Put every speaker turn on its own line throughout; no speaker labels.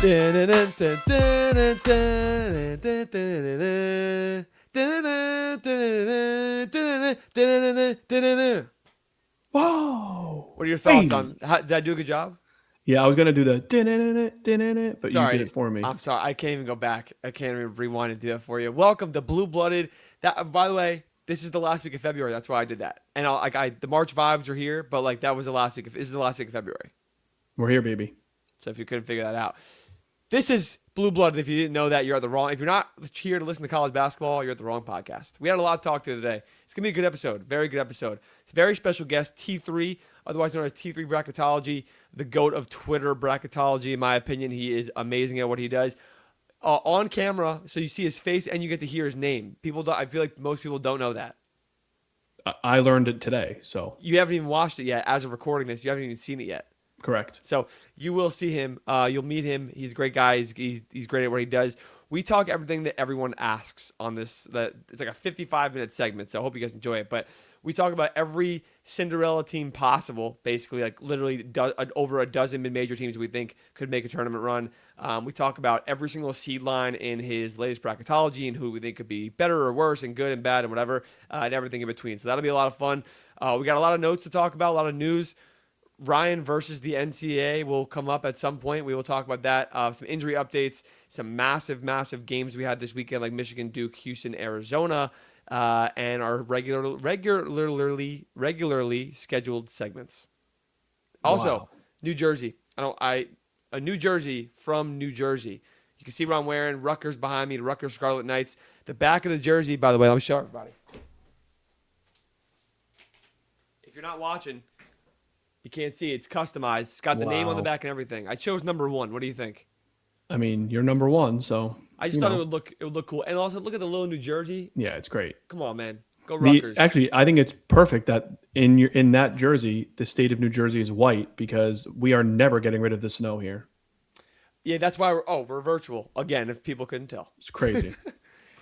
Whoa!
What are your thoughts
Baby.
on? Did I do a good job?
Yeah, I was gonna do the but you did
Sorry,
it for me.
I'm sorry. I can't even go back. I can't even rewind and do that for you. Welcome to Blue Blooded. That, by the way, this is the last week of February. That's why I did that. And the March vibes are here, but like that was the last week. This is the last week of February.
We're here, baby.
So if you couldn't figure that out, this is Blue Blooded. If you didn't know that, you're at the wrong. If you're not here to listen to college basketball, you're at the wrong podcast. We had a lot to talk to today. It's gonna be a good episode. Very good episode. It's a very special guest, T3, otherwise known as T3 Bracketology, the GOAT of Twitter bracketology. In my opinion, he is amazing at what he does. On camera, so you see his face and you get to hear his name. I feel like most people don't know that.
I learned it today, so
You haven't even watched it yet. As of recording this, you haven't even seen it yet.
correct.
So you will see him. You'll meet him. He's a great guy. He's great at what he does. We talk everything that everyone asks on this. It's like a 55-minute segment, so I hope you guys enjoy it. But we talk about every Cinderella team possible, basically, like literally over a dozen mid-major teams we think could make a tournament run. We talk about every single seed line in his latest bracketology and who we think could be better or worse and good and bad and whatever, and everything in between. So that'll be a lot of fun. We got a lot of notes to talk about, a lot of news. Ryan versus the NCAA will come up at some point. We will talk about that. Some injury updates, some massive, massive games we had this weekend, like Michigan, Duke, Houston, Arizona, and our regularly scheduled segments. Also,
Wow.
New Jersey. A New Jersey from New Jersey. You can see what I'm wearing. Rutgers behind me. The Rutgers Scarlet Knights. The back of the jersey, by the way, let me show everybody. If you're not watching, you can't see. It's customized. It's got the name on the
Wow.
back and everything. I chose number 1. What do you think?
I mean, you're number one, so
I just thought it would look cool. And also, look at the little New Jersey.
yeah, it's great.
Come on, man. Go Rutgers.
Actually, I think it's perfect that in that jersey, the state of New Jersey is white because we are never getting rid of the snow here.
Yeah, that's why we're virtual again. If people couldn't tell,
It's crazy.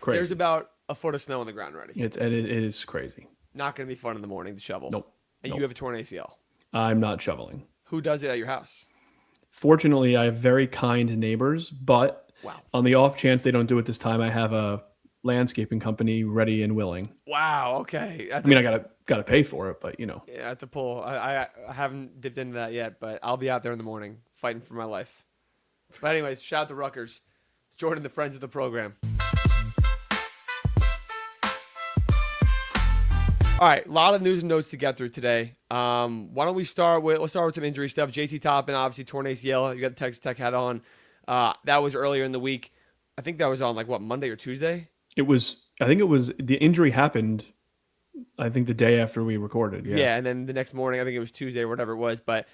Crazy.
there's about a foot of snow on the ground already.
it is crazy.
Not going to be fun in the morning to shovel.
Nope.
And
Nope.
you have a torn ACL.
I'm not shoveling.
Who does it at your house?
Fortunately, I have very kind neighbors, but
Wow.
on the off chance they don't do it this time, I have a landscaping company ready and willing.
Wow. Okay.
I mean, I gotta pay for it, but you know.
Yeah, that's a pull. I haven't dipped into that yet, but I'll be out there in the morning fighting for my life. But anyways, shout out to Rutgers. Jordan, the friends of the program. All right, a lot of news and notes to get through today. Why don't we start with some injury stuff. JT Toppin, obviously torn ACL. You got the Texas Tech hat on. That was earlier in the week. I think that was on Monday or Tuesday?
I think it was the injury happened I think the day after we recorded.
Yeah, and then the next morning, I think it was Tuesday or whatever it was, but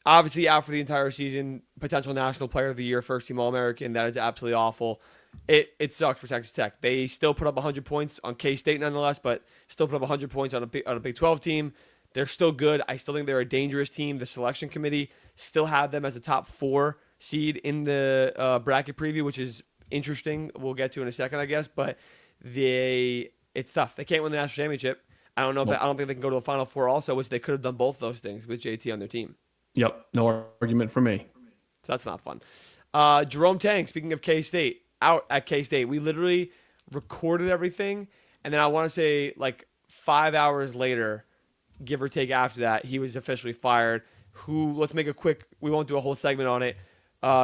obviously out for the entire season, potential National Player of the Year, first team All-American. That is absolutely awful. It sucks for Texas Tech. They still put up 100 points on K-State nonetheless, but still put up 100 points on a Big 12 team. They're still good. I still think they're a dangerous team. The selection committee still have them as a top 4 seed in the bracket preview, which is interesting. We'll get to in a second, I guess. But it's tough. They can't win the national championship. I don't think they can go to a Final Four also, which they could have done both those things with JT on their team.
Yep, no argument for me.
So that's not fun. Jerome Tang, speaking of K-State, out at K-State. We literally recorded everything, and then I want to say 5 hours later, give or take after that, he was officially fired. Let's make a quick, we won't do a whole segment on it.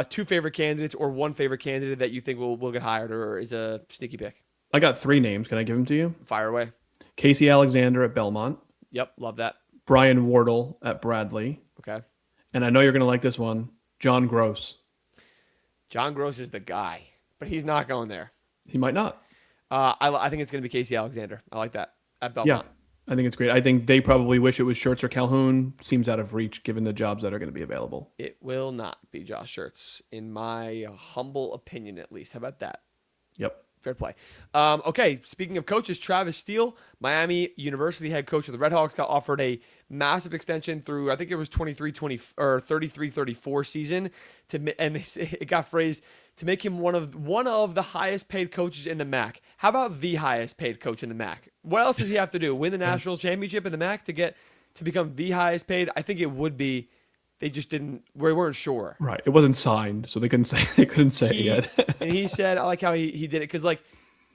2 favorite candidates or 1 favorite candidate that you think will get hired or is a sneaky pick.
I got 3 names. Can I give them to you?
Fire away.
Casey Alexander at Belmont.
Yep, love that.
Brian Wardle at Bradley.
Okay.
And I know you're going to like this one. John Gross.
John Gross is the guy, but he's not going there.
He might not.
I think it's going to be Casey Alexander. I like that at Belmont.
Yeah, I think it's great. I think they probably wish it was Schertz or Calhoun. Seems out of reach given the jobs that are going to be available.
It will not be Josh Schertz, in my humble opinion, at least. How about that?
Yep.
Fair play. Okay, speaking of coaches, Travis Steele, Miami University head coach of the Redhawks, got offered a massive extension through, I think it was 33-34 season, and it got phrased to make him one of the highest paid coaches in the MAC. How about the highest paid coach in the MAC? What else does he have to do? Win the national championship in the MAC to become the highest paid? I think it would be they just didn't. We weren't sure.
Right. It wasn't signed, so they couldn't say it
He
yet.
and he said, I like how he did it because like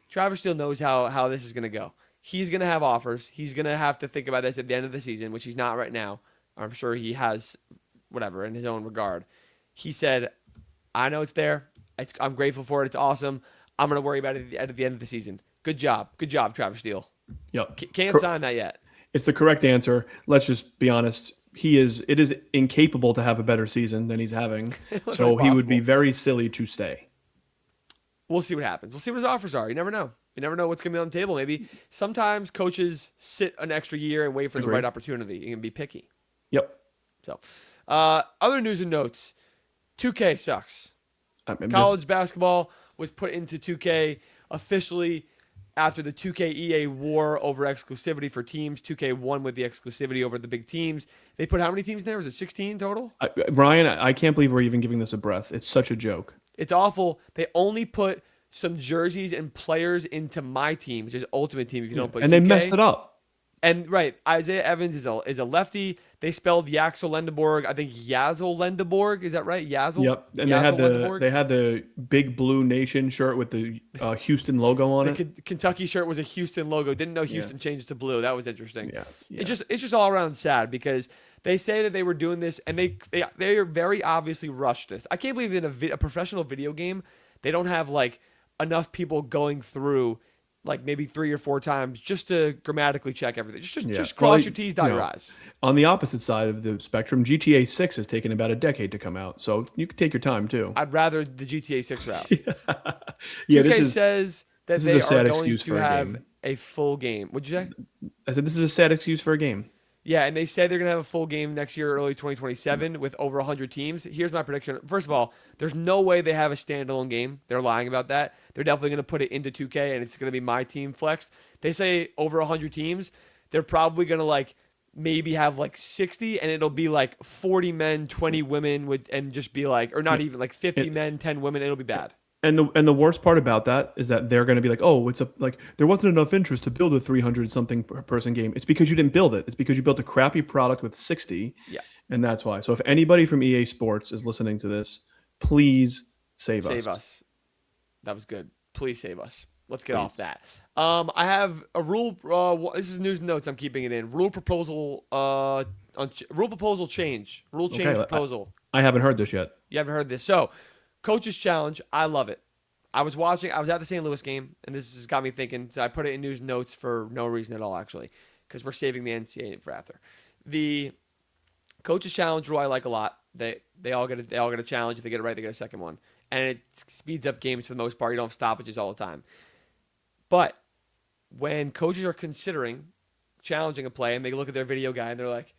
Travis Steele knows how this is gonna go. He's gonna have offers. He's gonna have to think about this at the end of the season, which he's not right now. I'm sure he has whatever in his own regard. He said, I know it's there. I'm grateful for it. It's awesome. I'm gonna worry about it at the end of the season. Good job, Travis Steele.
Yep.
Can't sign that yet.
It's the correct answer. Let's just be honest. It is incapable to have a better season than he's having. So he would be very silly to stay.
We'll see what happens. We'll see what his offers are. You never know. You never know what's going to be on the table. Maybe sometimes coaches sit an extra year and wait for the right opportunity. You can be picky.
Yep.
So, other news and notes. 2K sucks. College basketball was put into 2K officially after the 2K EA war over exclusivity for teams. 2K won with the exclusivity over the big teams. They put how many teams in there? Was it 16 total?
Ryan, I can't believe we're even giving this a breath. It's such a joke.
It's awful. They only put some jerseys and players into my team, which is Ultimate Team. If you don't put,
and
2K.
They messed it up.
And right, Isaiah Evans is a lefty. They spelled Yaxel Lendeborg. I think Yazel Lendeborg. Is that right? Yazel.
Yep. And they had the big blue nation shirt with the Houston logo on it.
The Kentucky shirt was a Houston logo. Didn't know Houston changed to blue. That was interesting.
Yeah.
It's just all around sad because they say that they were doing this and they are very obviously rushed this. I can't believe in a professional video game they don't have like enough people going through like maybe 3 or 4 times just to grammatically check everything. Just cross your T's, dot your I's.
On the opposite side of the spectrum, GTA 6 has taken about a decade to come out, so you can take your time too.
I'd rather the GTA 6 route.
Yeah,
2K says that they are going to have
game.
a full game. What'd you say?
I said this is a sad excuse for a game.
Yeah, and they said they're going to have a full game next year, early 2027, with over 100 teams. Here's my prediction. First of all, there's no way they have a standalone game. They're lying about that. They're definitely going to put it into 2K, and it's going to be my team flexed. They say over 100 teams. They're probably going to like maybe have like 60, and it'll be like 40 men, 20 women, and just be like, or not even like 50 men, 10 women. It'll be bad.
And the worst part about that is that they're going to be like, oh, there wasn't enough interest to build a 300 something person game. It's because you didn't build it. It's because you built a crappy product with 60.
Yeah.
And that's why. So if anybody from EA Sports is listening to this, please save us.
Save us. That was good. Please save us. Let's get off that. I have a rule. This is news and notes. I'm keeping it in. Rule proposal. Rule proposal change. Rule change proposal.
I haven't heard this yet.
You haven't heard this. So, Coach's Challenge. I love it. I was at the St. Louis game, and this has got me thinking. So I put it in news and notes for no reason at all, actually, because we're saving the NCAA for after. The Coach's Challenge rule I like a lot. They all get a challenge. If they get it right, they get a second one, and it speeds up games for the most part. You don't have stoppages all the time. But when coaches are considering challenging a play, and they look at their video guide, and they're like,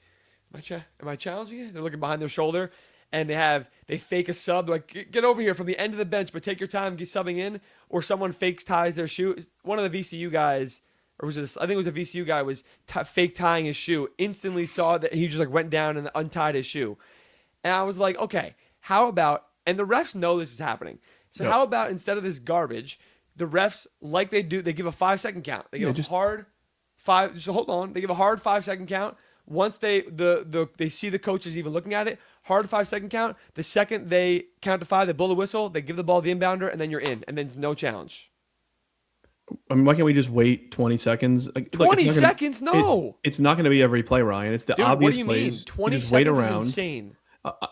"Am I challenging it?" They're looking behind their shoulder. And they fake a sub. They're like, get over here from the end of the bench, but take your time, get subbing in. Or someone fakes ties their shoe. One of the VCU guys, I think it was a VCU guy, was fake tying his shoe. Instantly saw that he just like went down and untied his shoe. And I was like, okay, how about? And the refs know this is happening. So how about instead of this garbage, the refs, like they do, they give a 5-second count. They give a hard 5. So hold on, they give a hard 5-second count. Once they see the coaches even looking at it, hard 5-second count. The second they count to 5, they blow the whistle, they give the ball to the inbounder, and then you're in, and then no challenge.
I mean, why can't we just wait 20 seconds?
20 seconds? No.
It's not going to be every play, Ryan. It's the obvious plays.
What do you mean? 20 seconds is insane.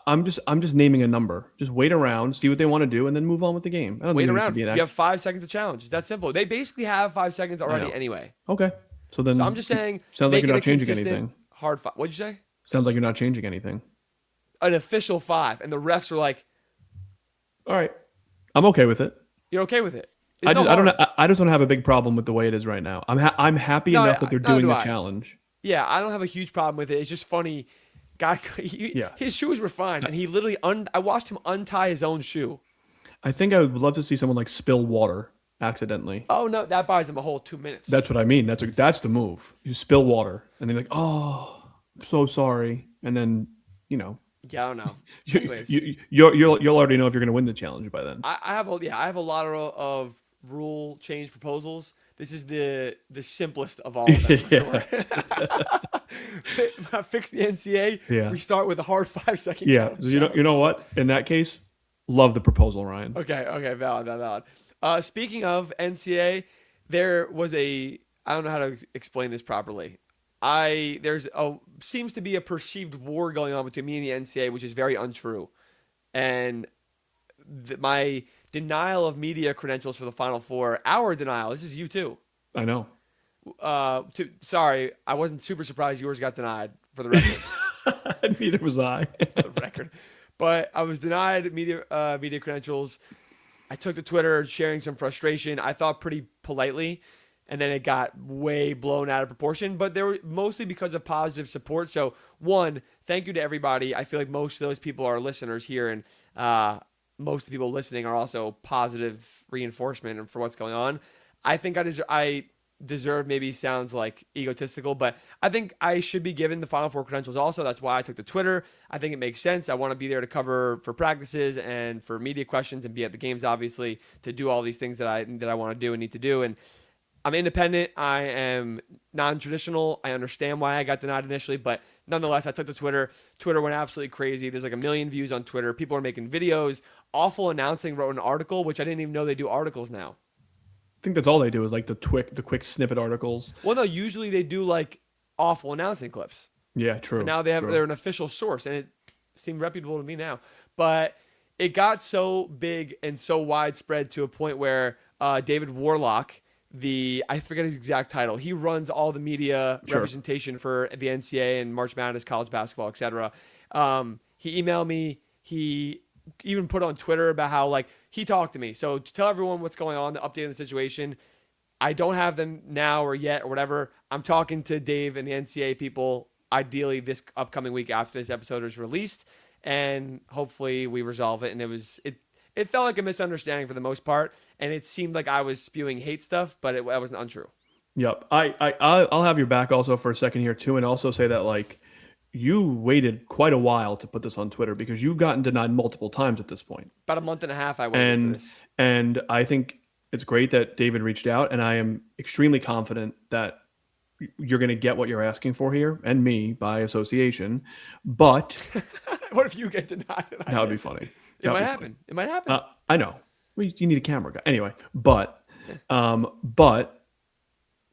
I'm just naming a number. Just wait around, see what they want to do, and then move on with the game. I don't
wait
think
around. You have 5 seconds to challenge. That's simple. They basically have 5 seconds already anyway.
Okay. So
I'm just saying.
Sounds like you're not changing anything.
Hard 5. What'd you say?
Sounds like you're not changing anything.
An official 5, and the refs are like,
all right, I'm okay with it.
You're okay with it.
I just don't have a big problem with the way it is right now. I'm happy enough that they're doing the challenge.
Yeah, I don't have a huge problem with it. It's just funny. His shoes were fine, and he literally I watched him untie his own shoe.
I think I would love to see someone like spill water accidentally.
Oh no, that buys him a whole 2 minutes.
That's what I mean. That's the move. You spill water, and they're like, "Oh, I'm so sorry," and then
Yeah, I don't know.
You'll already know if you're going to win the challenge by then.
I have a lot of rule change proposals. This is the simplest of all of them. For sure. Fix the NCAA.
Yeah.
We start with a hard 5 second
Yeah.
count.
So you know what? In that case, love the proposal, Ryan.
Okay, valid. Speaking of NCAA, there was I don't know how to explain this properly. There's a seems to be a perceived war going on between me and the NCAA, which is very untrue. And my denial of media credentials for the Final Four, our denial. This is you too.
I know.
Sorry, I wasn't super surprised yours got denied for the record.
Neither was I.
For the record, but I was denied media credentials. I took to Twitter sharing some frustration. I thought pretty politely, and then it got way blown out of proportion. But they were mostly because of positive support. So one, thank you to everybody. I feel like most of those people are listeners here, and most of the people listening are also positive reinforcement for what's going on. I think I deserve maybe sounds like egotistical, but I think I should be given the Final Four credentials also. That's why I took to Twitter. I think it makes sense. I want to be there to cover for practices and for media questions and be at the games, obviously, to do all these things that I want to do and need to do. And I'm independent. I am non-traditional. I understand why I got denied initially, but nonetheless, I took to Twitter. Twitter went absolutely crazy. There's like 1 million views on Twitter. People are making videos. Awful Announcing wrote an article, which I didn't even know they do articles now.
I think that's all they do is like the quick snippet articles.
Well, no, usually they do like Awful Announcing clips.
Yeah, true.
But now they're an official source, and it seemed reputable to me now. But it got so big and so widespread to a point where David Warlock, I forget his exact title, he runs all the media representation for the NCAA and March Madness, college basketball, etc. He emailed me. He even put on Twitter about how like he talked to me. So to tell everyone what's going on, the update on the situation, I don't have them now or yet or whatever. I'm talking to Dave and the NCAA people ideally this upcoming week after this episode is released, and hopefully we resolve it. And it felt like a misunderstanding for the most part, and it seemed like I was spewing hate stuff, but that wasn't untrue.
Yep. I'll have your back also for a second here too, and also say that like you waited quite a while to put this on Twitter because you've gotten denied multiple times at this point.
About a month and a half I waited for this.
And I think it's great that David reached out, and I am extremely confident that you're going to get what you're asking for here, and me by association. But
what if you get denied?
That would be funny.
It might happen. It might happen.
I know. You need a camera guy. Anyway, but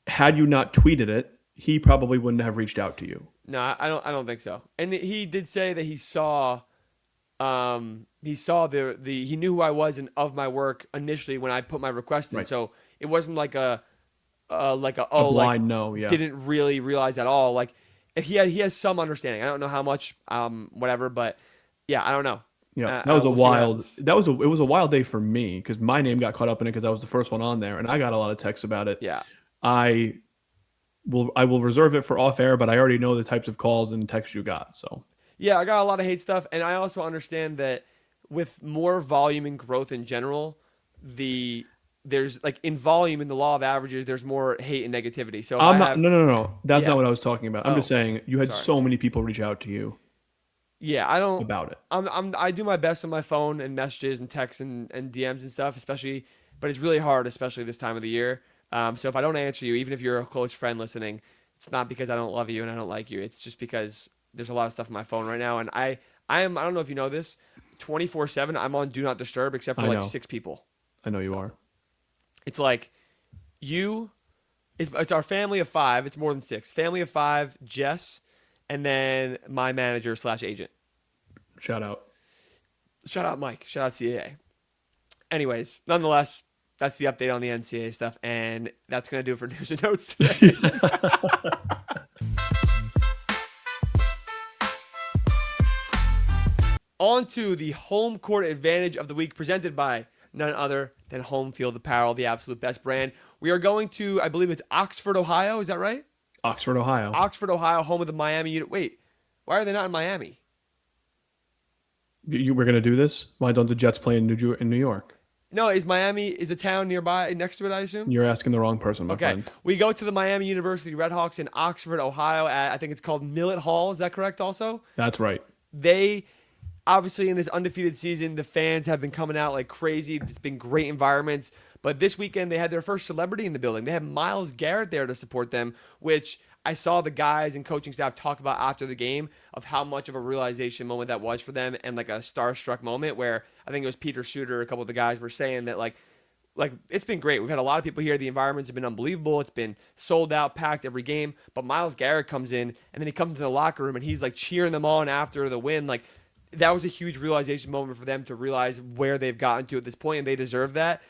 had you not tweeted it, he probably wouldn't have reached out to you.
No, I don't think so. And he did say that he saw he knew who I was and of my work initially when I put my request in. Right. So it wasn't like a blind no, yeah. Didn't really realize at all. Like he has some understanding. I don't know how much, whatever, but yeah, I don't know.
Yeah, that was it was a wild day for me because my name got caught up in it because I was the first one on there, and I got a lot of texts about it.
Yeah,
I will reserve it for off air, but I already know the types of calls and texts you got. So
yeah, I got a lot of hate stuff, and I also understand that with more volume and growth in general, there's like in volume in the law of averages, there's more hate and negativity. So
no. That's not what I was talking about. I'm just saying you had so many people reach out to you.
Yeah, I don't
about it.
I do my best on my phone and messages and texts and DMs and stuff, especially, but it's really hard, especially this time of the year. So if I don't answer you, even if you're a close friend listening, it's not because I don't love you and I don't like you. It's just because there's a lot of stuff on my phone right now, and I don't know if you know this, 24/7 I'm on Do Not Disturb except for like 6 people.
I know you are.
It's like it's our family of 5. It's more than 6. Family of 5, Jess, and then my manager / agent.
Shout out
Mike. Shout out CAA. Anyways, nonetheless, that's the update on the NCAA stuff, and that's going to do it for news and notes today. On to the home court advantage of the week, presented by none other than Home Field Apparel, the absolute best brand. We are going to, I believe it's Oxford, Ohio. Is that right?
Oxford, Ohio,
home of the Miami unit. Wait, why are they not in Miami?
You were going to do this? Why don't the Jets play in New York?
No, is Miami a town nearby next to it, I assume?
You're asking the wrong person, my friend.
We go to the Miami University Redhawks in Oxford, Ohio at, I think it's called Millett Hall. Is that correct also?
That's right.
They, obviously in this undefeated season, the fans have been coming out like crazy. It's been great environments. But this weekend, they had their first celebrity in the building. They had Myles Garrett there to support them, which I saw the guys and coaching staff talk about after the game of how much of a realization moment that was for them, and like a starstruck moment where I think it was Peter Suter, a couple of the guys were saying that like it's been great. We've had a lot of people here. The environments have been unbelievable. It's been sold out, packed every game. But Myles Garrett comes in, and then he comes into the locker room and he's like cheering them on after the win. Like that was a huge realization moment for them to realize where they've gotten to at this point, and they deserve that.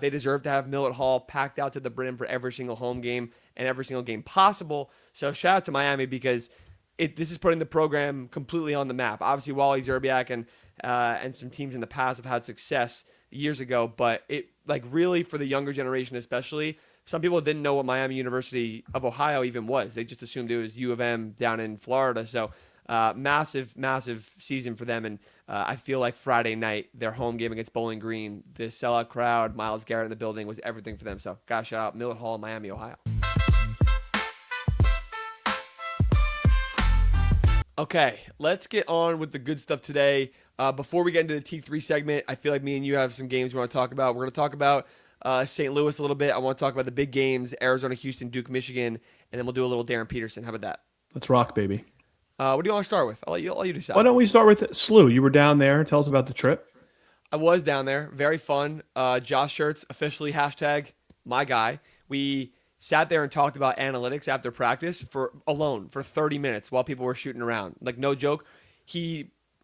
They deserve to have Millett Hall packed out to the brim for every single home game and every single game possible. So shout out to Miami because this is putting the program completely on the map. Obviously, Wally Zerbiak and some teams in the past have had success years ago, but it like really for the younger generation especially, some people didn't know what Miami University of Ohio even was. They just assumed it was U of M down in Florida. So massive season for them, and I feel like Friday night, their home game against Bowling Green, the sellout crowd, Myles Garrett in the building was everything for them. So gotta shout out Millett Hall, Miami, Ohio. Okay, let's get on with the good stuff today. Before we get into the T3 segment, I feel like me and you have some games we want to talk about. We're going to talk about St. Louis a little bit. I want to talk about the big games, Arizona, Houston, Duke, Michigan, and then we'll do a little Darren Peterson. How about that?
Let's rock, baby.
What do you want to start with? I'll let you decide.
Why don't we start with SLU? You were down there. Tell us about the trip.
I was down there. Very fun. Josh Shirts, officially hashtag my guy. We sat there and talked about analytics after practice for 30 minutes while people were shooting around. Like, no joke.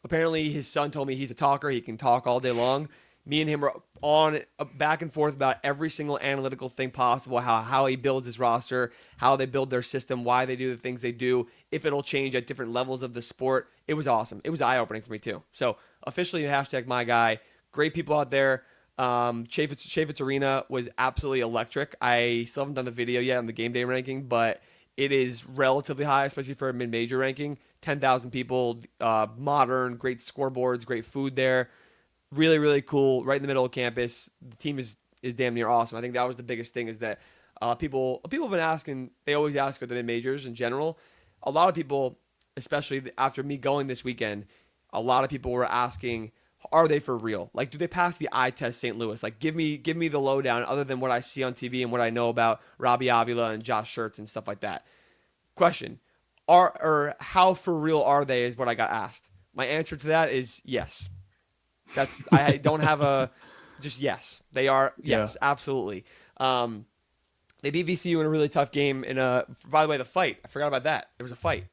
Apparently his son told me he's a talker. He can talk all day long. Me and him were on back and forth about every single analytical thing possible, how he builds his roster, how they build their system, why they do the things they do, if it'll change at different levels of the sport. It was awesome. It was eye-opening for me too. So officially hashtag my guy. Great people out there. Chaffetz Arena was absolutely electric. I still haven't done the video yet on the game day ranking, but it is relatively high, especially for a mid-major ranking. 10,000 people, modern, great scoreboards, great food there. Really, really cool. Right in the middle of campus. The team is damn near awesome. I think that was the biggest thing is that people have been asking. They always ask at the mid-majors in general. A lot of people, especially after me going this weekend, a lot of people were asking, are they for real? Like, do they pass the eye test St. Louis? Like, give me the lowdown other than what I see on TV and what I know about Robbie Avila and Josh Shirts and stuff like that. Question, how for real are they is what I got asked. My answer to that is yes. I don't have just yes. They are, yes, yeah. Absolutely. They beat VCU in a really tough game by the way, the fight. I forgot about that. There was a fight.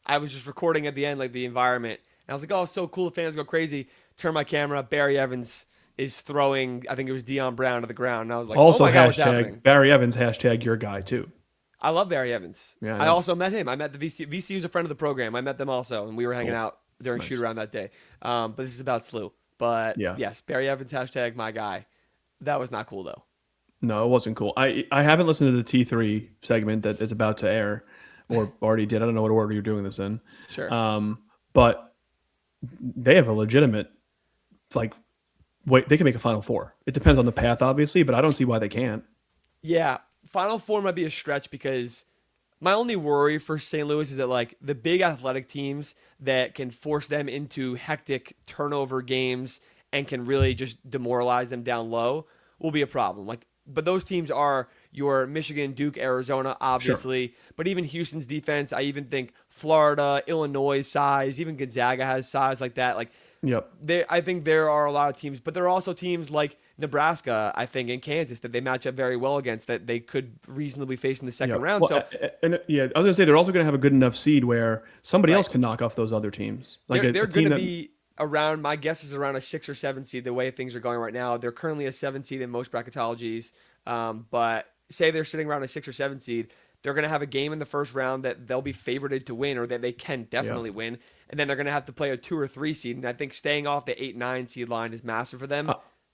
I was just recording at the end, like the environment. And I was like, oh, it's so cool. The fans go crazy. Turn my camera. Barry Evans is throwing, I think it was Deion Brown to the ground. And I was like,
also,
oh my God, what's happening?
Barry Evans, hashtag your guy too.
I love Barry Evans.
Yeah,
I also met him. I met the VCU. VCU is a friend of the program. I met them also, and we were hanging out during shoot around that day. But this is about SLU. But yes, Barry Evans, hashtag my guy. That was not cool though.
No, it wasn't cool. I haven't listened to the T3 segment that is about to air, or already did. I don't know what order you're doing this in.
Sure.
But they have a legitimate, they can make a Final Four. It depends on the path, obviously, but I don't see why they can't.
Yeah, Final Four might be a stretch because my only worry for St. Louis is that like the big athletic teams that can force them into hectic turnover games and can really just demoralize them down low will be a problem. But those teams are your Michigan, Duke, Arizona, obviously. Sure. But even Houston's defense, I even think Florida, Illinois size, even Gonzaga has size like that. I think there are a lot of teams, but there are also teams like Nebraska, I think, and Kansas that they match up very well against that they could reasonably face in the second round.
Well, I was going to say they're also going to have a good enough seed where somebody else can knock off those other teams.
They're going to be around, my guess is around a 6 or 7 seed the way things are going right now. They're currently a 7 seed in most bracketologies, but say they're sitting around a 6 or 7 seed, they're going to have a game in the first round that they'll be favorited to win or that they can definitely win. And then they're going to have to play a 2 or 3 seed. And I think staying off the 8-9 seed line is massive for them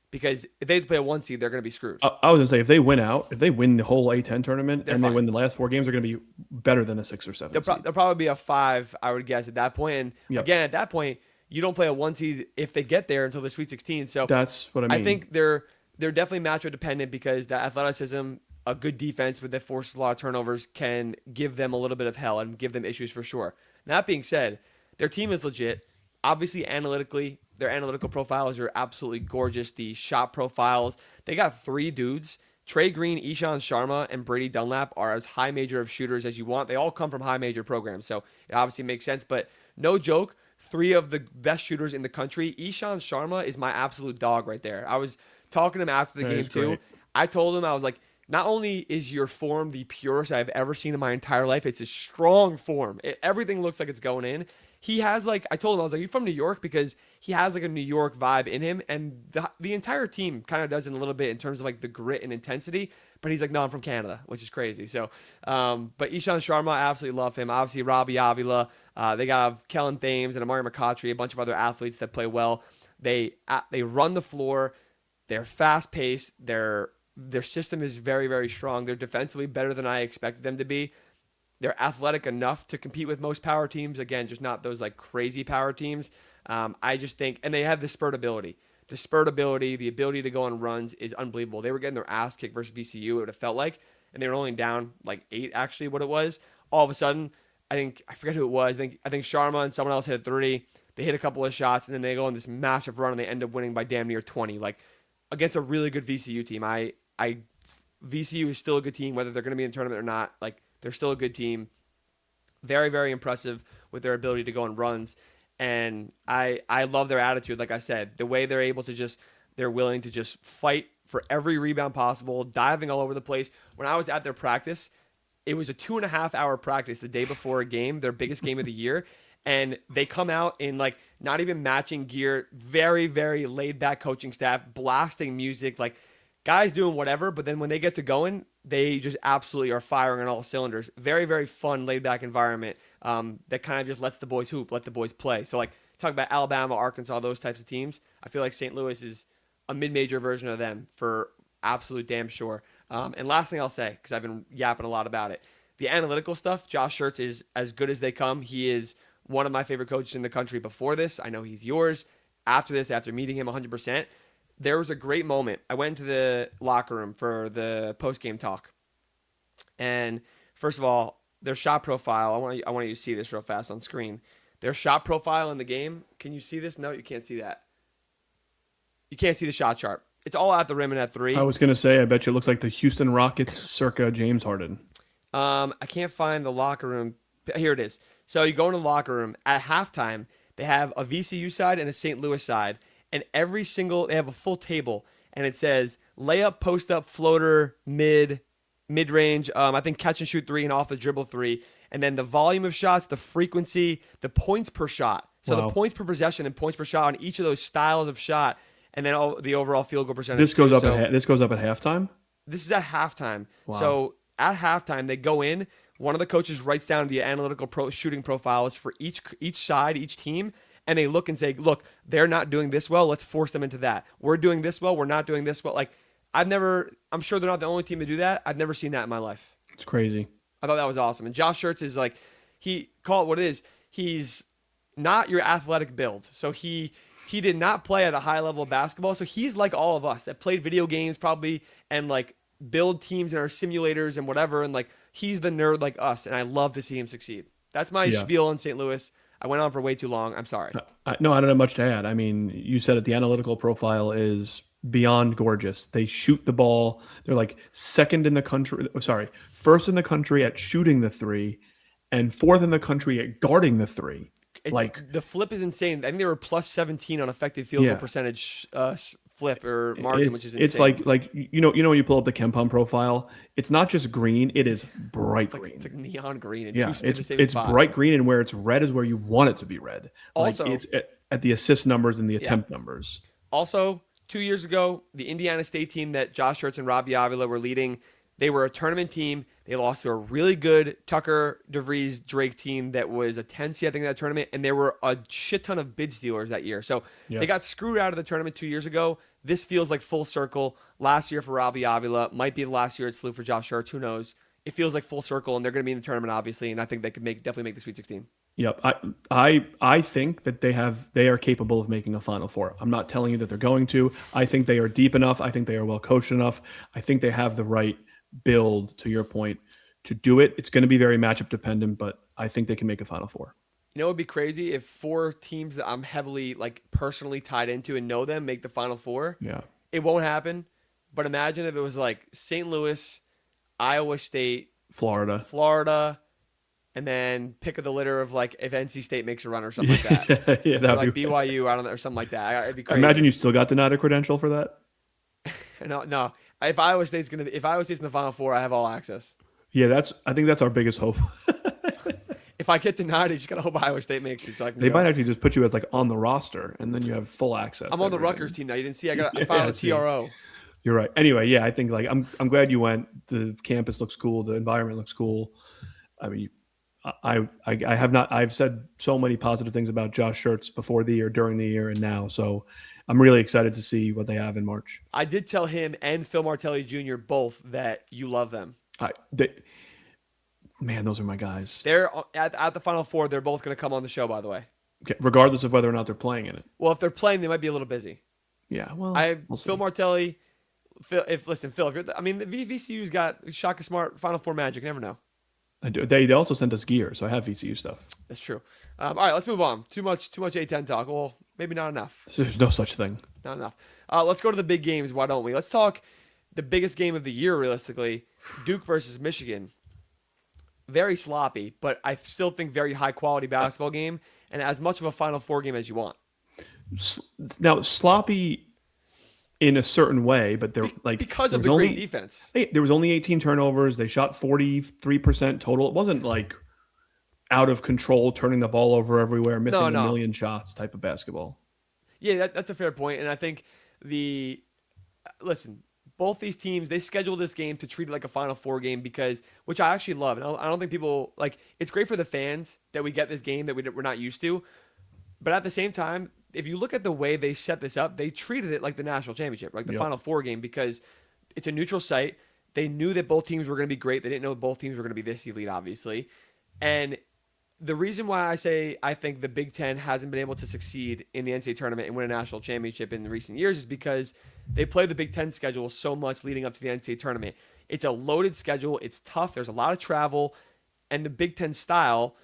because if they play a 1 seed, they're going to be screwed.
I was going to say, if they win the whole A10 tournament they win the last 4 games, they're going to be better than a 6 or 7 seed.
They'll probably be a 5, I would guess, at that point. And again, at that point, you don't play a 1 seed if they get there until the Sweet 16. So
that's what I mean.
I think they're definitely matchup dependent because the athleticism, a good defense that forces a lot of turnovers can give them a little bit of hell and give them issues for sure. That being said, their team is legit. Obviously, analytically, their analytical profiles are absolutely gorgeous. The shot profiles, they got 3 dudes Trey Green, Ishan Sharma, and Brady Dunlap are as high major of shooters as you want. They all come from high major programs, so it obviously makes sense. But no joke, three of the best shooters in the country. Ishan Sharma is my absolute dog right there. I was talking to him after the
That
game
is
too.
great.
I told him, I was like, not only is your form the purest I've ever seen in my entire life, it's a strong form. Everything looks like it's going in. He has like, I told him, I was like, you from New York? Because he has like a New York vibe in him, and the entire team kind of does it a little bit in terms of like the grit and intensity. But he's like, no, I'm from Canada, which is crazy. So, but Ishan Sharma, I absolutely love him. Obviously, Robbie Avila. They got Kellen Thames and Amari McCautry, a bunch of other athletes that play well. They run the floor. They're fast paced. Their system is very, very strong. They're defensively better than I expected them to be. They're athletic enough to compete with most power teams. Again, just not those like crazy power teams. I just think, and they have the spurt ability. The spurt ability, the ability to go on runs is unbelievable. They were getting their ass kicked versus VCU, it would have felt like, and they were only down like 8, actually, what it was. All of a sudden, I forget who it was. I think Sharma and someone else hit a three. They hit a couple of shots, and then they go on this massive run, and they end up winning by damn near 20. Like against a really good VCU team. VCU is still a good team, whether they're going to be in the tournament or not. Like they're still a good team. Very, very impressive with their ability to go on runs. And I love their attitude. Like I said, the way they're willing to just fight for every rebound possible, diving all over the place. When I was at their practice, it was a 2.5-hour practice the day before a game, their biggest game of the year. And they come out in like not even matching gear, very, very laid back coaching staff, blasting music, like guys doing whatever. But then when they get to going, they just absolutely are firing on all cylinders. Very, very fun, laid back environment that kind of just lets the boys hoop, let the boys play. So like talk about Alabama, Arkansas, those types of teams. I feel like St. Louis is a mid-major version of them for absolute damn sure. And last thing I'll say, because I've been yapping a lot about it, the analytical stuff, Josh Schertz is as good as they come. He is one of my favorite coaches in the country before this. I know he's yours. After this, after meeting him 100%, there was a great moment. I went to the locker room for the post-game talk. And first of all, their shot profile, I want you to see this real fast on screen. Their shot profile in the game, can you see this? No, you can't see that. You can't see the shot chart. It's all at the rim and at
I
three.
was gonna say, I bet you it looks like the Houston Rockets circa James Harden.
I can't find the locker room. Here it is. So you go into the locker room at halftime. They have a VCU side and a St. Louis side, and they have a full table, and it says layup, post up, floater, mid range. I think catch and shoot three and off the dribble three, and then the volume of shots, the frequency, the points per shot. So the
Wow.
points per possession and points per shot on each of those styles of shot, and then the overall field goal percentage.
This goes up at halftime.
This is at halftime.
Wow.
So at halftime, they go in. One of the coaches writes down the analytical shooting profiles for each side, each team, and they look and say, "Look, they're not doing this well. Let's force them into that. We're doing this well. We're not doing this well." Like I'm sure they're not the only team to do that. I've never seen that in my life.
It's crazy.
I thought that was awesome. And Josh Schertz is like, call it what it is. He's not your athletic build. So he did not play at a high level of basketball. So he's like all of us that played video games probably and like build teams in our simulators and whatever. And like he's the nerd like us. And I love to see him succeed. That's my
Yeah.
spiel in St. Louis. I went on for way too long. I'm sorry.
No, I don't have much to add. I mean, you said it. The analytical profile is beyond gorgeous. They shoot the ball. They're like second in the country. Sorry, first in the country at shooting the three, and fourth in the country at guarding the three. Like,
The flip is insane. I think they were plus 17 on effective field goal
yeah,
percentage flip or margin, which is insane.
it's like when you pull up the Kempom profile, it's not just green. It is bright green.
It's like neon green and
Yeah,
in the same
it's
spot.
bright green, and where it's red is where you want it to be red. Like
Also,
it's at the assist numbers and the
yeah.
attempt numbers.
Also, 2 years ago, the Indiana State team that Josh Schertz and Robbie Avila were leading, they were a tournament team. They lost to a really good Tucker DeVries Drake team that was a 10 seed, I think, in that tournament, and there were a shit ton of bid stealers that year. So
Yeah.
they got screwed out of the tournament 2 years ago. This feels like full circle. Last year for Robbie Avila might be the last year it's flew for Josh Schertz. Who knows? It feels like full circle, and they're going to be in the tournament, obviously, and I think they could definitely make the Sweet 16.
Yep. I think that they are capable of making a Final Four. I'm not telling you that they're going to. I think they are deep enough. I think they are well coached enough. I think they have the right build, to your point, to do it. It's going to be very matchup dependent, but I think they can make a Final Four.
You know, it would be crazy if 4 teams that I'm heavily, like, personally tied into and know them make the Final Four.
Yeah.
It won't happen. But imagine if it was like St. Louis, Iowa State,
Florida.
Florida, and then pick of the litter of like if NC State makes a run or something
Yeah,
like that,
yeah,
or
that'd
like
be.
BYU, I don't know, or something like that. It'd be
I imagine
crazy.
you still got denied a credential for that.
No, no. If Iowa State's in the Final Four, I have all access.
Yeah, that's. I think that's our biggest hope.
If I get denied, I just gotta hope Iowa State makes it so I can
They might
go.
actually just put you as like on the roster, and then you have full access
I'm
to
on the Rutgers
everything.
team now. You didn't see? I
Yeah,
filed
I
a
see.
TRO.
You're right. Anyway, yeah, I think like I'm glad you went. The campus looks cool. The environment looks cool. I mean, I have not. I've said so many positive things about Josh Shirts before the year, during the year, and now. So I'm really excited to see what they have in March.
I did tell him and Phil Martelli Jr. both that you love them.
They, man, those are my guys.
They're at the Final Four. They're both going to come on the show, by the way.
Okay, regardless of whether or not they're playing in it.
Well, if they're playing, they might be a little busy.
Yeah, well,
I
we'll
Phil
see.
Martelli. Phil, if you're, I mean, the VCU's got Shaka Smart Final Four magic. You never know.
I do. They also sent us gear, so I have VCU stuff.
That's true. All right, let's move on. Too much A10 talk. Well, maybe not enough.
There's no such thing.
Not enough. Let's go to the big games. Why don't we? Let's talk the biggest game of the year, realistically. Duke versus Michigan. Very sloppy, but I still think very high quality basketball game and as much of a Final Four game as you want.
Now sloppy in a certain way, but they're like
Because
there
of
was
the great
only
defense.
there was only 18 turnovers. They shot 43% total. It wasn't like out of control, turning the ball over everywhere, missing
No,
a
no.
million shots type of basketball.
Yeah, that's a fair point. And I think the listen, both these teams they scheduled this game to treat it like a Final Four game because, which I actually love, and I don't think people like. It's great for the fans that we get this game that we're not used to, but at the same time, if you look at the way they set this up, they treated it like the national championship, like the
Yep.
Final Four game, because it's a neutral site. They knew that both teams were going to be great. They didn't know both teams were going to be this elite, obviously, and the reason why I say I think the Big Ten hasn't been able to succeed in the NCAA tournament and win a national championship in the recent years is because they play the Big Ten schedule so much leading up to the NCAA tournament. It's a loaded schedule. It's tough. There's a lot of travel, and the Big Ten style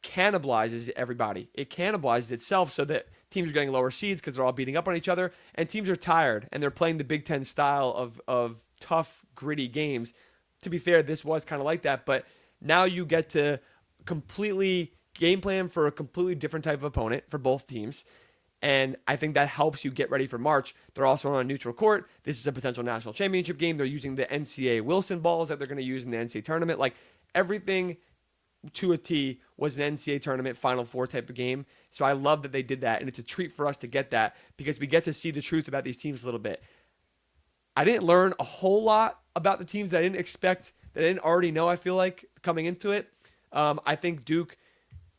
cannibalizes everybody. It cannibalizes itself so that teams are getting lower seeds because they're all beating up on each other, and teams are tired and they're playing the Big Ten style of tough, gritty games. To be fair, this was kind of like that, but now you get to completely game plan for a completely different type of opponent for both teams. And I think that helps you get ready for March. They're also on a neutral court. This is a potential national championship game. They're using the NCAA Wilson balls that they're going to use in the NCAA tournament. Like everything to a T was an NCAA tournament Final Four type of game. So I love that they did that. And it's a treat for us to get that because we get to see the truth about these teams a little bit. I didn't learn a whole lot about the teams that I didn't expect, that I didn't already know, I feel like, coming into it. I think Duke,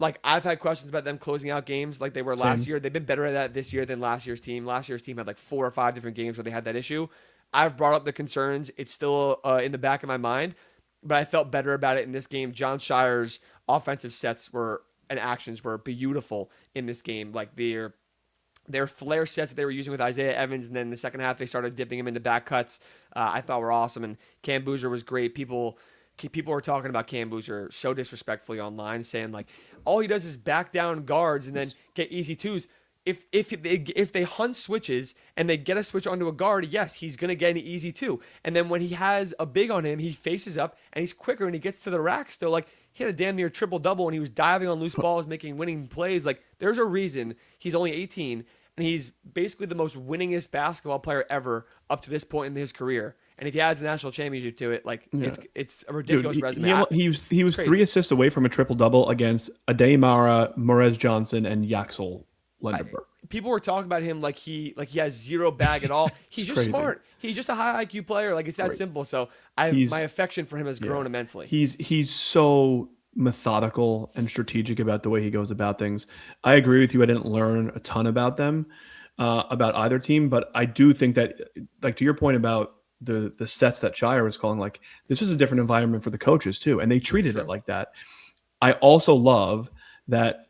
like I've had questions about them closing out games like they were last
Same.
year. They've been better at that this year than last year's team. Last year's team had like 4 or 5 different games where they had that issue. I've brought up the concerns. It's still in the back of my mind, but I felt better about it in this game. John Shire's offensive sets were and actions were beautiful in this game. Like their flare sets that they were using with Isaiah Evans, and then in the second half they started dipping him into back cuts. I thought were awesome, and Cam Boozer was great. People were talking about Cam Boozer so disrespectfully online, saying like all he does is back down guards and then get easy twos. If they hunt switches and they get a switch onto a guard, yes, he's gonna get an easy two. And then when he has a big on him, he faces up and he's quicker and he gets to the rack still. Like he had a damn near triple double and he was diving on loose balls, making winning plays. Like there's a reason he's only 18 and he's basically the most winningest basketball player ever up to this point in his career. And if he adds a national championship to it, like
Yeah.
it's a ridiculous
Dude,
resume.
he was
Crazy.
3 assists away from a triple double against Ademara, Morez Johnson, and Yaxel Lenderberg.
People were talking about him like he has zero bag at all. He's just
Crazy.
smart. He's just a high IQ player. Like it's that
Right.
simple. So
He's
my affection for him has grown immensely.
he's so methodical and strategic about the way he goes about things. I agree with you. I didn't learn a ton about them, about either team, but I do think that, like to your point about the sets that Shire was calling, like this is a different environment for the coaches too, and they treated it
True.
like that. I also love that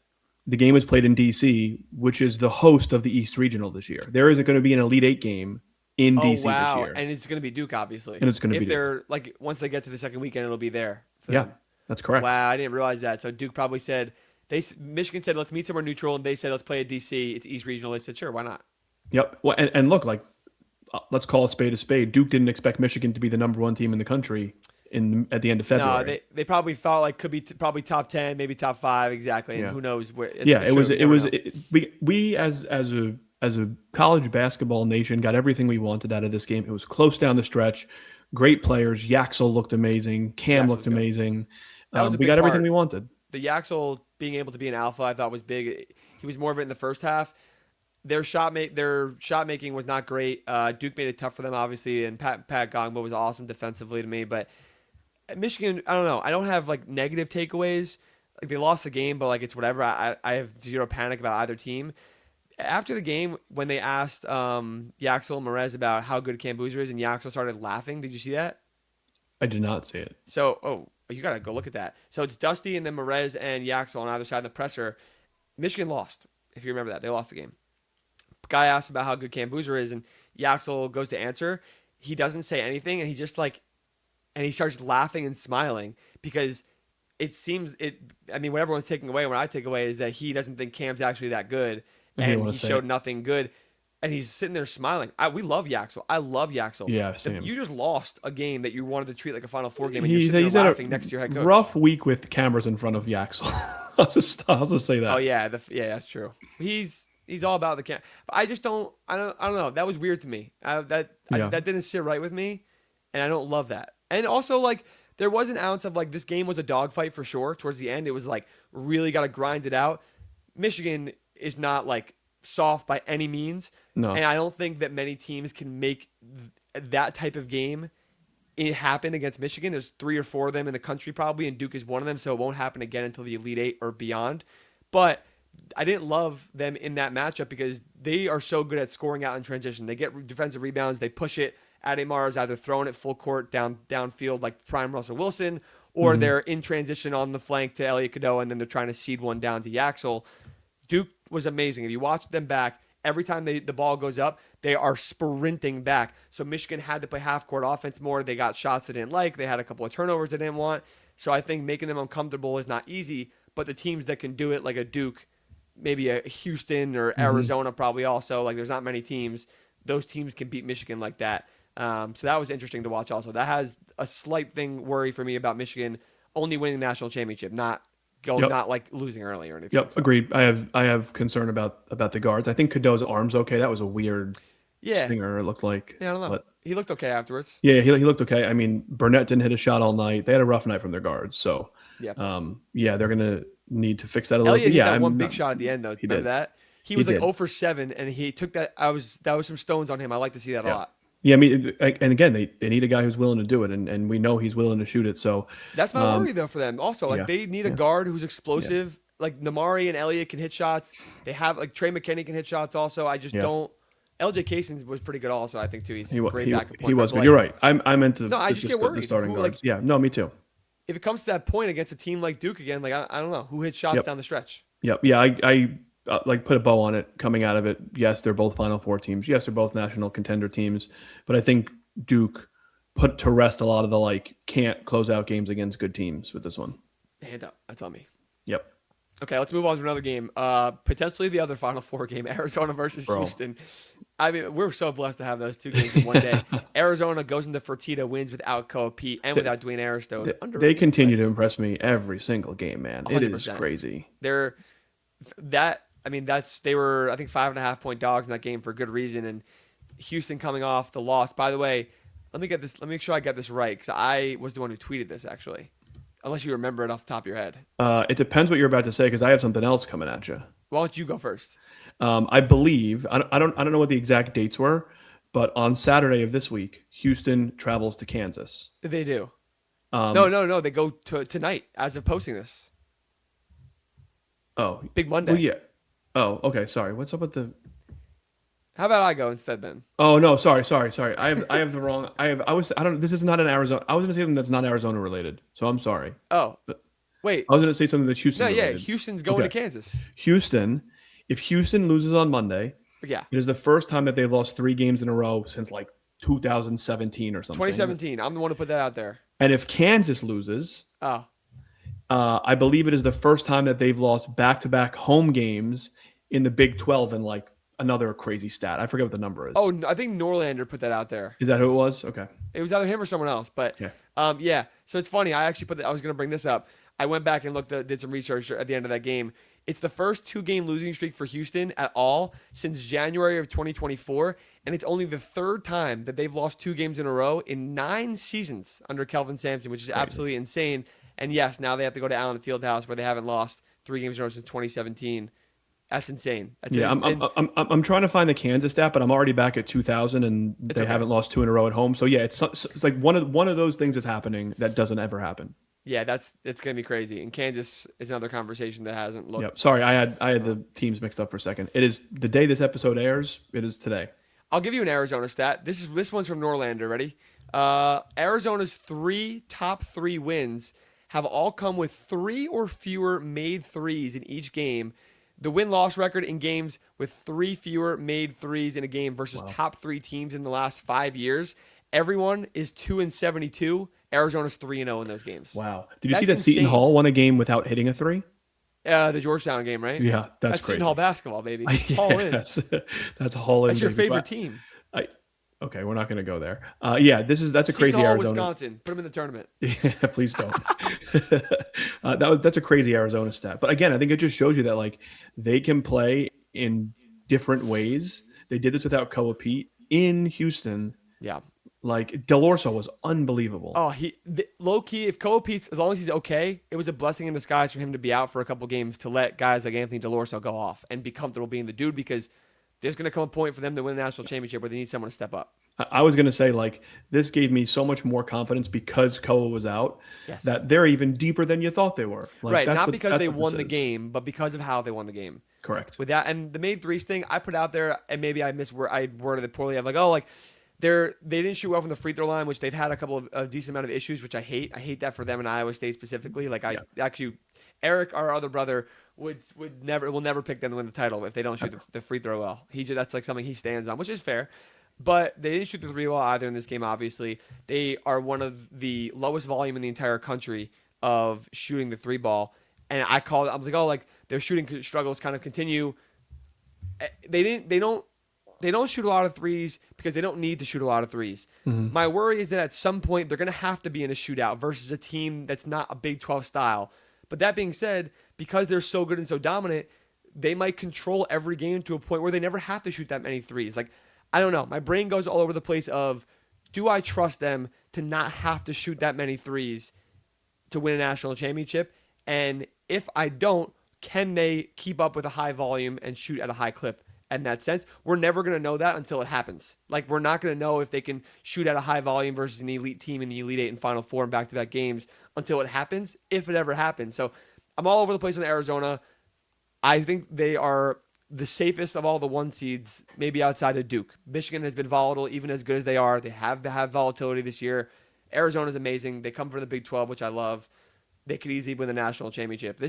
the game is played in DC, which is the host of the East Regional this year. There isn't going to be an Elite Eight game in
Oh
DC this
wow!
year,
And it's gonna be Duke, obviously.
and it's going to be
If they're like once they get to the second weekend, it'll be there. For
yeah,
them.
that's correct.
Wow, I didn't realize that. So Duke probably said Michigan said let's meet somewhere neutral, and they said let's play at DC. It's East Regional. They said sure, why not?
Yep. Well, and look, like let's call a spade a spade. Duke didn't expect Michigan to be the number one team in the country at the end of
No,
February.
they probably thought like could be probably top 10, maybe top 5 exactly, and
Yeah.
who knows where
Yeah,
it's true. You never know.
we as a college basketball nation got everything we wanted out of this game. It was close down the stretch, great players. Yaxel looked amazing. Cam
Yax was
looked
good.
amazing.
That was a
We
big
got everything
part.
we wanted.
The Yaxel being able to be an alpha, I thought was big. He was more of it in the first half. Their shot making was not great. Duke made it tough for them, obviously, and Pat Gongbo was awesome defensively to me. But Michigan, I don't know. I don't have like negative takeaways. Like they lost the game, but like it's whatever. I have zero panic about either team. After the game, when they asked Yaxel and Merez about how good Cam Boozer is, and Yaxel started laughing. Did you see that?
I did not see it.
So, you gotta go look at that. So it's Dusty and then Merez and Yaxel on either side of the presser. Michigan lost. If you remember that, they lost the game. Guy asked about how good Cam Boozer is, and Yaxel goes to answer. He doesn't say anything, and he just like, and he starts laughing and smiling because it seems it. I mean, what everyone's taking away, what I take away is that he doesn't think Cam's actually that good,
I didn't
and
want
he
to say
showed
it.
nothing good. And he's sitting there smiling. We love Yaxel. I love Yaxel.
Yeah, same.
You just lost a game that you wanted to treat like a Final Four game, and you're sitting
He's
there
had
laughing
a
next to your head coach.
rough week with cameras in front of Yaxel. I'll just say
Oh
that.
yeah, yeah, that's true. He's all about the camp. I just don't. I don't know. That was weird to me.
Yeah.
That didn't sit right with me, and I don't love that. And also like there was an ounce of like this game was a dogfight for sure. Towards the end, it was like really got to grind it out. Michigan is not like soft by any means,
No.
and I don't think that many teams can make that type of game it happen against Michigan. There's 3 or 4 of them in the country probably, and Duke is one of them, so it won't happen again until the Elite Eight or beyond. But I didn't love them in that matchup because they are so good at scoring out in transition. They get defensive rebounds, they push it. Ademar is either throwing it full court downfield like prime Russell Wilson, or they're in transition on the flank to Elliot Cadeau, and then they're trying to seed one down to Yaxel. Duke was amazing. If you watch them back, every time the ball goes up, they are sprinting back. So Michigan had to play half-court offense more. They got shots they didn't like. They had a couple of turnovers they didn't want. So I think making them uncomfortable is not easy, but the teams that can do it like a Duke, maybe a Houston or Arizona probably also, like there's not many teams, those teams can beat Michigan like that. So that was interesting to watch also. That has a slight thing worry for me about Michigan only winning the national championship, not
Yep.
like losing early or anything.
Yep.
So,
Agreed. I have concern about the guards. I think Cadeau's arm's okay. That was a weird
yeah.
stinger. It looked like,
Yeah, I don't know.
but
He looked okay afterwards.
yeah, he looked okay. I mean, Burnett didn't hit a shot all night. They had a rough night from their guards. So,
Yeah.
yeah, they're gonna need to fix that a little
Elliott
bit.
hit
Yeah,
that one
I'm
big
not,
shot at the end though.
he
Remember
did.
that? He
He
was like
did.
0 for 7, and he took that. That was some stones on him. I like to see that a
Yeah.
lot.
Yeah, I mean, and again, they need a guy who's willing to do it, and we know he's willing to shoot it. So,
That's my
um,
worry though for them. Also, like
yeah,
they need a
yeah,
guard who's explosive. Like Namari and Elliott can hit shots. They have like Trey McKinney can hit shots. Also, I just
yeah.
don't. LJ Casons was pretty good. Also, I think too. He's a
He wa-
great
he
backup point
he
guard.
was
But,
good.
like,
You're right. I meant to
no, I just get worried.
the starting
Who,
guards.
like,
Yeah, no, me too.
if it comes to that point against a team like Duke again, like I don't know who hits shots
Yep.
down the stretch.
Yep. Yeah, I like put a bow on it coming out of it. Yes, they're both Final Four teams. Yes, they're both national contender teams. But I think Duke put to rest a lot of the like can't close out games against good teams with this one.
Hand up. That's on me.
Yep.
Okay, let's move on to another game. Potentially the other Final Four game, Arizona versus
Bro.
Houston. I mean, we're so blessed to have those two games in one day. Arizona goes into Fertitta, wins without Koa Pete and without Dwayne Aristo.
They continue to impress me every single game, man. It is
100%.
crazy.
They're that. I mean, they were I think 5.5 point dogs in that game for good reason. And Houston coming off the loss. By the way, let me get this. Let me make sure I get this right because I was the one who tweeted this actually. Unless you remember it off the top of your head.
It depends what you're about to say because I have something else coming at you.
Why don't you go first?
I believe I don't know what the exact dates were, but on Saturday of this week, Houston travels to Kansas.
They do.
Um,
No. They go to tonight as of posting this.
Oh,
Big Monday.
well, yeah. Oh, okay. Sorry. What's up with the?
How about I go instead then?
Oh no, sorry. I have the wrong. I don't. This is not an Arizona. I was gonna say something that's not Arizona related. So I'm sorry.
Oh,
But
wait.
I was gonna say something that's Houston
No, yeah.
related.
Houston's going
Okay.
to Kansas.
Houston. If Houston loses on Monday,
Yeah.
it is the first time that they've lost 3 games in a row since like 2017 or something.
2017. I'm the one to put that out there.
And if Kansas loses,
Oh,
I believe it is the first time that they've lost back-to-back home games in the Big 12 in like another crazy stat. I forget what the number
Oh,
is.
I think Norlander put that out there.
Is that who it was? Okay.
It was either him or someone else. But
Yeah.
yeah. So it's funny. I actually I was going to bring this up. I went back and did some research at the end of that game. It's the first 2-game losing streak for Houston at all since January of 2024, and it's only the third time that they've lost 2 games in a row in 9 seasons under Kelvin Sampson, which is
Crazy.
absolutely insane. And yes, now they have to go to Allen Fieldhouse where they haven't lost 3 games in a row since 2017. That's insane. That's
Yeah, I'm trying to find the Kansas stat, but I'm already back at 2000, and
it's
they
okay.
haven't lost 2 in a row at home. So yeah, it's like one of those things is happening that doesn't ever happen.
Yeah, it's gonna be crazy. And Kansas is another conversation that hasn't looked.
Yep. Sorry, I had the teams mixed up for a second. It is the day this episode airs. It is today.
I'll give you an Arizona stat. This one's from Norlander. Ready? Arizona's top three wins have all come with 3 or fewer made threes in each game. The win-loss record in games with 3 fewer made threes in a game versus top 3 teams in the last 5 years. Everyone is 2-72. Arizona's 3-0 in those games.
Wow. Did you
That's
see that
insane.
Seton Hall won a game without hitting a 3?
The Georgetown game, right?
Yeah, that's crazy.
Seton Hall basketball, baby.
Yeah,
All in.
That's Hall in.
That's your
baby.
favorite team.
Okay, we're not going to go there. Yeah, that's a
Seton
crazy
Hall,
Arizona.
Wisconsin. Put them in the tournament.
Yeah, please don't. That's a crazy Arizona stat. But again, I think it just shows you that like they can play in different ways. They did this without Koa Pete in Houston.
Yeah.
Like Delorso was unbelievable.
Oh, low key. If Koa Pete's, as long as he's okay, it was a blessing in disguise for him to be out for a couple games to let guys like Anthony Delorso go off and be comfortable being the dude, because there's going to come a point for them to win a national championship where they need someone to step up.
I was going to say, like, this gave me so much more confidence because Koa was out,
Yes.
that they're even deeper than you thought they were. Like,
Right,
that's
not
what-
because
that's
they
what
won
this
the
is.
game, but because of how they won the game.
Correct.
With that, and the made threes thing, I put out there, and maybe I worded it poorly. I'm like, oh, like they didn't shoot well from the free throw line, which they've had a couple of a decent amount of issues, which I hate. I hate that for them in Iowa State specifically. Like actually, Eric, our other brother, will never pick them to win the title if they don't shoot the free throw well. That's like something he stands on, which is fair. But they didn't shoot the 3 well either in this game. Obviously, they are one of the lowest volume in the entire country of shooting the 3 ball. And I was like, oh, like their shooting struggles kind of continue. They don't shoot a lot of threes because they don't need to shoot a lot of threes.
Mm-hmm.
My worry is that at some point they're going to have to be in a shootout versus a team that's not a Big 12 style. But that being said, because they're so good and so dominant, they might control every game to a point where they never have to shoot that many threes. Like, I don't know. My brain goes all over the place of, do I trust them to not have to shoot that many threes to win a national championship? And if I don't, can they keep up with a high volume and shoot at a high clip? In that sense, we're never going to know that until it happens. Like, we're not going to know if they can shoot at a high volume versus an elite team in the Elite Eight and Final Four and back-to-back games until it happens, if it ever happens. So I'm all over the place on Arizona. I think they are the safest of all the 1 seeds, maybe outside of Duke. Michigan has been volatile, even as good as they are. They have to have volatility this year. Arizona's amazing. They come from the Big 12, which I love. They could easily win the national championship.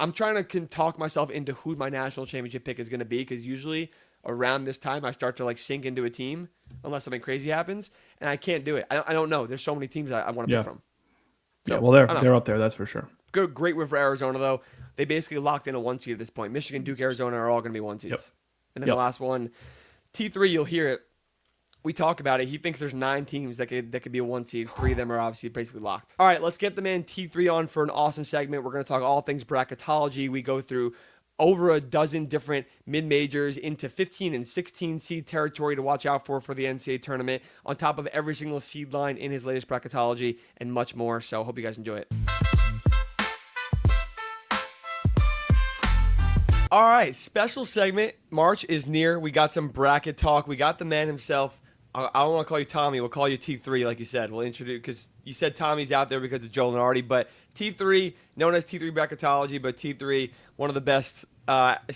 I'm trying to talk myself into who my national championship pick is going to be, because usually around this time I start to like sink into a team unless something crazy happens, and I can't do it. I don't know. There's so many teams I want to pick from. So,
yeah, well, they're up there, that's for sure.
Good, great win for Arizona, though. They basically locked in a 1 seed at this point. Michigan, Duke, Arizona are all going to be 1 seeds.
Yep.
And then the last one, T3, you'll hear it. We talk about it. He thinks there's 9 teams that could be a 1 seed. 3 of them are obviously basically locked. All right, let's get the man T3 on for an awesome segment. We're going to talk all things bracketology. We go through over a dozen different mid-majors into 15 and 16 seed territory to watch out for the NCAA tournament, on top of every single seed line in his latest bracketology, and much more. So hope you guys enjoy it. All right, special segment. March is near. We got some bracket talk. We got the man himself. I don't want to call you Tommy. We'll call you T3, like you said. We'll introduce, because you said Tommy's out there because of Joel and Artie, but T3, known as T3 Bracketology, but T3, one of the best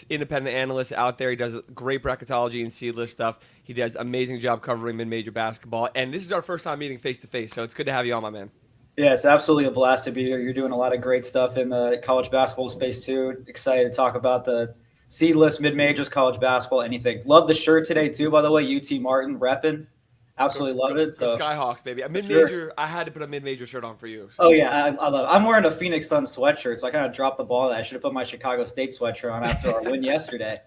independent analysts out there. He does great bracketology and seedless stuff. He does amazing job covering mid-major basketball, and this is our first time meeting face-to-face, so it's good to have you on, my man.
Yeah, it's absolutely a blast to be here. You're doing a lot of great stuff in the college basketball space, too. Excited to talk about the seedless, mid-majors, college basketball, anything. Love the shirt today, too, by the way. UT Martin repping. Absolutely love it. So
Skyhawks, baby. A mid-major, I had to put a mid-major shirt on for you. So.
Oh, yeah, I love it. I'm wearing a Phoenix Suns sweatshirt, so I kind of dropped the ball. I should have put my Chicago State sweatshirt on after our win yesterday.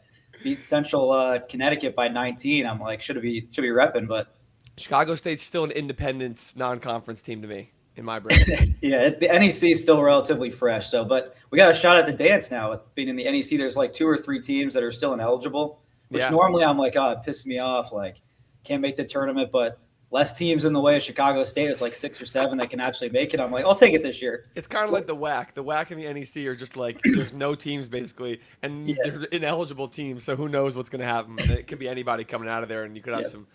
beat Central Connecticut by 19. I'm like, should be repping, but
Chicago State's still an independent non-conference team to me in my brain.
yeah, the NEC is still relatively fresh. So, but we got a shot at the dance now with being in the NEC. There's like 2 or 3 teams that are still ineligible, which
Yeah.
normally I'm like, oh, it pisses me off. Like, can't make the tournament, but less teams in the way of Chicago State. It's like 6 or 7 that can actually make it. I'm like, I'll take it this year.
It's kind of like the WAC. The WAC and the NEC are just like there's no teams basically, and
Yeah.
they're ineligible teams. So who knows what's going to happen? It could be anybody coming out of there, and you could have
Yeah.
some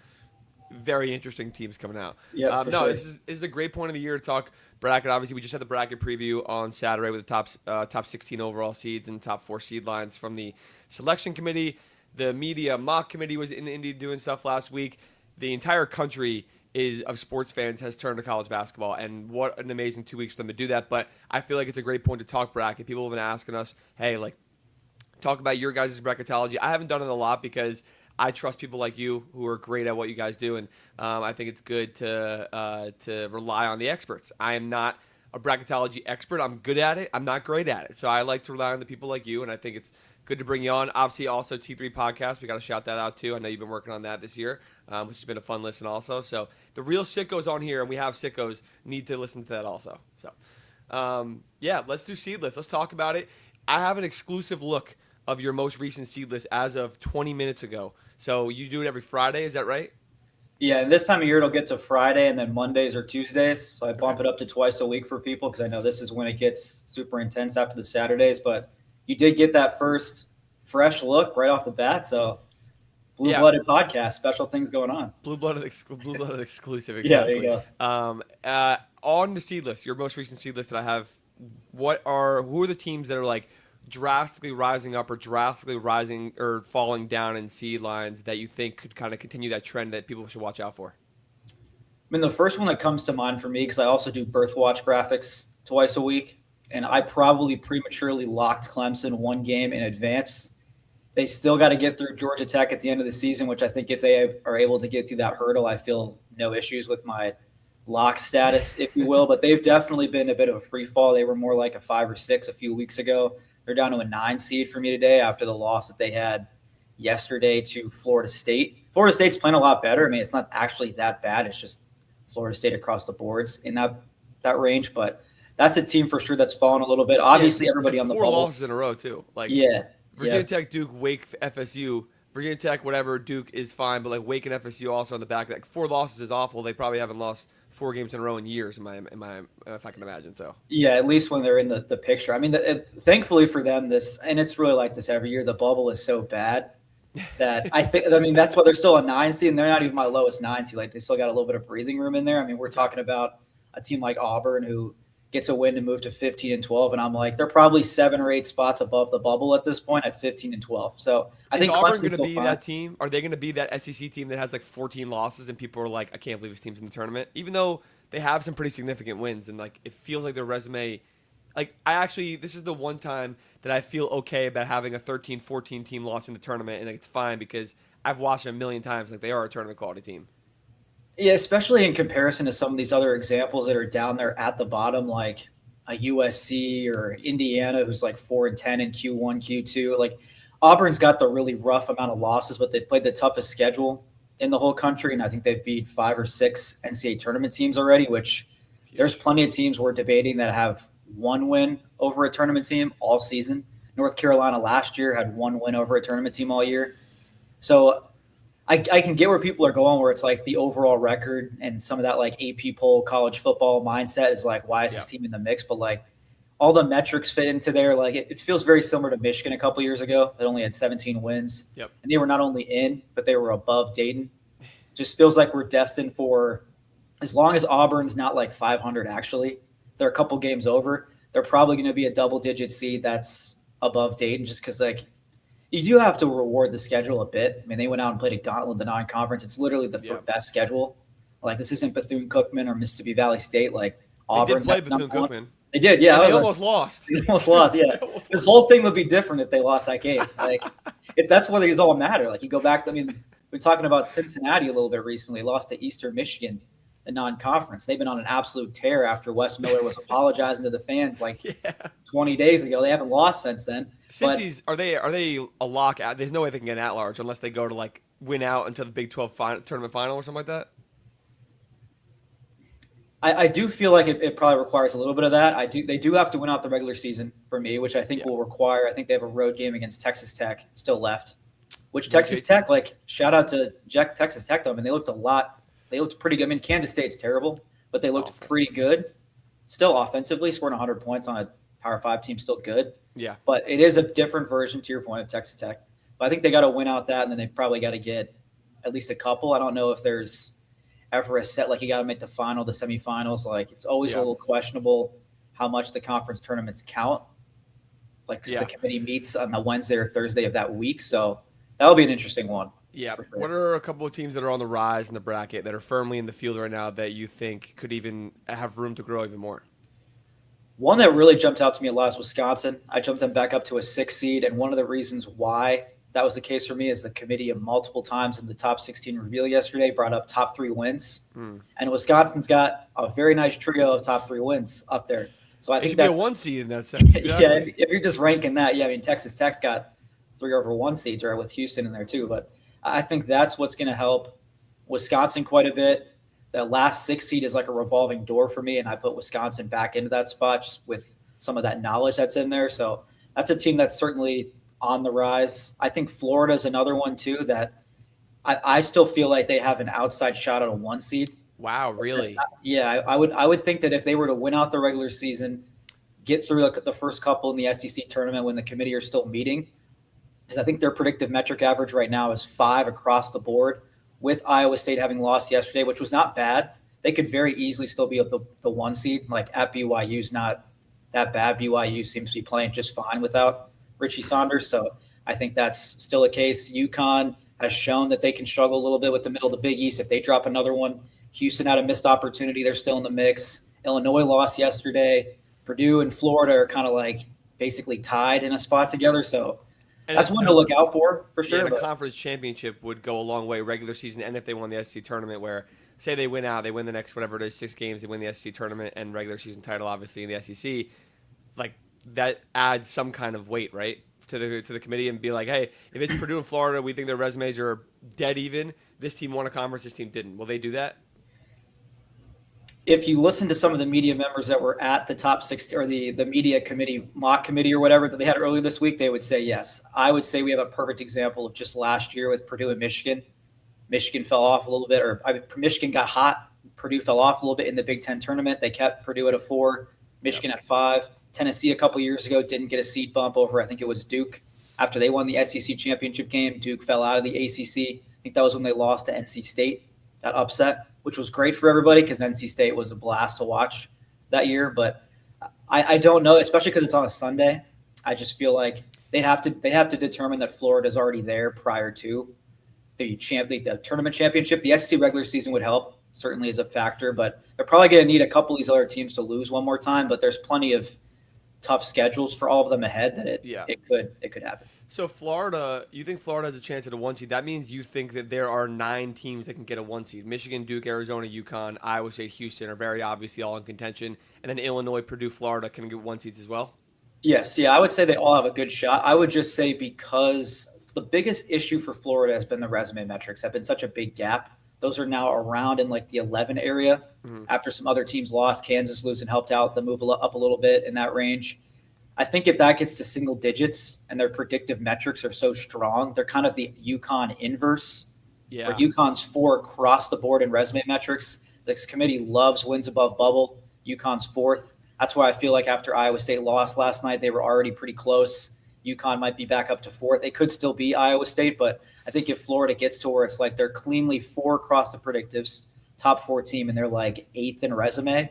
very interesting teams coming out.
Yeah, for
No,
sure.
this is a great point of the year to talk bracket. Obviously, we just had the bracket preview on Saturday with the top 16 overall seeds and top 4 seed lines from the selection committee. The media mock committee was in Indy doing stuff last week. The entire country of sports fans has turned to college basketball, and what an amazing 2 weeks for them to do that. But I feel like it's a great point to talk bracket. People have been asking us, hey, like, talk about your guys' bracketology. I haven't done it a lot because I trust people like you who are great at what you guys do, and I think it's good to rely on the experts. I am not a bracketology expert. I'm good at it. I'm not great at it. So I like to rely on the people like you, and I think it's good to bring you on. Obviously, also T3 Podcast. We got to shout that out, too. I know you've been working on that this year, which has been a fun listen also. So the real sickos on here, and we have sickos, need to listen to that also. So, yeah, let's do seedless. Let's talk about it. I have an exclusive look of your most recent seed list as of 20 minutes ago. So you do it every Friday, is that right?
Yeah, and this time of year it'll get to Friday and then Mondays or Tuesdays. So I bump it up to twice a week for people because I know this is when it gets super intense after the Saturdays. But you did get that first fresh look right off the bat. So blue-blooded podcast, special things going on.
Blue-blooded exclusive,
Yeah, there
exactly.
you go.
On the seed list, your most recent seed list that I have, who are the teams that are like drastically rising up or drastically rising or falling down in seed lines that you think could kind of continue that trend that people should watch out for?
I mean, the first one that comes to mind for me, because I also do birth watch graphics twice a week, and I probably prematurely locked Clemson 1 game in advance. They still got to get through Georgia Tech at the end of the season, which I think if they are able to get through that hurdle, I feel no issues with my lock status, if you will. But they've definitely been a bit of a free fall. They were more like a 5 or 6 a few weeks ago. They're down to a 9 seed for me today after the loss that they had yesterday to Florida State. Florida State's playing a lot better. I mean, it's not actually that bad. It's just Florida State across the boards in that range. But that's a team for sure that's fallen a little bit. Obviously, everybody on the
4
bubble.
losses in a row too. Like
Yeah.
Virginia Tech, Duke, Wake, FSU. Virginia Tech, whatever, Duke is fine, but like Wake and FSU also on the back. Like 4 losses is awful. They probably haven't lost 4 games in a row in years, if I can imagine. So
Yeah, at least when they're in the picture. I mean, thankfully for them, and it's really like this every year, the bubble is so bad that I mean, that's why they're still a 9 seed, and they're not even my lowest 9 seed. Like, they still got a little bit of breathing room in there. I mean, we're talking about a team like Auburn who gets a win to move to 15 and 12, and I'm like, they're probably 7 or 8 spots above the bubble at this point at 15 and 12. So I think
Auburn
Clemson's
going to
still
be
fine.
that team? Are they going to be that SEC team that has like 14 losses and people are like, I can't believe this team's in the tournament, even though they have some pretty significant wins and like it feels like their resume. Like this is the one time that I feel okay about having a 13-14 team loss in the tournament, and like, it's fine because I've watched them a million times. Like, they are a tournament quality team.
Yeah, especially in comparison to some of these other examples that are down there at the bottom, like a USC or Indiana, who's like 4-10 in Q1, Q2. Like, Auburn's got the really rough amount of losses, but they've played the toughest schedule in the whole country, and I think they've beat 5 or 6 NCAA tournament teams already. Which there's plenty of teams we're debating that have 1 win over a tournament team all season. North Carolina last year had 1 win over a tournament team all year. So I can get where people are going, where it's like the overall record and some of that like AP poll college football mindset is like, why is this team in the mix? But like all the metrics fit into there. Like it feels very similar to Michigan a couple years ago that only had 17 wins.
Yep.
And they were not only in, but they were above Dayton. Just feels like we're destined for, as long as Auburn's not like 500 actually, if they're a couple games over, they're probably going to be a double-digit seed that's above Dayton, just because like you do have to reward the schedule a bit. I mean, they went out and played a gauntlet, the non-conference. It's literally the best schedule. Like, this isn't Bethune-Cookman or Mississippi Valley State. Like, Auburn's
they did play Bethune-Cookman.
They did, yeah.
They almost lost.
They almost lost, yeah. This whole thing would be different if they lost that game. Like, if that's what these all matter. Like, you go back to, I mean, we're talking about Cincinnati a little bit recently, lost to Eastern Michigan the non-conference. They've been on an absolute tear after Wes Miller was apologizing to the fans like
Yeah.
20 days ago. They haven't lost since then. But
Cincy's are they a lock out? There's no way they can get an at large unless they go to like win out until the Big 12 tournament final or something like that.
I do feel like it probably requires a little bit of that. They do have to win out the regular season for me, which I think
Yeah.
will require. I think they have a road game against Texas Tech still left, which
Week
Texas
8.
Tech, like shout out to Texas Tech though. I mean, they looked a lot. They looked pretty good. I mean, Kansas State's terrible, but they looked
Awful.
pretty good. Still offensively, scoring 100 points on a Power Five team, still good.
Yeah.
But it is a different version, to your point, of Texas Tech. But I think they got to win out that, and then they've probably got to get at least a couple. I don't know if there's ever a set like you got to make the final, the semifinals. Like it's always a
Yeah.
little questionable how much the conference tournaments count. Like 'cause
Yeah.
the committee meets on the Wednesday or Thursday of that week, so that'll be an interesting one.
Yeah.
For sure.
What are a couple of teams that are on the rise in the bracket that are firmly in the field right now that you think could even have room to grow even more?
One that really jumped out to me a lot is Wisconsin. I jumped them back up to a 6 seed, and one of the reasons why that was the case for me is the committee multiple times in the top 16 reveal yesterday brought up top 3 wins, and Wisconsin's got a very nice trio of top 3 wins up there. So I
It
think
should be a
that's
1 seed in that sense. Exactly.
yeah. If you're just ranking that, yeah, I mean Texas Tech's got 3 over 1 seeds, right, with Houston in there too. But I think that's what's going to help Wisconsin quite a bit. That last 6 seed is like a revolving door for me, and I put Wisconsin back into that spot just with some of that knowledge that's in there. So that's a team that's certainly on the rise. I think Florida is another one too that I still feel like they have an outside shot at a 1 seed.
Wow, really?
Yeah, I would think that if they were to win out the regular season, get through the first couple in the SEC tournament when the committee are still meeting, because I think their predictive metric average right now is 5 across the board. With Iowa State having lost yesterday, which was not bad, they could very easily still be the 1 seed. Like at BYU's not that bad. BYU seems to be playing just fine without Richie Saunders, so I think that's still a case. UConn has shown that they can struggle a little bit with the middle of the Big East if they drop another one. Houston had a missed opportunity; they're still in the mix. Illinois lost yesterday. Purdue and Florida are kind of like basically tied in a spot together, so
And
that's one to look out for
yeah,
sure.
and a
But
conference championship would go a long way, regular season, and if they won the SEC tournament, where say they win out, they win the next whatever it is, 6 games, they win the SEC tournament and regular season title, obviously in the SEC, like that adds some kind of weight, right, to the committee and be like, hey, if it's Purdue and Florida, we think their resumes are dead even. This team won a conference, this team didn't. Will they do that?
if you listen to some of the media members that were at the top 60 or the media committee mock committee or whatever that they had earlier this week, they would say yes. I would say we have a perfect example of just last year with Purdue and Michigan. Michigan fell off a little bit, or Michigan got hot. Purdue fell off a little bit in the Big Ten tournament. They kept Purdue at a 4, Michigan at 5. Tennessee a couple years ago didn't get a seed bump over, I think it was Duke. After they won the SEC championship game, Duke fell out of the ACC. I think that was when they lost to NC State, that upset, which was great for everybody because NC State was a blast to watch that year. But I don't know, especially because it's on a Sunday. I just feel like they have to determine that Florida's already there prior to the tournament championship. The SEC regular season would help, certainly as a factor, but they're probably going to need a couple of these other teams to lose one more time. But there's plenty of tough schedules for all of them ahead that it could happen.
So Florida, you think Florida has a chance at a 1 seed? That means you think that there are 9 teams that can get a 1 seed. Michigan, Duke, Arizona, UConn, Iowa State, Houston are very obviously all in contention, and then Illinois, Purdue, Florida can get 1 seeds as well.
Yes, yeah, I would say they all have a good shot. I would just say because the biggest issue for Florida has been the resume metrics. Have been such a big gap. Those are now around in like the 11 area after some other teams lost. Kansas losing helped out the move up a little bit in that range. I think if that gets to single digits and their predictive metrics are so strong, they're kind of the UConn inverse.
Yeah.
Where UConn's 4 across the board in resume metrics. This committee loves wins above bubble. UConn's 4th. That's why I feel like after Iowa State lost last night, they were already pretty close. UConn might be back up to 4th. It could still be Iowa State, but I think if Florida gets to where it's like they're cleanly 4 across the predictives, top 4 team, and they're like 8th in resume,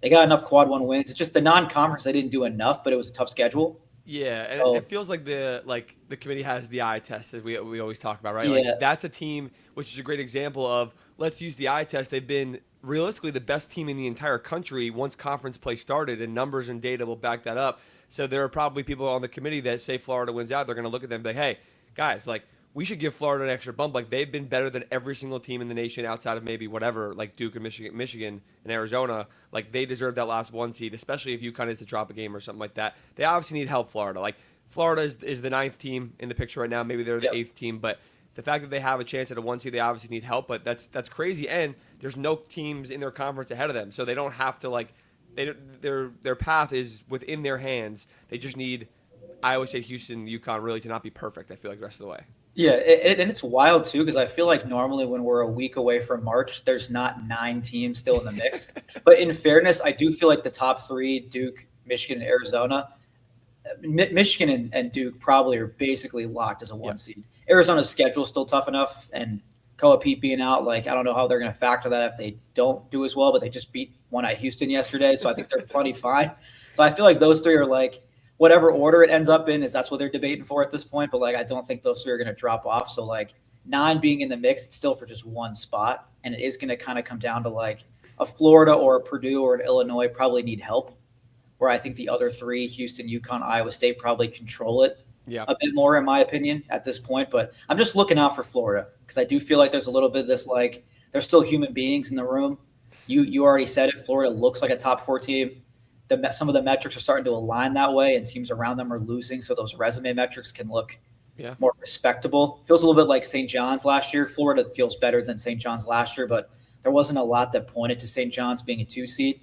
they got enough quad 1 wins. It's just the non-conference they didn't do enough, but it was a tough schedule.
Yeah, and
So-
it feels like the committee has the eye test that we always talk about, right?
Yeah.
Like that's a team which is a great example of let's use the eye test. They've been realistically the best team in the entire country once conference play started, and numbers and data will back that up. So there are probably people on the committee that say Florida wins out. They're going to look at them and be like, hey, guys, like we should give Florida an extra bump. Like they've been better than every single team in the nation outside of maybe whatever, like Duke and Michigan and Arizona. Like they deserve that last 1 seed, especially if UConn is to drop a game or something like that. They obviously need help, Florida. Like Florida is the 9th team in the picture right now. Maybe they're the
Yep.
8th team, but the fact that they have a chance at a 1 seed, they obviously need help. But that's crazy, and there's no teams in their conference ahead of them, so they don't have to like their path is within their hands. They just need Iowa State, Houston, UConn really to not be perfect. I feel like the rest of the way.
Yeah, and it's wild too because I feel like normally when we're a week away from March, there's not 9 teams still in the mix. But in fairness, I do feel like the top three, Duke, Michigan, and Arizona, Michigan and Duke probably are basically locked as a 1 seed. Arizona's schedule is still tough enough, and Koa Pete being out, like I don't know how they're going to factor that if they don't do as well. But they just beat one at Houston yesterday, so I think they're plenty fine. So I feel like those three are like whatever order it ends up in is that's what they're debating for at this point. But like I don't think those three are going to drop off. So like 9 being in the mix, it's still for just one spot, and it is going to kind of come down to like a Florida or a Purdue or an Illinois probably need help where I think the other three, Houston, UConn, Iowa State, probably control it
Yeah.
a bit more, in my opinion, at this point. But I'm just looking out for Florida because I do feel like there's a little bit of this, like, there's still human beings in the room. You already said it. Florida looks like a top 4 team. Some of the metrics are starting to align that way, and teams around them are losing, so those resume metrics can look more respectable. Feels a little bit like St. John's last year. Florida feels better than St. John's last year, but there wasn't a lot that pointed to St. John's being a 2 seed.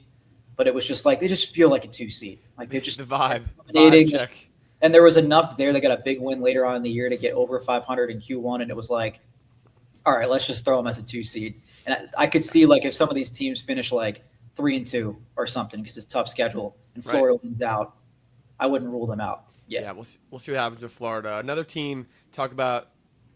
But it was just like they just feel like a 2 seed. Like they're just
The vibe check.
And there was enough there. They got a big win later on in the year to get over 500 in Q1, and it was like, all right, let's just throw them as a 2 seed. And I could see like if some of these teams finish like 3-2 or something because it's a tough schedule, and Florida wins out, I wouldn't rule them out.
Yeah, we'll see what happens with Florida. Another team, talk about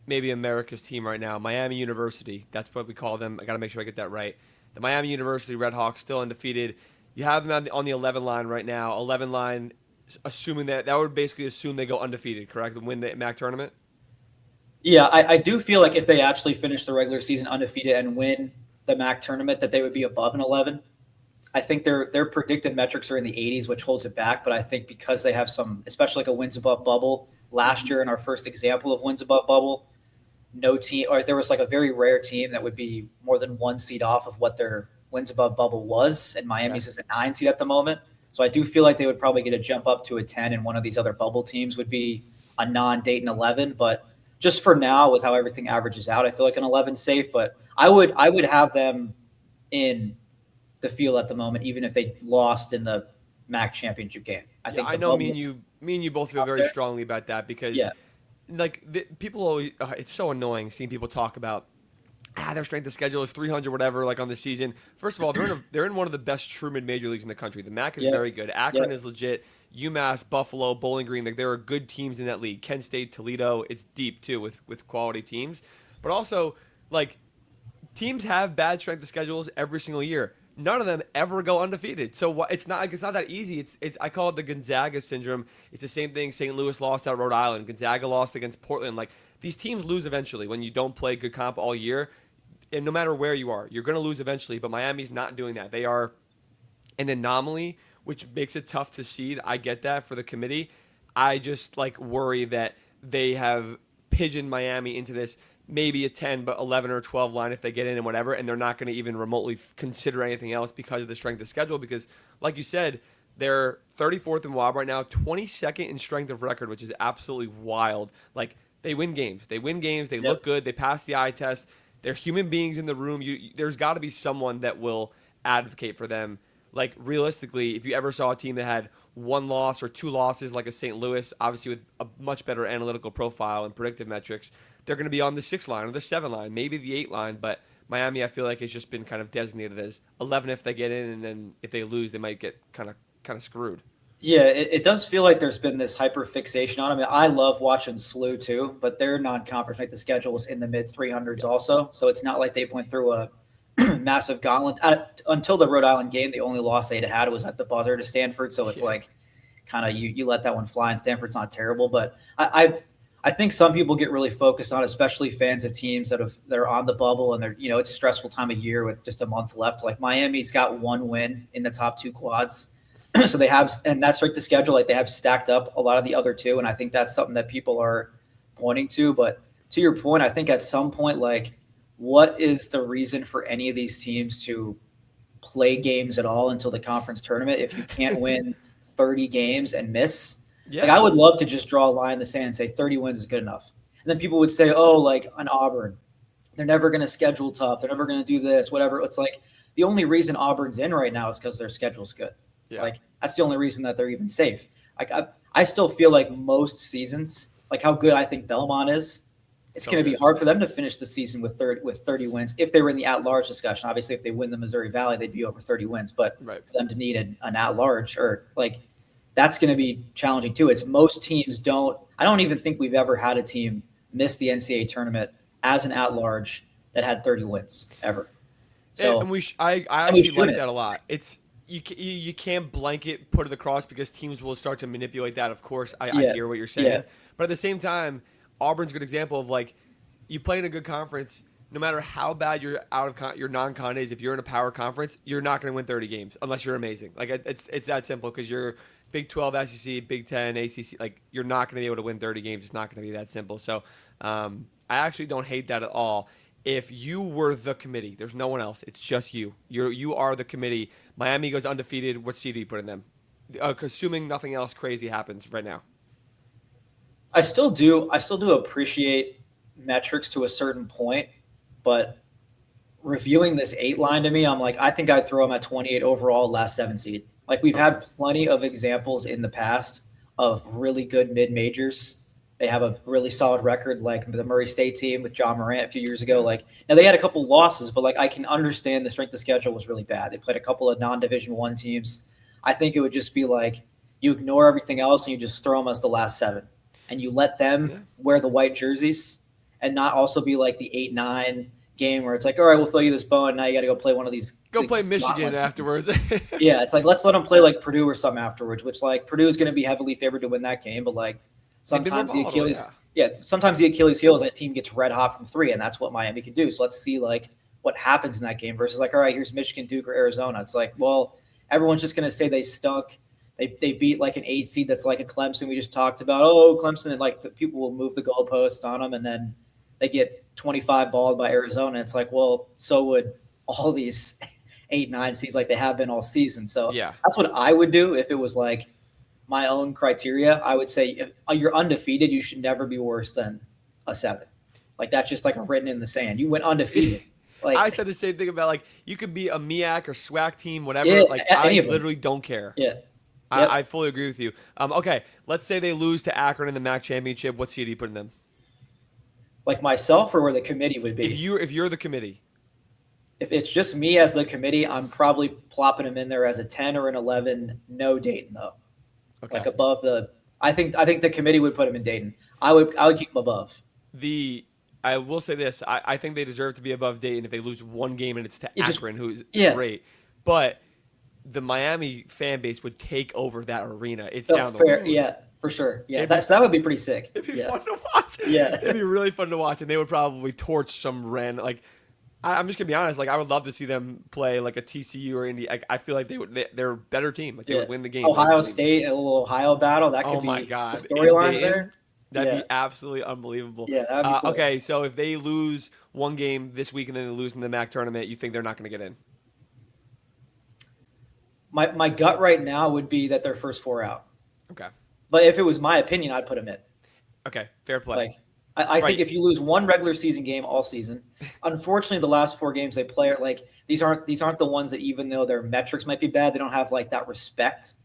maybe America's team right now, Miami University. That's what we call them. I got to make sure I get that right. The Miami University Redhawks still undefeated. You have them on the 11 line right now. 11 line, assuming that would basically assume they go undefeated, correct? And win the MAC tournament?
Yeah, I do feel like if they actually finish the regular season undefeated and win the MAC tournament, that they would be above an 11. I think their predicted metrics are in the 80s, which holds it back. But I think because they have some, especially like a wins above bubble last year in our first example of wins above bubble, no team, or there was like a very rare team that would be more than 1 seed off of what their wins above bubble was, and Miami's is a 9 seed at the moment. So I do feel like they would probably get a jump up to a 10, and one of these other bubble teams would be a non-Dayton 11. But just for now, with how everything averages out, I feel like an 11 safe. But I would have them in the field at the moment, even if they lost in the MAC championship game.
I know me and you both feel very strongly about that because like people always, it's so annoying seeing people talk about their strength of schedule is 300 whatever like on the season. First of all, they're in one of the best true mid-major leagues in the country. The MAC is very good. Akron is legit. UMass, Buffalo, Bowling Green, like there are good teams in that league. Kent State, Toledo, it's deep too with quality teams. But also like teams have bad strength of schedules every single year. None of them ever go undefeated. So it's not that easy. It's I call it the Gonzaga syndrome. It's the same thing. St. Louis lost at Rhode Island. Gonzaga lost against Portland. Like these teams lose eventually when you don't play good comp all year. And no matter where you are, you're going to lose eventually. But Miami's not doing that. They are an anomaly, which makes it tough to seed. I get that for the committee. I just like worry that they have pigeoned Miami into this maybe a 10, but 11 or 12 line if they get in and whatever, and they're not going to even remotely consider anything else because of the strength of schedule. Because, like you said, they're 34th in WAB right now, 22nd in strength of record, which is absolutely wild. Like, they win games. They look good. They pass the eye test. They're human beings in the room. There's got to be someone that will advocate for them. Like, realistically, if you ever saw a team that had 1 loss or 2 losses like a St. Louis, obviously with a much better analytical profile and predictive metrics, they're going to be on the 6 line or the 7 line, maybe the 8 line. But Miami, I feel like, has just been kind of designated as 11 if they get in, and then if they lose, they might get kind of screwed.
Yeah, it does feel like there's been this hyper fixation on. I mean, I love watching SLU too, but their non-conference the schedule was in the mid 300s also. So it's not like they went through a massive gauntlet. Until the Rhode Island game, the only loss they'd had was at the buzzer to Stanford. So it's like kind of you let that one fly, and Stanford's not terrible. But I think some people get really focused on, especially fans of teams that are on the bubble and they're, it's a stressful time of year with just a month left. Like Miami's got 1 win in the top 2 quads. So they have, and that's like the schedule, like they have stacked up a lot of the other 2. And I think that's something that people are pointing to, but to your point, I think at some point, like, what is the reason for any of these teams to play games at all until the conference tournament if you can't win 30 games and miss? Like, I
Yeah.
would love to just draw a line in the sand and say 30 wins is good enough. And then people would say, oh, like an Auburn, they're never going to schedule tough. They're never going to do this, whatever. It's like the only reason Auburn's in right now is because their schedule's good.
Yeah.
Like, that's the only reason that they're even safe. Like, I still feel like most seasons, like how good I think Belmont is, it's
So
going to be
good.
hard for them to finish the season with 30 wins if they were in the at-large discussion. Obviously, if they win the Missouri Valley, they'd be over 30 wins. But
Right.
for them to need an at-large or like that's going to be challenging too. It's most teams don't. I don't even think we've ever had a team miss the NCAA tournament as an at-large that had 30 wins ever.
And
So
I
and we
actually like
shouldn't.
that a lot. It's you can't blanket put it across because teams will start to manipulate that. Of course, I
Yeah,
hear what you're
yeah,
saying, but at the same time, Auburn's a good example of like you play in a good conference. No matter how bad your your non-con is, if you're in a power conference, you're not going to win 30 games unless you're amazing. Like it's that simple because you're Big 12, SEC, Big 10, ACC. Like you're not going to be able to win 30 games. It's not going to be that simple. So I actually don't hate that at all. If you were the committee, there's no one else. It's just you. You are the committee. Miami goes undefeated. What seed do you put in them? Assuming nothing else crazy happens right now.
I still do. I still do appreciate metrics to a certain point, but reviewing this 8 line to me, I'm like, I think I'd throw them at 28 overall, last 7 seed. Like we've
Okay.
had plenty of examples in the past of really good mid majors. They have a really solid record, like the Murray State team with John Morant a few years ago.
Yeah.
Like now they had a couple losses, but like I can understand the strength of schedule was really bad. They played a couple of non-division one teams. I think it would just be like you ignore everything else and you just throw them as the last seven, and you let them
Yeah.
wear the white jerseys and not also be like the 8-9 game where it's like, all right, we'll throw you this bone. Now you got to go play one of
Go play
these
Michigan
gauntlet teams.
afterwards.
Yeah, it's like let's let them play like Purdue or something afterwards. Which like Purdue is going to be heavily favored to win that game, but like
They've been more
sometimes the
volatile.
Achilles,
Yeah.
yeah, sometimes the Achilles heel is that team gets red hot from three, and that's what Miami can do. So let's see like what happens in that game versus like, all right, here's Michigan, Duke, or Arizona. It's like, well, everyone's just going to say they stunk. They beat like an 8 seed that's like a Clemson we just talked about. Oh, Clemson, and like the people will move the goalposts on them, and then they get 25 balled by Arizona. It's like, well, so would all these 8-9 seeds like they have been all season. So
Yeah.
that's what I would do if it was like my own criteria. I would say if you're undefeated, you should never be worse than a 7. Like that's just like a written in the sand. You went undefeated.
I
Like
said the same thing about like you could be a MEAC or SWAC team,
yeah,
whatever. Like
any
I
of them.
literally don't care.
Yeah. Yep.
I fully agree with you. Okay, let's say they lose to Akron in the MAC championship. What seed do you put in them?
Like myself or where the committee would
If
be.
you're the committee,
If it's just me as the committee, I'm probably plopping him in there as a 10 or an 11. No Dayton though.
okay.
Like above the. I think the committee would put him in Dayton. I would keep him above.
The I will say this: I think they deserve to be above Dayton if they lose one game and it's to
It just
Akron, who's
yeah.
great. But the Miami fan base would take over that arena. It's
So
down the
fair,
road.
yeah, for sure. Yeah,
It'd be,
that would be pretty sick.
it'd be
Yeah,
fun to watch.
yeah,
It'd be really fun to watch, and they would probably torch some random like. I'm just gonna be honest. Like I would love to see them play like a TCU or Indy. I feel like they're a better team. Like they
yeah.
would win the game.
Ohio State, a little Ohio battle. That
Oh
could
my
be the
God! In
storylines
Dayton,
there.
that'd
Yeah,
be absolutely unbelievable.
yeah, that'd be cool.
Okay, so if they lose one game this week and then they lose in the MAC tournament, you think they're not going to get in?
My gut right now would be that they're first four out.
Okay.
But if it was my opinion, I'd put them in.
Okay. Fair play.
Like, I think
Right.
if you lose one regular season game all season, unfortunately, the last 4 games they play are like these aren't the ones that even though their metrics might be bad, they don't have like that respect.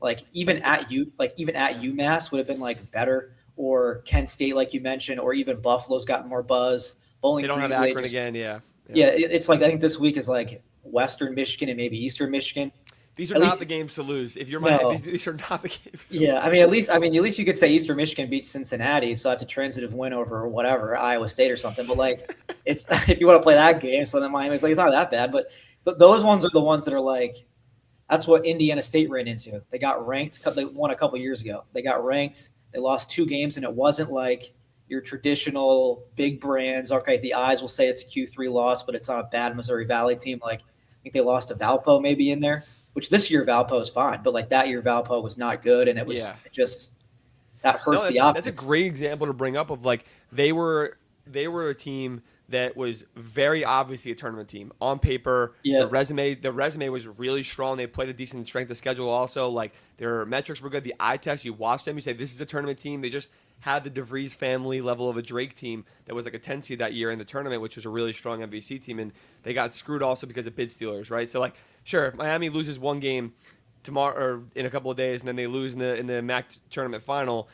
Like even at UMass would have been like better, or Kent State, like you mentioned, or even Buffalo's gotten more buzz.
They
Bowling
don't have
Green, they
Akron
just
again. Yeah. Yeah.
yeah, it's like I think this week is like Western Michigan and maybe Eastern Michigan.
These are
At
not
least
the games to lose. If you're my,
no,
these are not the games to
yeah,
lose.
at least you could say Eastern Michigan beats Cincinnati, so that's a transitive win over whatever Iowa State or something. But like, it's if you want to play that game, so then Miami's like it's not that bad. But those ones are the ones that are like that's what Indiana State ran into. They got ranked. They won a couple years ago. They got ranked. They lost 2 games, and it wasn't like your traditional big brands. Okay, the eyes will say it's a Q3 loss, but it's not a bad Missouri Valley team. Like I think they lost to Valpo maybe in there, which this year Valpo is fine, but like that year Valpo was not good, and it
Yeah.
just that
No,
hurts the
that's a
optics.
great example to bring up of like they were they were a team that was very obviously a tournament team on paper.
Yeah.
The resume was really strong. They played a decent strength of schedule also. Like their metrics were good. The eye test, you watch them, you say this is a tournament team. They just had the DeVries family level of a Drake team that was like a 10 seed that year in the tournament, which was a really strong MVC team, and they got screwed also because of bid stealers, right? So like, sure, if Miami loses one game tomorrow or in a couple of days, and then they lose in the MAC tournament final,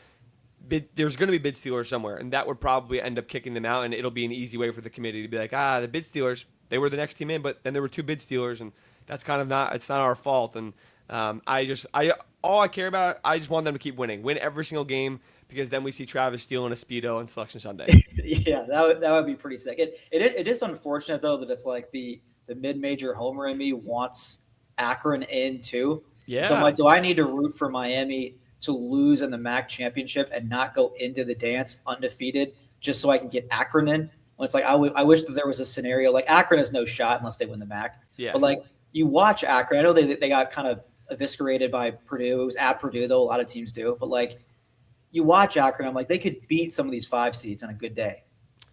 there's going to be bid stealers somewhere, and that would probably end up kicking them out, and it'll be an easy way for the committee to be like, the bid stealers, they were the next team in, but then there were two bid stealers, and that's kind of it's not our fault. And all I care about, I just want them to keep win every single game, because then we see Travis stealing a Speedo on Selection Sunday.
Yeah, that would be pretty sick. It is unfortunate though that it's like the mid major homer in me wants Akron in too. So I'm
Yeah.
like, do I need to root for Miami to lose in the MAC championship and not go into the dance undefeated just so I can get Akron in? When it's like I wish that there was a scenario like Akron has no shot unless they win the MAC.
Yeah.
But like you watch Akron, I know they got kind of eviscerated by Purdue. It was at Purdue though, a lot of teams do. But like you watch Akron, I'm like they could beat some of these 5 seeds on a good day.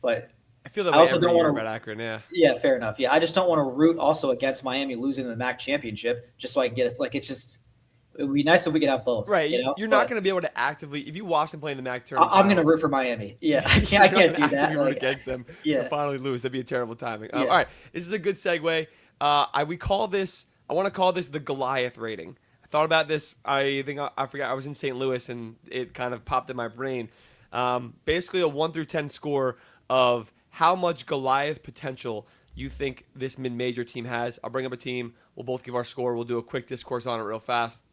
But
I feel that
I
way
also
every
don't
year
want
about
to.
Akron, yeah.
Yeah, fair enough. Yeah, I just don't want to root also against Miami losing the MAC championship just so I can get us. Like it's just it would be nice if we could have both,
Right.
you know.
You're not
But
going to be able to actively, if you watch them play in the MAC tournament
I'm gonna
final,
root for Miami. Yeah, I can't.
you're
I
not
can't
going to
do that.
actively root
Like,
against them to
yeah,
finally lose. That'd be a terrible timing. All
yeah.
right. This is a good segue. I want to call this the Goliath rating. I thought about this. I think I forgot. I was in St. Louis and it kind of popped in my brain. Basically, a 1 through 10 score of how much Goliath potential you think this mid-major team has. I'll bring up a team. We'll both give our score. We'll do a quick discourse on it real fast.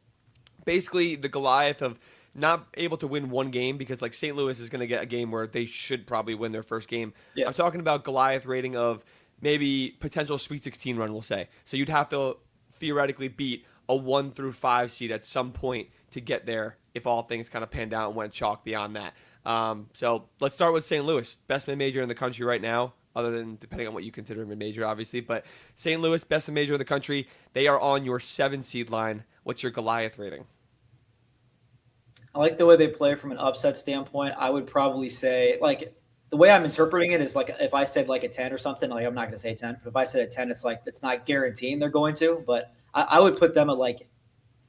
Basically, the Goliath of not able to win one game, because like St. Louis is going to get a game where they should probably win their first game.
Yeah.
I'm talking about Goliath rating of maybe potential Sweet 16 run, we'll say. So you'd have to theoretically beat a 1 through 5 seed at some point to get there if all things kind of panned out and went chalk beyond that. So let's start with St. Louis, best mid-major in the country right now, other than depending on what you consider mid-major, obviously. But St. Louis, best mid-major in the country. They are on your 7 seed line. What's your Goliath rating?
I like the way they play from an upset standpoint. I would probably say like the way I'm interpreting it is like if I said like a 10 or something, like I'm not gonna say 10, but if I said a 10, it's like it's not guaranteeing they're going to, but I would put them at like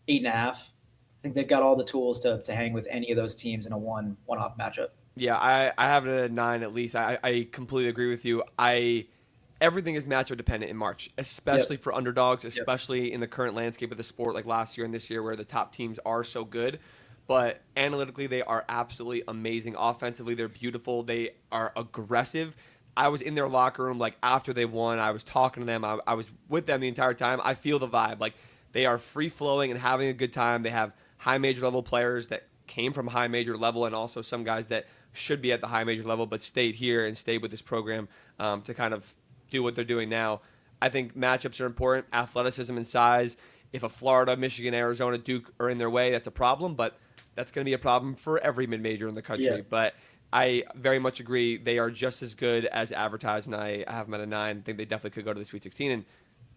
8.5. I think they've got all the tools to hang with any of those teams in a one off matchup.
Yeah, I have it at a 9 at least. I completely agree with you. Everything is matchup dependent in March, especially
Yep.
for underdogs,
Yep.
especially in the current landscape of the sport, like last year and this year, where the top teams are so good. But analytically, they are absolutely amazing. Offensively, they're beautiful. They are aggressive. I was in their locker room like after they won. I was talking to them. I was with them the entire time. I feel the vibe. Like they are free flowing and having a good time. They have high major level players that came from high major level, and also some guys that should be at the high major level but stayed here and stayed with this program to kind of do what they're doing now. I think matchups are important. Athleticism and size. If a Florida, Michigan, Arizona, Duke are in their way, that's a problem. But that's going to be a problem for every mid-major in the country.
Yeah.
But I very much agree. They are just as good as advertised, and I have them at a 9. I think they definitely could go to the Sweet 16. And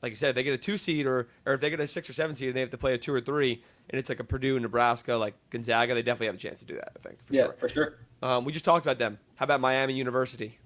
like you said, if they get a 2 seed or if they get a 6 or 7 seed and they have to play a 2 or 3, and it's like a Purdue, Nebraska, like Gonzaga, they definitely have a chance to do that, I think, for
Yeah,
sure.
for sure.
We just talked about them. How about Miami University?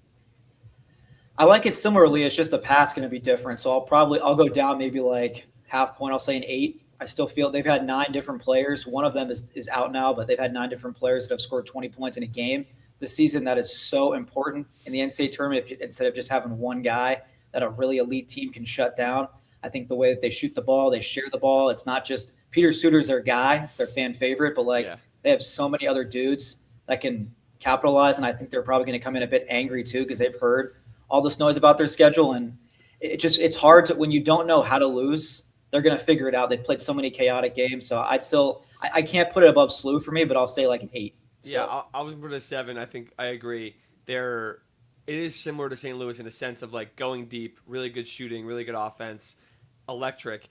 I like it similarly. It's just the path's going to be different. So I'll go down maybe like half point. I'll say an 8. I still feel they've had 9 different players. One of them is out now, but they've had 9 different players that have scored 20 points in a game this season. That is so important in the NCAA tournament. Instead of just having one guy that a really elite team can shut down, I think the way that they shoot the ball, they share the ball. It's not just Peter Suter's their guy; it's their fan favorite. But like
Yeah.
they have so many other dudes that can capitalize, and I think they're probably going to come in a bit angry too because they've heard all this noise about their schedule, and it's hard to when you don't know how to lose. They're going to figure it out. They played so many chaotic games, so I can't put it above SLU for me, but I'll say like an 8
Yeah,
still.
I was with a 7. I think I agree. It is similar to St. Louis in a sense of like going deep, really good shooting, really good offense, electric.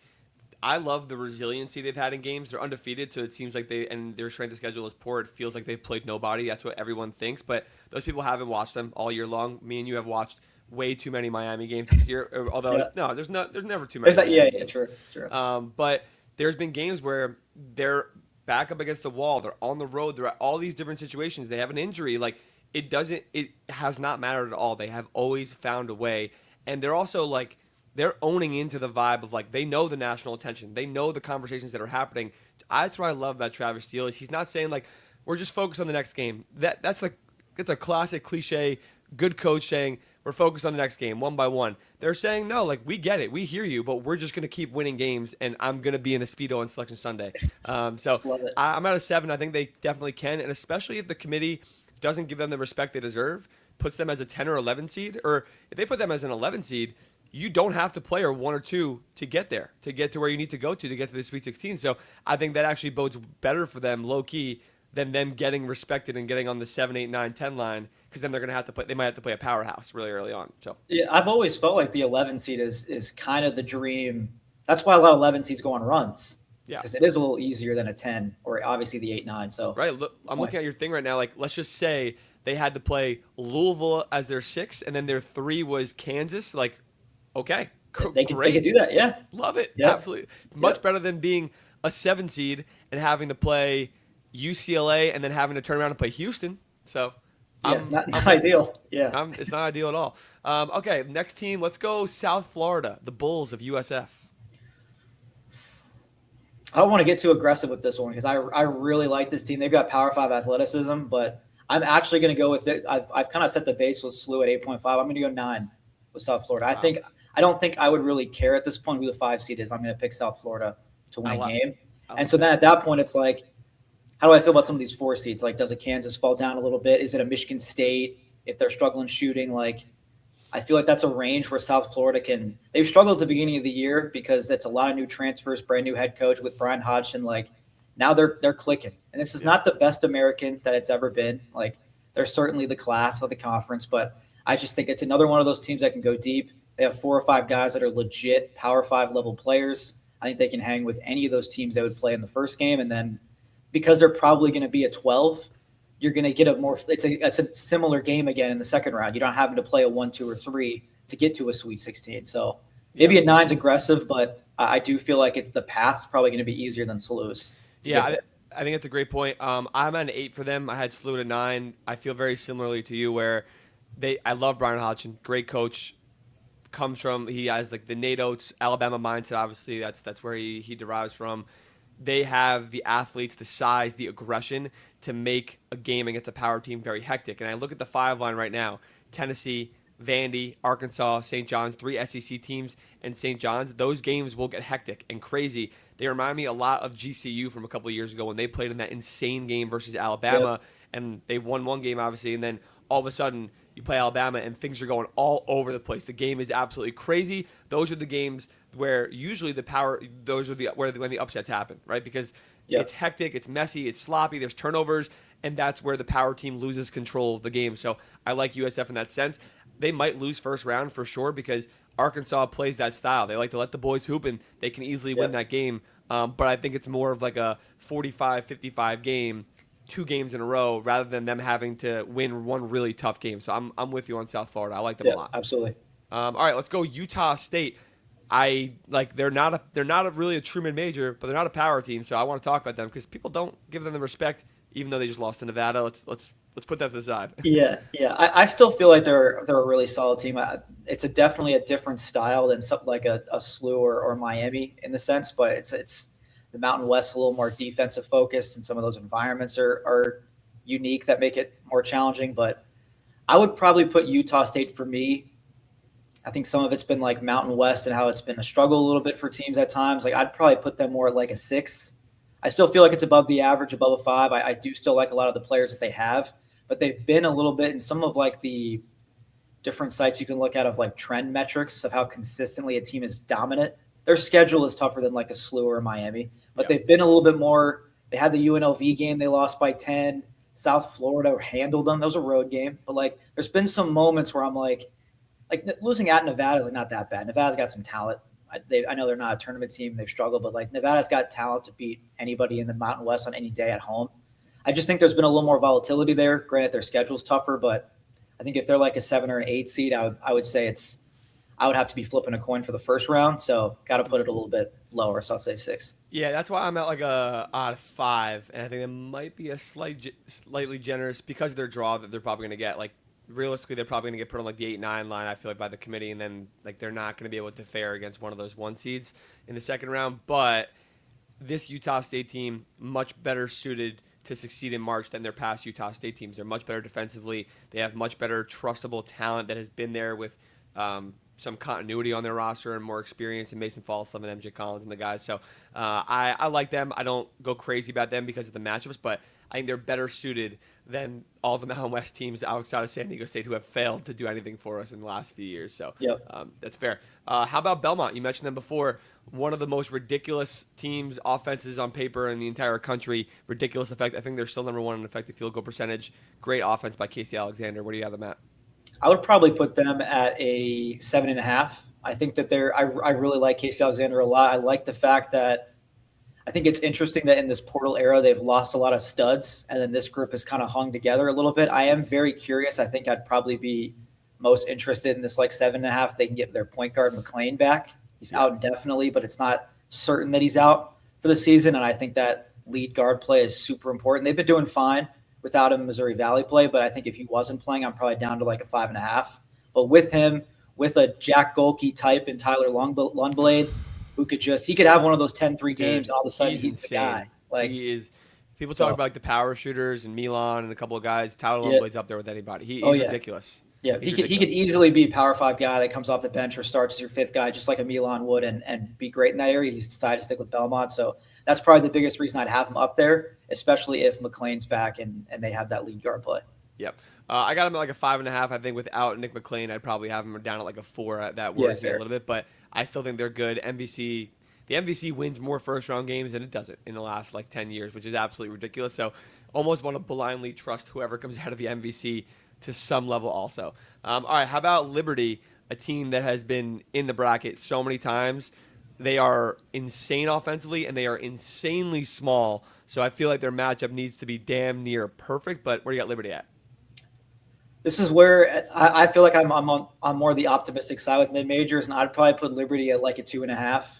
I love the resiliency they've had in games. They're undefeated, so it seems like and their strength of schedule is poor. It feels like they've played nobody. That's what everyone thinks, but those people haven't watched them all year long. Me and you have watched way too many Miami games this year. Although
Yeah,
no, there's never too many
yeah,
Miami
yeah,
games.
true, true.
But there's been games where they're back up against the wall. They're on the road. They're at all these different situations. They have an injury. Like it has not mattered at all. They have always found a way, and they're also like they're owning into the vibe of like they know the national attention, they know the conversations that are happening. That's what I love about Travis Steele is he's not saying like we're just focused on the next game. That's a classic cliche good coach saying we're focused on the next game one by one. They're saying no, like we get it, we hear you, but we're just gonna keep winning games, and I'm gonna be in a speedo on Selection Sunday. So
Just love it.
I'm at a 7. I think they definitely can, and especially if the committee doesn't give them the respect they deserve, puts them as a 10 or 11 seed, or if they put them as an 11 seed, you don't have to play or 1 or 2 to get there, to get to where you need to go to get to the Sweet 16. So I think that actually bodes better for them, low key, than them getting respected and getting on the 7, 8, 9, 10 line, because then they're gonna have to play. They might have to play a powerhouse really early on. So
Yeah, I've always felt like the 11 seed is kind of the dream. That's why a lot of 11 seeds go on runs
yeah,
because it is a little easier than a 10 or obviously the 8 9. So
right. Look, I'm looking at your thing right now. Like, let's just say they had to play Louisville as their 6, and then their 3 was Kansas. Like, okay,
they could
great,
do that. Yeah.
love it,
Yep.
absolutely, much
Yep.
better than being a 7 seed and having to play UCLA and then having to turn around and play Houston. So,
Yeah.
I'm
Not
I'm with you.
ideal. Yeah.
It's not ideal at all. Okay, next team. Let's go South Florida, the Bulls of USF.
I don't want to get too aggressive with this one because I really like this team. They've got Power Five athleticism, but I'm actually going to go with it. I've kind of set the base with SLU at 8.5. I'm going to go 9 with South Florida.
Wow.
I don't think I would really care at this point who the 5 seed is. I'm going to pick South Florida to win
I
a
like
game.
I
And
like
so then
that.
at that point, it's like, how do I feel about some of these 4 seeds? Like, does a Kansas fall down a little bit? Is it a Michigan State if they're struggling shooting? Like, I feel like that's a range where South Florida can. They've struggled at the beginning of the year because that's a lot of new transfers, brand new head coach with Brian Hodgson. Like now they're clicking, and this is
Yeah.
not the best American that it's ever been. Like they're certainly the class of the conference, but I just think it's another one of those teams that can go deep. They have 4 or 5 guys that are legit Power Five level players. I think they can hang with any of those teams that would play in the first game, and then because they're probably going to be a 12, you're going to get a more it's a similar game again in the second round. You're not having to play a 1, 2, or 3 to get to a Sweet 16. So
Yeah.
maybe a nine's aggressive, but I do feel like it's the path's probably going to be easier than Sluice to
Yeah,
get there.
I think that's a great point. I'm at an 8 for them. I had SLU at a 9. I feel very similarly to you, where I love Brian Hodgson, great coach. He has like the NATO Alabama mindset. Obviously, that's where he derives from. They have the athletes, the size, the aggression to make a game against a power team very hectic. And I look at the 5 line right now: Tennessee, Vandy, Arkansas, St. John's, 3 SEC teams, and St. John's. Those games will get hectic and crazy. They remind me a lot of GCU from a couple of years ago when they played in that insane game versus Alabama,
Yep.
and they won one game obviously, and then all of a sudden you play Alabama and things are going all over the place. The game is absolutely crazy. Those are the games where usually those are when the upsets happen, right? Because it's
Yep.
hectic, it's messy, it's sloppy, there's turnovers, and that's where the power team loses control of the game. So I like USF in that sense. They might lose first round for sure because Arkansas plays that style. They like to let the boys hoop, and they can easily win
Yep.
that game. But I think it's more of like a 45-55 game, 2 games in a row, rather than them having to win one really tough game. So I'm with you on South Florida. I like them a
Yep.
lot.
Absolutely.
All right, let's go Utah State. I like they're not really a true mid major, but they're not a power team. So I want to talk about them because people don't give them the respect, even though they just lost to Nevada. Let's put that to the side.
Yeah, yeah. I still feel like they're a really solid team. It's definitely a different style than something like a SLU or Miami in the sense, but it's the Mountain West a little more defensive focused, and some of those environments are unique that make it more challenging. But I would probably put Utah State for me. I think some of it's been like Mountain West and how it's been a struggle a little bit for teams at times. Like I'd probably put them more at like a 6. I still feel like it's above the average, above a 5. I do still like a lot of the players that they have, but they've been a little bit in some of like the different sites you can look at of like trend metrics of how consistently a team is dominant. Their schedule is tougher than like a SLU or a Miami, but
Yeah,
they've been a little bit more. They had the UNLV game, they lost by 10. South Florida handled them. That was a road game, but like there's been some moments where I'm like losing at Nevada is like not that bad. Nevada's got some talent. I know they're not a tournament team; they've struggled, but like Nevada's got talent to beat anybody in the Mountain West on any day at home. I just think there's been a little more volatility there. Granted, their schedule's tougher, but I think if they're like a 7 or an 8 seed, I would say it's I would have to be flipping a coin for the first round. So got to put it a little bit lower. So I'll say 6.
Yeah, that's why I'm at like a out of 5, and I think it might be a slightly generous because of their draw that they're probably going to get. Like realistically, they're probably going to get put on like the 8-9 line. I feel like by the committee, and then like they're not going to be able to fare against one of those 1 seeds in the second round. But this Utah State team much better suited to succeed in March than their past Utah State teams. They're much better defensively. They have much better trustable talent that has been there with some continuity on their roster and more experience in Mason Falslam and MJ Collins and the guys. So I like them. I don't go crazy about them because of the matchups, but I think they're better suited than all the Mountain West teams outside of San Diego State who have failed to do anything for us in the last few years. So
Yep.
that's fair. How about Belmont? You mentioned them before. One of the most ridiculous teams, offenses on paper in the entire country. Ridiculous effect. I think they're still number 1 in effective field goal percentage. Great offense by Casey Alexander. Where do you have them at?
I would probably put them at a 7.5. I think that I really like Casey Alexander a lot. I like the fact that I think it's interesting that in this portal era, they've lost a lot of studs, and then this group is kind of hung together a little bit. I am very curious. I think I'd probably be most interested in this like 7.5. They can get their point guard McLean back. He's out indefinitely, but it's not certain that he's out for the season. And I think that lead guard play is super important. They've been doing fine without him in Missouri Valley play, but I think if he wasn't playing, I'm probably down to like a 5.5. But with him, with a Jack Golke type and Tyler Lundblade, who could he could have one of those 10-3 games, and all of a sudden he's the guy. Like
he is. People talk about like the power shooters and Milan and a couple of guys. Tyler Lundblade's up there with anybody. He's ridiculous.
Yeah, he could easily be a Power 5 guy that comes off the bench or starts as your 5th guy, just like a Milan would, and be great in that area. He's decided to stick with Belmont, so that's probably the biggest reason I'd have him up there, especially if McLean's back and they have that lead guard play.
Yep. I got him at like a 5.5. I think without Nick McLean, I'd probably have him down at like a 4. That worries me a little bit, but I still think they're good. The MVC wins more first-round games than it doesn't in the last like 10 years, which is absolutely ridiculous. So almost want to blindly trust whoever comes out of the MVC to some level also. All right, how about Liberty, a team that has been in the bracket so many times? They are insane offensively, and they are insanely small. So I feel like their matchup needs to be damn near perfect, but where do you got Liberty at?
This is where I feel like I'm on more the optimistic side with mid-majors, and I'd probably put Liberty at like a 2.5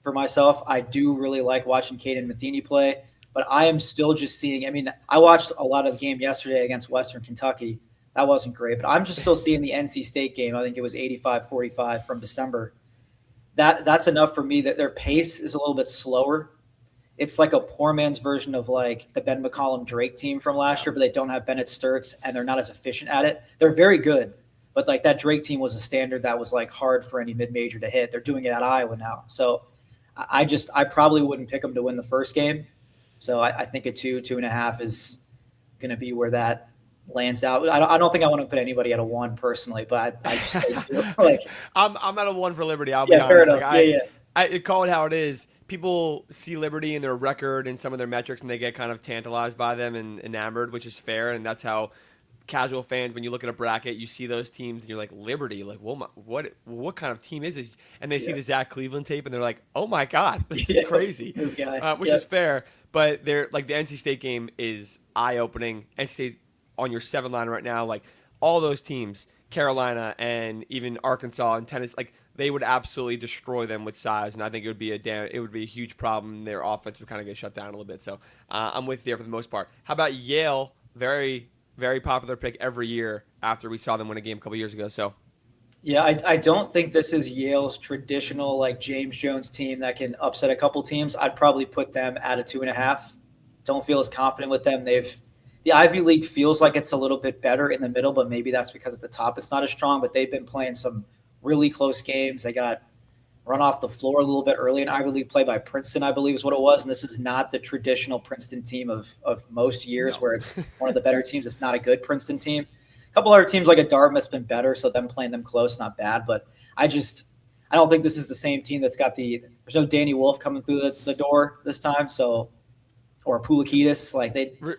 for myself. I do really like watching Caden Matheny play, but I am still just seeing – I mean, I watched a lot of the game yesterday against Western Kentucky. That wasn't great, but I'm just still seeing the NC State game. I think it was 85-45 from December. That's enough for me that their pace is a little bit slower. It's like a poor man's version of like the Ben McCollum Drake team from last year, but they don't have Bennett Sturts and they're not as efficient at it. They're very good, but like that Drake team was a standard that was like hard for any mid-major to hit. They're doing it at Iowa now. So I probably wouldn't pick them to win the first game. So I think a 2.5 is going to be where that lands out. I don't think I want to put anybody at a 1 personally, but I just say 2. Like
I'm at a 1 for Liberty. I'll be honest.
Fair enough.
Like, I call it how it is. People see Liberty and their record and some of their metrics, and they get kind of tantalized by them and enamored, which is fair. And that's how casual fans, when you look at a bracket, you see those teams, and you're like, Liberty, like, well, what kind of team is this? And they see the Zach Cleveland tape, and they're like, oh my God, this is crazy.
This guy,
which is fair. But they're like the NC State game is eye-opening. NC State on your 7 line right now, like all those teams, Carolina and even Arkansas and Tennessee, like they would absolutely destroy them with size, and I think it would be a huge problem. Their offense would kind of get shut down a little bit. So I'm with you there for the most part. How about Yale? Very, very popular pick every year after we saw them win a game a couple years ago. So
yeah, I don't think this is Yale's traditional like James Jones team that can upset a couple teams. I'd probably put them at a 2.5. Don't feel as confident with them. The Ivy League feels like it's a little bit better in the middle, but maybe that's because at the top it's not as strong. But they've been playing some really close games. They got run off the floor a little bit early in Ivy League play by Princeton, I believe is what it was. And this is not the traditional Princeton team of most years where it's one of the better teams. It's not a good Princeton team. A couple other teams like a Dartmouth's been better, so them playing them close, not bad. But I don't think this is the same team that's got there's no Danny Wolf coming through the door this time. So or Poulikitis.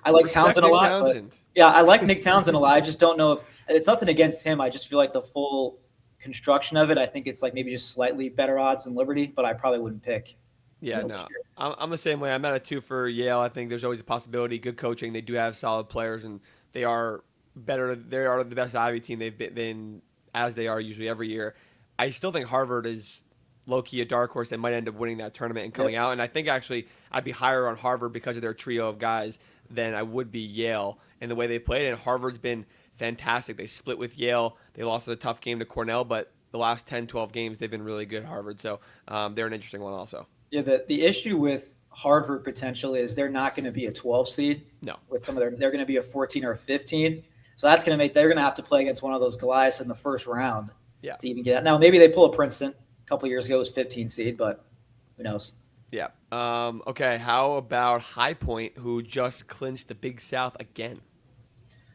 I like Townsend a lot. But, yeah, I like Nick Townsend a lot. I just don't know if it's nothing against him. I just feel like the full construction of it, I think it's like maybe just slightly better odds than Liberty, but I probably wouldn't pick.
Yeah, no. I'm the same way. I'm at a 2 for Yale. I think there's always a possibility. Good coaching. They do have solid players, and they are better. They are the best Ivy team they've been as they are usually every year. I still think Harvard is low key a dark horse that might end up winning that tournament and coming
Yep.
out. And I think actually I'd be higher on Harvard because of their trio of guys than I would be Yale and the way they played. And Harvard's been fantastic. They split with Yale. They lost a tough game to Cornell, but the last 10, 12 games, they've been really good at Harvard. So they're an interesting one also.
Yeah, the issue with Harvard potentially is they're not going to be a 12 seed
No.
with some of they're going to be a 14 or a 15. So that's going to make they're going to have to play against one of those Goliaths in the first round
Yeah.
to even get out. Now maybe they pull a Princeton. A couple years ago it was 15 seed, but who knows?
Yeah. Okay. How about High Point, who just clinched the Big South again?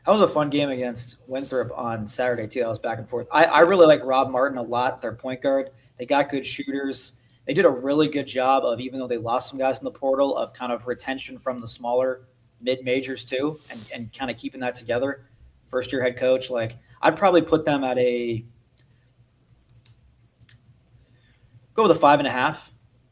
That was a fun game against Winthrop on Saturday too. That was back and forth. I really like Rob Martin a lot, their point guard. They got good shooters. They did a really good job of, even though they lost some guys in the portal, of kind of retention from the smaller mid majors too, and kind of keeping that together. First year head coach, like I'd probably put them at a go with a 5.5.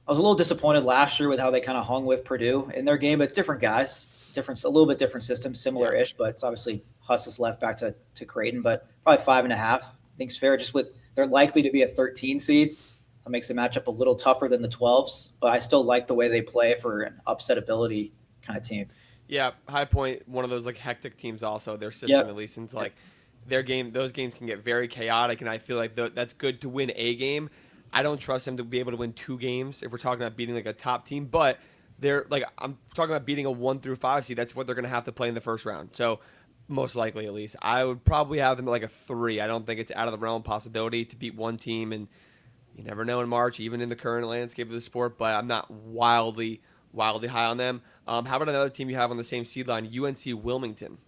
I was a little disappointed last year with how they kind of hung with Purdue in their game, but it's different guys, a little bit different system,
Yeah.
similar-ish, but it's obviously Huss is left back to Creighton, but probably 5.5. I think it's fair. Just with they're likely to be a 13 seed, that makes the matchup a little tougher than the 12s, but I still like the way they play for an upset ability kind of team.
Yeah, High Point, one of those like hectic teams. Also, their system
Yep.
at least, and like their game, those games can get very chaotic, and I feel like that's good to win a game. I don't trust them to be able to win two games if we're talking about beating like a top team, but they're like I'm talking about beating a 1 through 5 seed. That's what they're going to have to play in the first round. So most likely, at least, I would probably have them at like a 3. I don't think it's out of the realm of possibility to beat one team, and you never know in March, even in the current landscape of the sport. But I'm not wildly high on them. How about another team you have on the same seed line, UNC Wilmington?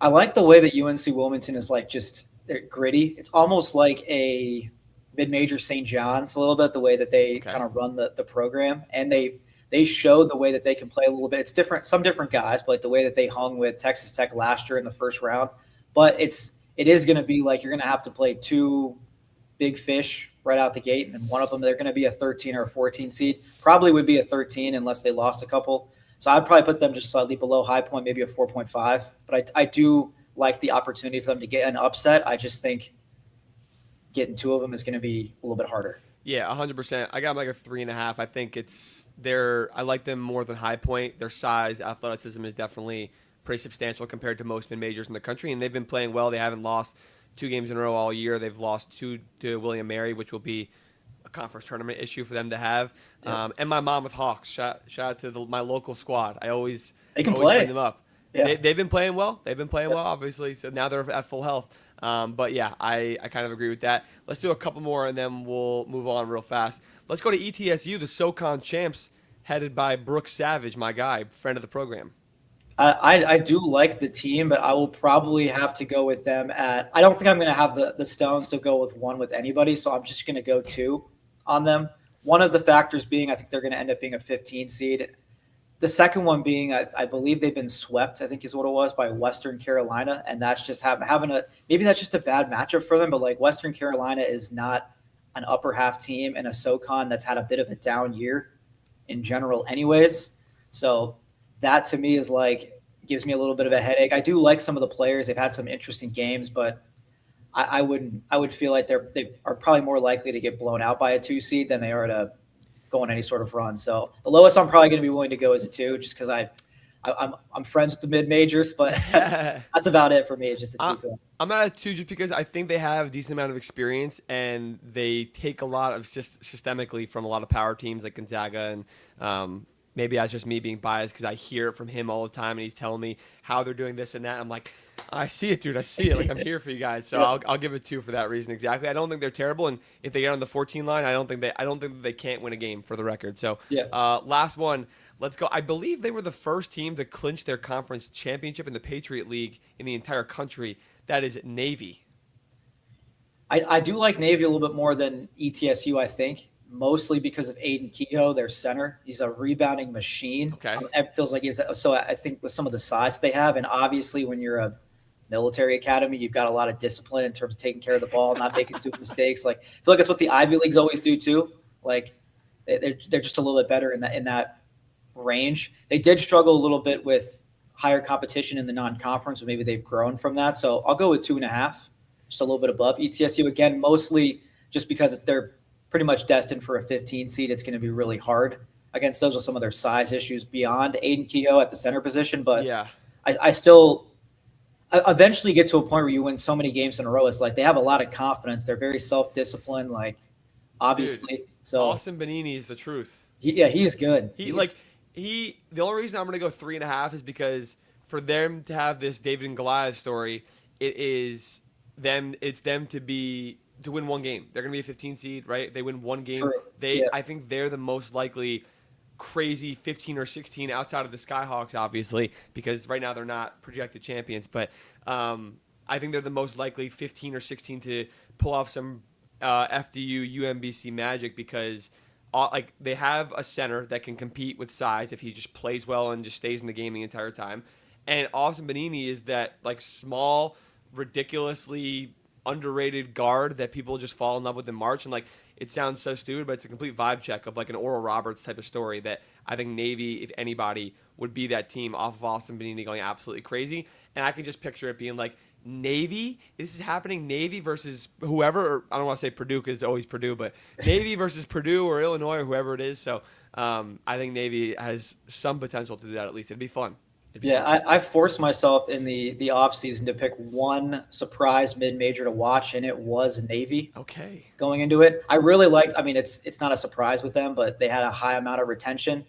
I like the way that UNC Wilmington is like just they're gritty. It's almost like a mid-major St. John's a little bit, the way that they
Okay.
kind of run the program, and they showed the way that they can play a little bit. It's different, some different guys, but like the way that they hung with Texas Tech last year in the first round. But it is going to be like you're going to have to play two big fish right out the gate, and one of them they're going to be a 13 or a 14 seed. Probably would be a 13 unless they lost a couple. So I'd probably put them just slightly below High Point, maybe a 4.5. But I do like the opportunity for them to get an upset. I just think getting two of them is going to be a little bit harder.
Yeah, 100%. I got them like a 3.5. I think I like them more than High Point. Their size, athleticism is definitely pretty substantial compared to most mid majors in the country, and they've been playing well. They haven't lost 2 games in a row all year. They've lost 2 to William Mary, which will be a conference tournament issue for them to have.
Yeah.
And my mom with Hawks. Shout out to my local squad. I always
They can
always
play.
bring them up.
Yeah.
They've been playing well. They've been playing
Yep.
well, obviously. So now they're at full health. But yeah, I kind of agree with that. Let's do a couple more and then we'll move on real fast. Let's go to ETSU, the SoCon champs, headed by Brooks Savage, my guy, friend of the program.
I do like the team, but I will probably have to go with them at. I don't think I'm going to have the stones to go with one with anybody, so I'm just going to go two on them. One of the factors being I think they're going to end up being a 15 seed. The second one being I believe they've been swept, I think is what it was, by Western Carolina, and that's just having a maybe that's just a bad matchup for them. But like Western Carolina is not an upper half team, and a SoCon that's had a bit of a down year in general, anyways. So that to me is like gives me a little bit of a headache. I do like some of the players; they've had some interesting games, but I wouldn't. I would feel like they are probably more likely to get blown out by a 2 seed than they are to go on any sort of run. So the lowest I'm probably going to be willing to go is a 2, just because I'm friends with the mid majors, but that's about it for me. It's just a 2 for them.
I'm at a 2 just because I think they have a decent amount of experience and they take a lot of just systemically from a lot of power teams like Gonzaga and maybe that's just me being biased because I hear it from him all the time and he's telling me how they're doing this and that. I'm like, I see it, dude. I see it. Like I'm here for you guys. So I'll give it 2 for that reason exactly. I don't think they're terrible, and if they get on the 14 line, I don't think that they can't win a game for the record. So
Yeah.
last one. Let's go. I believe they were the first team to clinch their conference championship in the Patriot League in the entire country. That is Navy.
I do like Navy a little bit more than ETSU, I think, mostly because of Aiden Kehoe, their center. He's a rebounding machine.
Okay.
It feels like so I think with some of the size they have, and obviously when you're a military academy, you've got a lot of discipline in terms of taking care of the ball, not making stupid mistakes. Like I feel like that's what the Ivy Leagues always do too. Like they're just a little bit better in that range. They did struggle a little bit with higher competition in the non-conference, so maybe they've grown from that. So I'll go with 2.5, just a little bit above ETSU. Again, mostly just because they're pretty much destined for a 15 seed. It's going to be really hard against those with some of their size issues beyond Aiden Kehoe at the center position. But
Yeah,
I still eventually get to a point where you win so many games in a row. It's like they have a lot of confidence. They're very self disciplined, like
dude.
obviously. So
Austin Benini is the truth.
yeah, he's good.
He like the only reason I'm gonna go 3.5 is because for them to have this David and Goliath story, it's them to win one game. They're gonna be a 15 seed, right? They win one game.
True. Yeah.
I think they're the most likely crazy 15 or 16 outside of the Skyhawks, obviously, because right now they're not projected champions. But I think they're the most likely 15 or 16 to pull off some FDU UMBC magic because like they have a center that can compete with size if he just plays well and just stays in the game the entire time. And Austin Benini is that like small, ridiculously underrated guard that people just fall in love with in March. And like it sounds so stupid, but it's a complete vibe check of like an Oral Roberts type of story that I think Navy, if anybody, would be that team off of Austin Benini going absolutely crazy. And I can just picture it being like Navy. This is happening. Navy versus whoever. Or I don't want to say Purdue because it's always Purdue, but Navy versus Purdue or Illinois or whoever it is. So I think Navy has some potential to do that at least. It'd be fun.
Yeah, I forced myself in the off season to pick one surprise mid major to watch, and it was Navy.
Okay.
Going into it, I really liked. I mean, it's not a surprise with them, but they had a high amount of retention.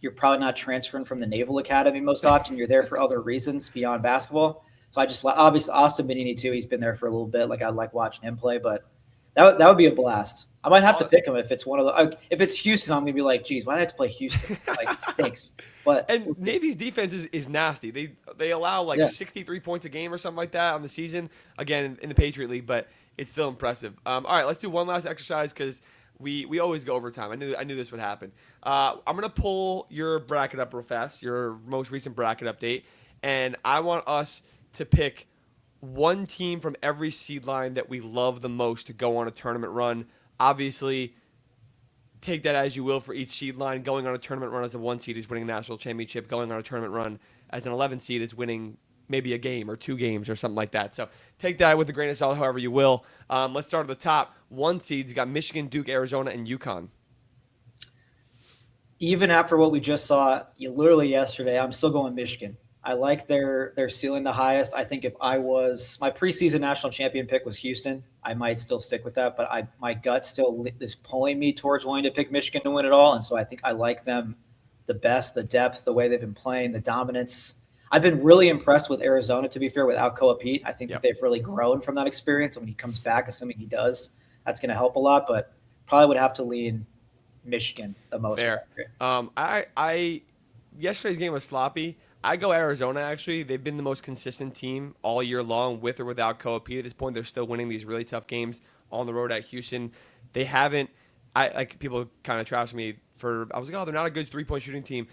You're probably not transferring from the Naval Academy most often. You're there for other reasons beyond basketball. So I just obviously Austin Benini too. He's been there for a little bit. Like I like watching him play, but that would be a blast. I might have to pick him if it's one of the. If it's Houston, I'm gonna be like, geez, why do I have to play Houston? Like it stinks. But
And
we'll see.
Navy's defense is nasty. They allow like
Yeah.
63 points a game or something like that on the season. Again, in the Patriot League, but it's still impressive. All right, let's do one last exercise because we always go overtime. I knew this would happen. I'm gonna pull your bracket up real fast, your most recent bracket update, and I want us to pick one team from every seed line that we love the most to go on a tournament run. Obviously, take that as you will for each seed line. Going on a tournament run as a 1 seed is winning a national championship. Going on a tournament run as an 11 seed is winning maybe a game or 2 games or something like that. So take that with a grain of salt, however you will. Let's start at the top. 1 seeds, you got Michigan, Duke, Arizona, and UConn.
Even after what we just saw, literally yesterday, I'm still going Michigan. I like their ceiling the highest. I think if I was my preseason national champion pick was Houston, I might still stick with that. But my gut still is pulling me towards wanting to pick Michigan to win it all, and so I think I like them the best, the depth, the way they've been playing, the dominance. I've been really impressed with Arizona. To be fair, with Alcoa Pete, I think that they've really grown from that experience. And when he comes back, assuming he does, that's going to help a lot. But probably would have to lean Michigan the most.
Fair. I yesterday's game was sloppy. I go Arizona, actually. They've been the most consistent team all year long, with or without Koa Pete. At this point, they're still winning these really tough games on the road at Houston. They haven't – like people kind of trash me for – I was like, oh, they're not a good three-point shooting team.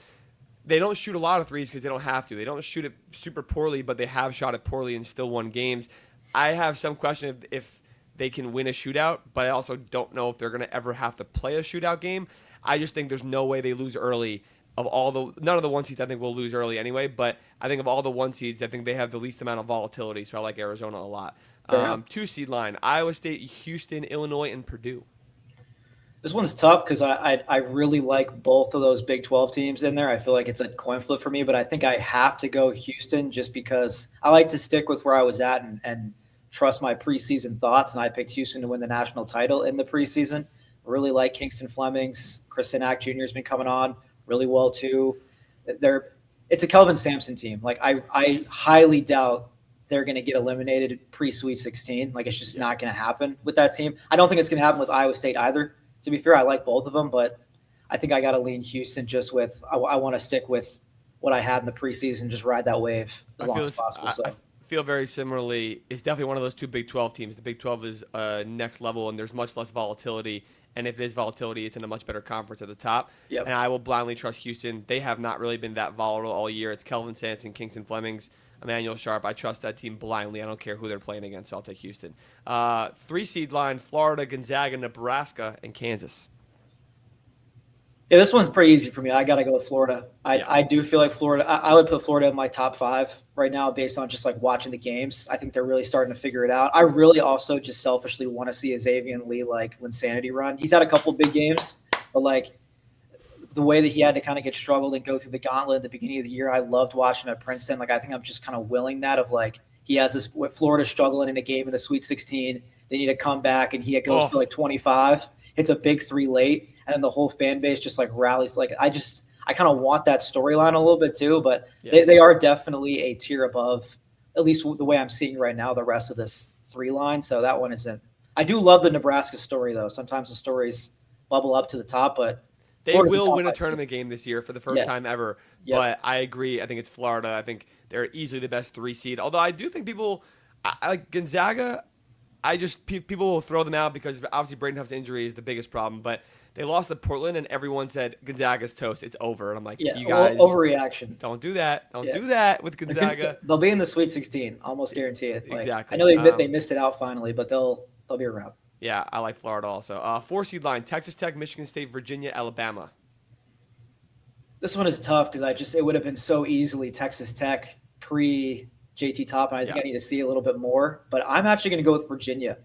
They don't shoot a lot of threes because they don't have to. They don't shoot it super poorly, but they have shot it poorly and still won games. I have some question if they can win a shootout, but I also don't know if they're going to ever have to play a shootout game. I just think there's no way they lose early. None of the 1 seeds I think will lose early anyway, but I think of all the 1 seeds, I think they have the least amount of volatility, so I like Arizona a lot. 2 seed line, Iowa State, Houston, Illinois, and Purdue.
This one's tough because I really like both of those Big 12 teams in there. I feel like it's a coin flip for me, but I think I have to go Houston just because I like to stick with where I was at and trust my preseason thoughts, and I picked Houston to win the national title in the preseason. Really like Kingston Flemings. Chris Sinak Jr. has been coming on really well too. It's a Kelvin Sampson team. Like I highly doubt they're going to get eliminated pre-Sweet 16. Like it's just not going to happen with that team. I don't think it's going to happen with Iowa State either. To be fair, I like both of them, but I think I got to lean Houston just with I want to stick with what I had in the preseason, just ride that wave as long as possible.
I feel very similarly. It's definitely one of those 2 Big 12 teams. The Big 12 is next level, and there's much less volatility. And if there's volatility, it's in a much better conference at the top.
Yep.
And I will blindly trust Houston. They have not really been that volatile all year. It's Kelvin Sampson, Kingston Flemings, Emmanuel Sharp. I trust that team blindly. I don't care who they're playing against, so I'll take Houston. 3 seed line, Florida, Gonzaga, Nebraska, and Kansas.
Yeah, this one's pretty easy for me. I got to go with Florida. I,
Yeah.
I do feel like Florida, I would put Florida in my top five right now based on just like watching the games. I think they're really starting to figure it out. I really also just selfishly want to see a Xavier Lee like Linsanity run. He's had a couple big games, but like the way that he had to kind of get struggled and go through the gauntlet at the beginning of the year, I loved watching at Princeton. Like I think I'm just kind of willing that of like he has this with Florida struggling in a game in the Sweet 16. They need to come back and he goes
Oh,
for like 25, hits a big three late, and then the whole fan base just like rallies. Like I kind of want that storyline a little bit too, but they
yes.
are definitely a tier above, at least the way I'm seeing right now, the rest of this three line. So that one isn't. I do love the Nebraska story though. Sometimes the stories bubble up to the top, but
They
Florida's a
will
top
win a
five team.
tournament game this year for the first
Yeah.
time ever.
Yep.
But I agree. I think it's Florida. I think they're easily the best three seed. Although I do think people, I like Gonzaga. I just people will throw them out because obviously Braden Huff's injury is the biggest problem. But they lost to Portland and everyone said Gonzaga's toast. It's over. And I'm like,
Yeah.
you guys
Overreaction.
don't do that. Don't
Yeah.
do that with Gonzaga.
They'll be in the Sweet 16. Almost guarantee it. Like I
Exactly.
know they missed it out finally, but they'll be around.
Yeah, I like Florida also. Four seed line: Texas Tech, Michigan State, Virginia, Alabama.
This one is tough because it would have been so easily Texas Tech pre JT Top, and I think
Yeah.
I need to see a little bit more. But I'm actually going to go with Virginia.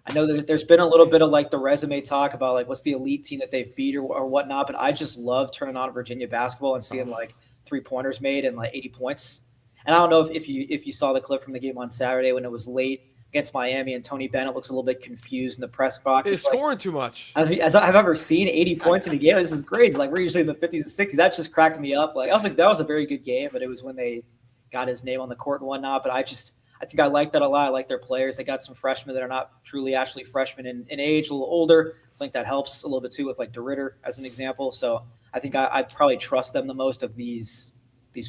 I know there's been a little bit of like the resume talk about like what's the elite team that they've beat or whatnot, but I just love turning on Virginia basketball and seeing
Oh,
like 3 pointers made and like 80 points. And I don't know if you saw the clip from the game on Saturday when it was late against Miami and Tony Bennett looks a little bit confused in the press box.
they're
It's like
scoring too much.
as I've ever seen 80 points in a game. This is crazy. Like we're usually in the 50s and 60s. That just cracked me up. Like I was like that was a very good game, but it was when they got his name on the court and whatnot. But I think I like that a lot. I like their players. They got some freshmen that are not truly actually freshmen in age, a little older. I think that helps a little bit too with like DeRitter as an example. So I think I probably trust them the most of these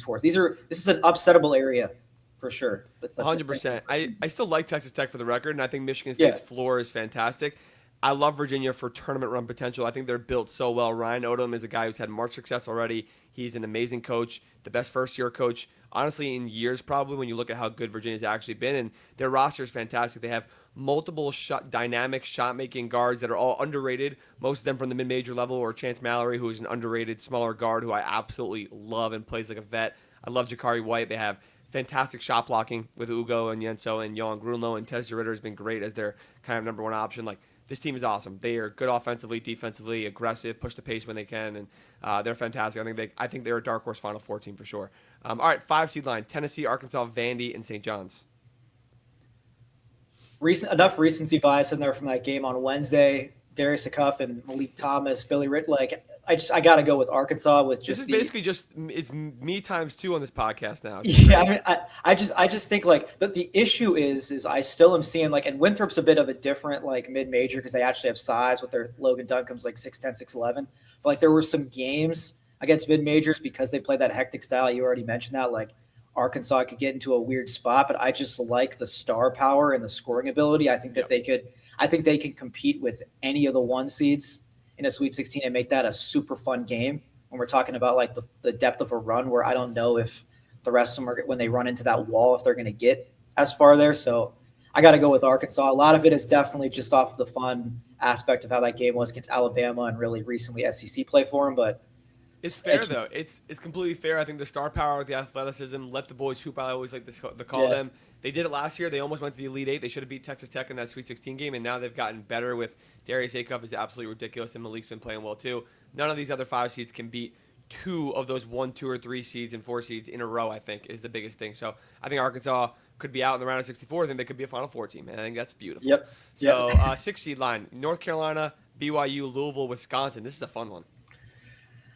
four. This is an upsettable area for sure. But that's
100%. I still like Texas Tech for the record, and I think Michigan
yeah.
State's floor is fantastic. I love Virginia for tournament run potential. I think they're built so well. Ryan Odom is a guy who's had much success already. He's an amazing coach, the best first year coach, honestly, in years probably when you look at how good Virginia's actually been. And their roster is fantastic. They have multiple dynamic shot making guards that are all underrated, most of them from the mid major level, or Chance Mallory, who is an underrated smaller guard who I absolutely love and plays like a vet. I love Jakari White. They have fantastic shot blocking with Ugo and Yenso and Johan Grunlo, and Tez Ritter has been great as their kind of number one option. Like this team is awesome. They are good offensively, defensively, aggressive, push the pace when they can, and they're fantastic. I think they're a dark horse Final Four team for sure. All right, 5 seed line: Tennessee, Arkansas, Vandy, and St. John's.
Enough recency bias in there from that game on Wednesday. Darius Acuff and Malik Thomas, Billy Ritt. Like I got to go with Arkansas with
This
just
is
the
basically just it's me times two on this podcast now. It's
yeah.
great.
I just think like the issue is I still am seeing like and Winthrop's a bit of a different like mid major because they actually have size with their Logan Duncombe's like 6'10", 6'11". But like there were some games against mid majors because they play that hectic style. You already mentioned that like Arkansas could get into a weird spot, but I just like the star power and the scoring ability. I think that
Yep.
they could. I think they can compete with any of the one seeds in a Sweet 16 and make that a super fun game. When we're talking about like the depth of a run, where I don't know if the rest of them are when they run into that wall if they're going to get as far there. So I got to go with Arkansas. A lot of it is definitely just off the fun aspect of how that game was against Alabama and really recently SEC play for them, but.
It's fair
It's
though. It's completely fair. I think the star power, the athleticism, let the boys hoop. I always like to call
yeah.
them. They did it last year. They almost went to the Elite Eight. They should have beat Texas Tech in that Sweet 16 game, and now they've gotten better with Darius Acuff is absolutely ridiculous, and Malik's been playing well too. None of these other 5 seeds can beat 2 of those 1, 2, or 3 seeds and 4 seeds in a row. I think is the biggest thing. So I think Arkansas could be out in the round of 64. I think they could be a Final Four team, and I think that's beautiful.
Yep.
So
Yep.
6 seed line: North Carolina, BYU, Louisville, Wisconsin. This is a fun one.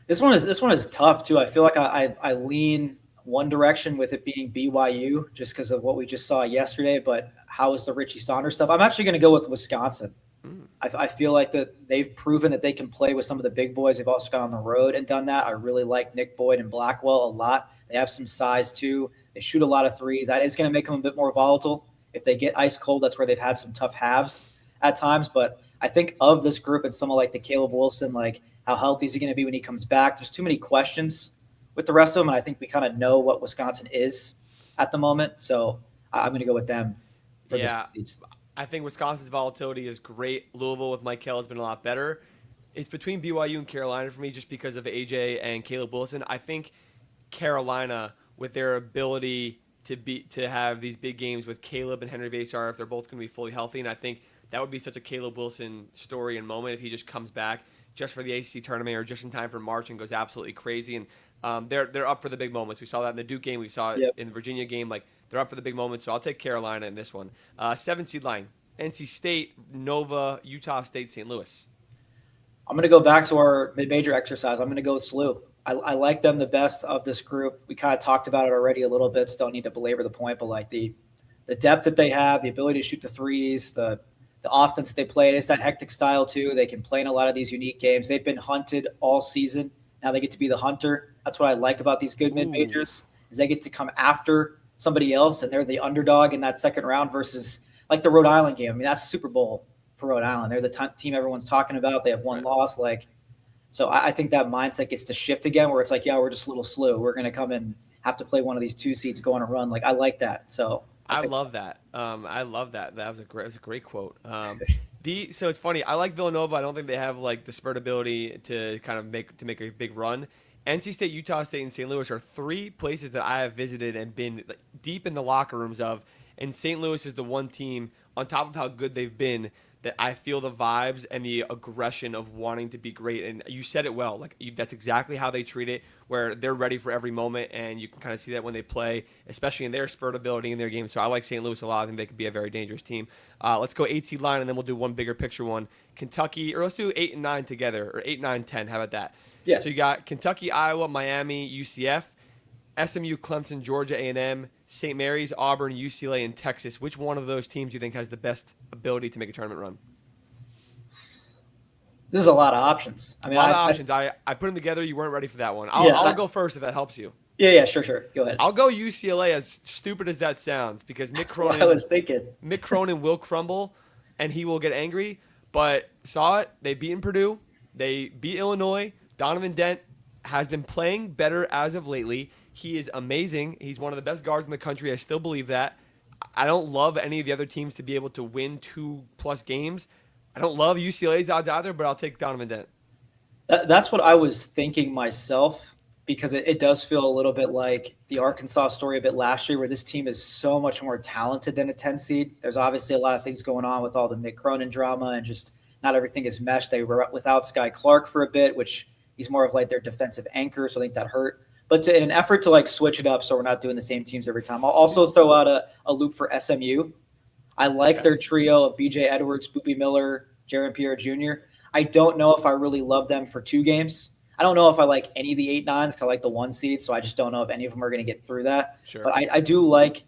This one is tough too. I feel like I lean one direction with it being BYU just because of what we just saw yesterday. But how is the Richie Saunders stuff? I'm actually going to go with Wisconsin.
Mm.
I feel like that they've proven that they can play with some of the big boys. They've also gone on the road and done that. I really like Nick Boyd and Blackwell a lot. They have some size too. They shoot a lot of threes. That is going to make them a bit more volatile. If they get ice cold, that's where they've had some tough halves at times. But I think of this group and someone like the Caleb Wilson, like how healthy is he going to be when he comes back? There's too many questions with the rest of them, and I think we kind of know what Wisconsin is at the moment. So I'm going to go with them for this
Yeah,
seats.
I think Wisconsin's volatility is great. Louisville with Mike Kell has been a lot better. It's between BYU and Carolina for me, just because of AJ and Caleb Wilson. I think Carolina, with their ability to have these big games with Caleb and Henry Vasar, if they're both going to be fully healthy, and I think that would be such a Caleb Wilson story and moment if he just comes back just for the ACC tournament or just in time for March and goes absolutely crazy. And they're up for the big moments. We saw that in the Duke game. We saw it
Yep.
in the Virginia game. Like, they're up for the big moments. So I'll take Carolina in this one. 7 seed line: NC State, Nova, Utah State, St. Louis.
I'm going to go back to our mid-major exercise. I'm going to go with SLU. I like them the best of this group. We kind of talked about it already a little bit, so don't need to belabor the point, but like the depth that they have, the ability to shoot the threes, the offense that they play, it is that hectic style too. They can play in a lot of these unique games. They've been hunted all season. Now they get to be the hunter. That's what I like about these good mid-majors is they get to come after somebody else, and they're the underdog in that second round versus like the Rhode Island game. I mean, that's Super Bowl for Rhode Island. They're the team everyone's talking about. They have one
Right.
loss. Like, so I think that mindset gets to shift again, where it's like, yeah, we're just a little slow. We're going to come and have to play one of these 2 seeds, go on a run. Like, I like that. So
I
think
love that. I love that. That was a great quote. So it's funny. I like Villanova. I don't think they have like the spurt ability to kind of make a big run. NC State, Utah State, and St. Louis are 3 places that I have visited and been like, deep in the locker rooms of. And St. Louis is the one team, on top of how good they've been, that I feel the vibes and the aggression of wanting to be great. And you said it well. That's exactly how they treat it, where they're ready for every moment, and you can kind of see that when they play, especially in their spurt ability in their game. So I like St. Louis a lot. I think they could be a very dangerous team. Let's go 8 seed line, and then we'll do one bigger picture one. Kentucky, or let's do 8 and 9 together, or 8, 9, 10. How about that?
Yeah.
So you got Kentucky, Iowa, Miami, UCF, SMU, Clemson, Georgia A&M, St. Mary's, Auburn, UCLA, and Texas. Which one of those teams do you think has the best ability to make a tournament run?
this is a lot of options. I
A
mean,
lot of options. I put them together. You weren't ready for that one. I'll go first if that helps you.
yeah, sure. Go ahead.
I'll go UCLA, as stupid as that sounds, because
That's what I was thinking.
Mick Cronin will crumble, and he will get angry. But saw it. They beat Purdue. They beat Illinois. Donovan Dent has been playing better as of lately. He is amazing. He's one of the best guards in the country. I still believe that. I don't love any of the other teams to be able to win 2+ games. I don't love UCLA's odds either, but I'll take Donovan Dent.
That's what I was thinking myself, because it does feel a little bit like the Arkansas story a bit last year, where this team is so much more talented than a 10 seed. There's obviously a lot of things going on with all the Mick Cronin drama, and just not everything is meshed. They were without Sky Clark for a bit, which he's more of like their defensive anchor, so I think that hurt. But in an effort to like switch it up so we're not doing the same teams every time, I'll also throw out a loop for SMU. I like their trio of BJ Edwards, Boopy Miller, Jaron Pierre Jr. I don't know if I really love them for 2 games. I don't know if I like any of the 8-9s because I like the 1 seed, so I just don't know if any of them are going to get through that.
Sure.
But I do like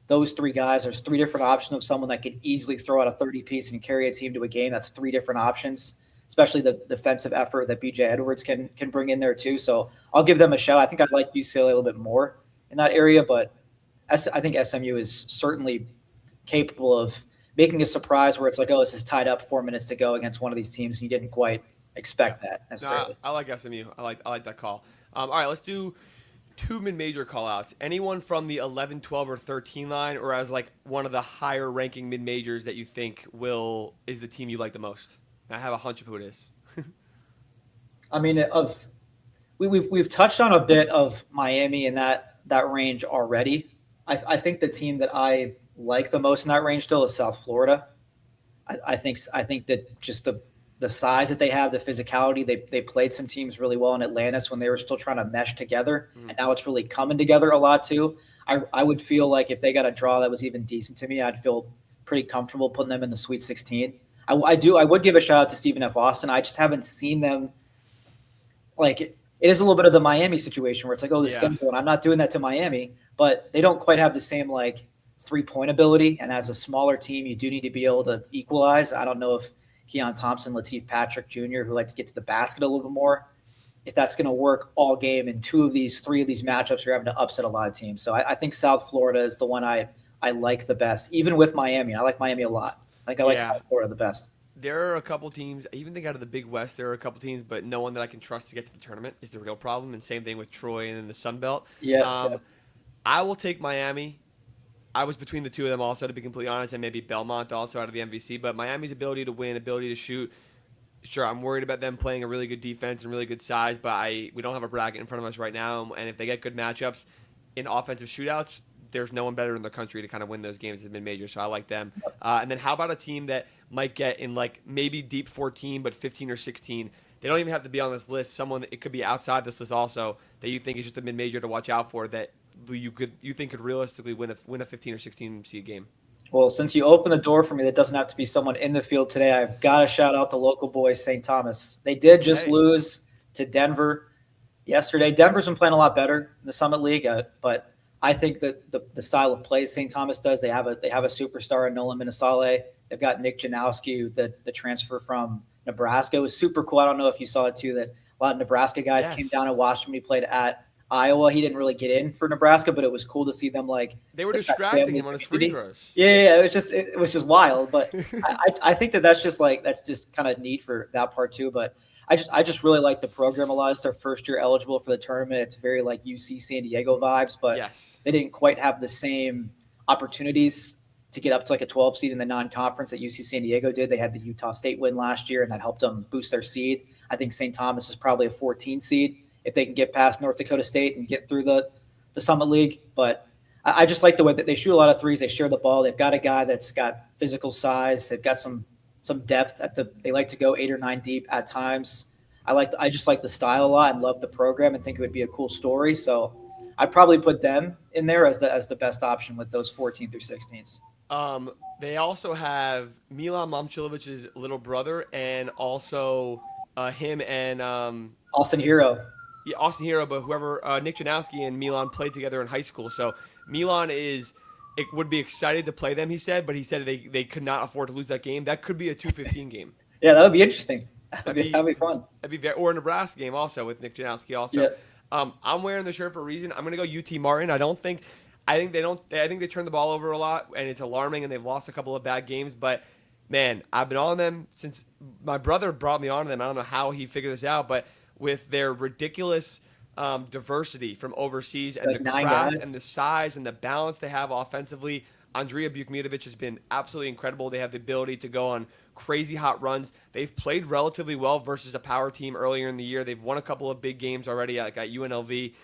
those 3 guys. There's 3 different options of someone that could easily throw out a 30-piece and carry a team to a game. That's 3 different options, especially the defensive effort that BJ Edwards can bring in there too. So I'll give them a shout. I think I'd like UCLA a little bit more in that area, but I think SMU is certainly capable of making a surprise where it's like, oh, this is tied up 4 minutes to go against one of these teams, and you didn't quite expect that necessarily.
I like SMU. I like that call. All right, let's do 2 mid-major call-outs. Anyone from the 11, 12, or 13 line, or as like one of the higher-ranking mid-majors that you think is the team you like the most? I have a hunch of who it is.
I mean, we've touched on a bit of Miami in that range already. I think the team that I like the most in that range still is South Florida. I think that just the size that they have, the physicality, they played some teams really well in Atlantis when they were still trying to mesh together, and now it's really coming together a lot too. I would feel like if they got a draw that was even decent to me, I'd feel pretty comfortable putting them in the Sweet 16. I would give a shout out to Stephen F. Austin. I just haven't seen them. Like, it is a little bit of the Miami situation where it's like, oh, the schedule, and I'm not doing that to Miami, but they don't quite have the same like 3-point ability. And as a smaller team, you do need to be able to equalize. I don't know if Keon Thompson, Lateef Patrick Jr., who likes to get to the basket a little bit more, if that's going to work all game. In 3 of these matchups, you're having to upset a lot of teams. So I think South Florida is the one I like the best, even with Miami. I like Miami a lot. I think I like South Florida the best.
There are a couple teams, I even think out of the Big West, there are a couple teams, but no one that I can trust to get to the tournament is the real problem. And same thing with Troy and then the Sun Belt.
Yeah.
I will take Miami. I was between the 2 of them also, to be completely honest, and maybe Belmont also out of the MVC. But Miami's ability to win, ability to shoot, Sure, I'm worried about them playing a really good defense and really good size, but we don't have a bracket in front of us right now. And if they get good matchups in offensive shootouts, there's no one better in the country to kind of win those games as mid-major. So I like them. And then how about a team that might get in like maybe deep 14, but 15 or 16? They don't even have to be on this list. Someone that it could be outside this list also that you think is just a mid-major to watch out for that you think could realistically win a 15 or 16 seed game.
Well, since you opened the door for me, that doesn't have to be someone in the field today. I've got to shout out the local boys, St. Thomas. They did just lose to Denver yesterday. Denver's been playing a lot better in the Summit League, but I think that the style of play St. Thomas does, they have a superstar in Nolan Minnesale. They've got Nick Janowski, the transfer from Nebraska. It was super cool. I don't know if you saw it too, that a lot of Nebraska guys came down and watched him. He played at Iowa. He didn't really get in for Nebraska, but it was cool to see them
they were distracting him on his free throws.
Yeah, it was just wild. But I think that's just kind of neat for that part too. But I just really like the program a lot. It's their first year eligible for the tournament. It's very like UC San Diego vibes, but they didn't quite have the same opportunities to get up to like a 12 seed in the non-conference that UC San Diego did. They had the Utah State win last year, and that helped them boost their seed. I think St. Thomas is probably a 14 seed if they can get past North Dakota State and get through the Summit League. But I just like the way that they shoot a lot of threes. They share the ball. They've got a guy that's got physical size. They've got some depth they like to go 8 or 9 deep at times. I just like the style a lot and love the program and think it would be a cool story. So I'd probably put them in there as the best option with those 14 through 16s.
They also have Milan Momcilovic's little brother, and also him and
Austin Hero.
Yeah, Austin Hero, but whoever Nick Janowski and Milan played together in high school. So Milan would be excited to play them, he said, but he said they could not afford to lose that game. That could be a 2-15 game.
Yeah, that would be interesting. That'd be fun.
That'd be or a Nebraska game also with Nick Janowski also. Yeah. I'm wearing the shirt for a reason. I'm gonna go UT Martin. I think they turn the ball over a lot, and it's alarming, and they've lost a couple of bad games. But man, I've been on them since my brother brought me on them. I don't know how he figured this out, but with their ridiculous diversity from overseas and like the craft and the size and the balance they have offensively, Andrija Bukmetovic has been absolutely incredible. They have the ability to go on crazy hot runs. They've played relatively well versus a power team earlier in the year. They've won a couple of big games already, like at UNLV.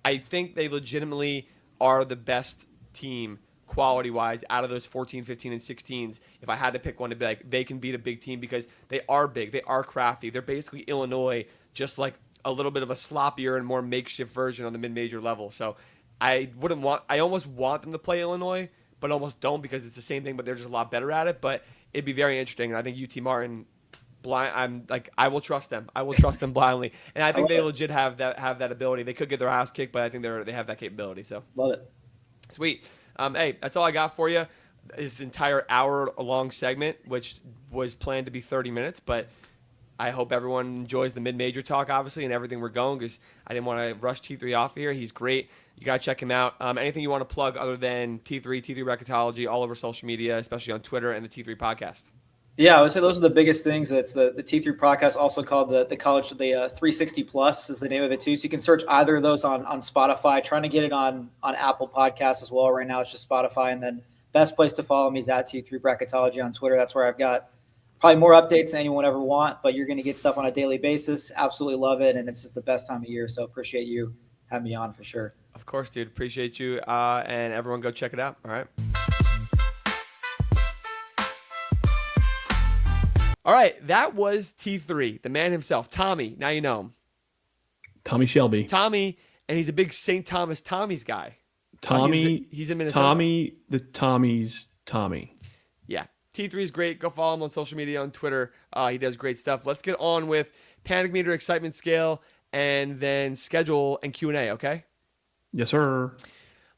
I think they legitimately are the best team quality-wise out of those 14, 15, and 16s. If I had to pick one to be like, they can beat a big team because they are big. They are crafty. They're basically Illinois, just like a little bit of a sloppier and more makeshift version on the mid-major level. So I almost want them to play Illinois, but almost don't because it's the same thing, but they're just a lot better at it. But it'd be very interesting. And I think UT Martin, I will trust them. I will trust them blindly. And I think they legit have that ability. They could get their ass kicked, but I think they have that capability. So
love it.
Sweet. Hey, that's all I got for you. This entire hour-long segment, which was planned to be 30 minutes, but I hope everyone enjoys the mid-major talk, obviously, and everything we're going, because I didn't want to rush T3 off here. He's great. You got to check him out. Anything you want to plug other than T3 Bracketology, all over social media, especially on Twitter and the T3 podcast?
Yeah, I would say those are the biggest things. It's the T3 podcast, also called the college, the 360 Plus is the name of it too. So you can search either of those on Spotify. Trying to get it on Apple Podcasts as well. Right now it's just Spotify. And then best place to follow me is at T3 Bracketology on Twitter. That's where I've got probably more updates than anyone ever want, but you're going to get stuff on a daily basis. Absolutely love it. And it's just the best time of year. So appreciate you having me on for sure.
Of course, dude. Appreciate you. And everyone go check it out. All right. All right, that was T3, the man himself, Tommy. Now you know him.
Tommy Shelby.
Tommy, and he's a big St. Thomas Tommy's guy.
Tommy.
He's in Minnesota.
Tommy.
Yeah, T3 is great. Go follow him on social media, on Twitter. He does great stuff. Let's get on with Panic Meter, Excitement Scale, and then schedule and Q&A, okay?
Yes, sir.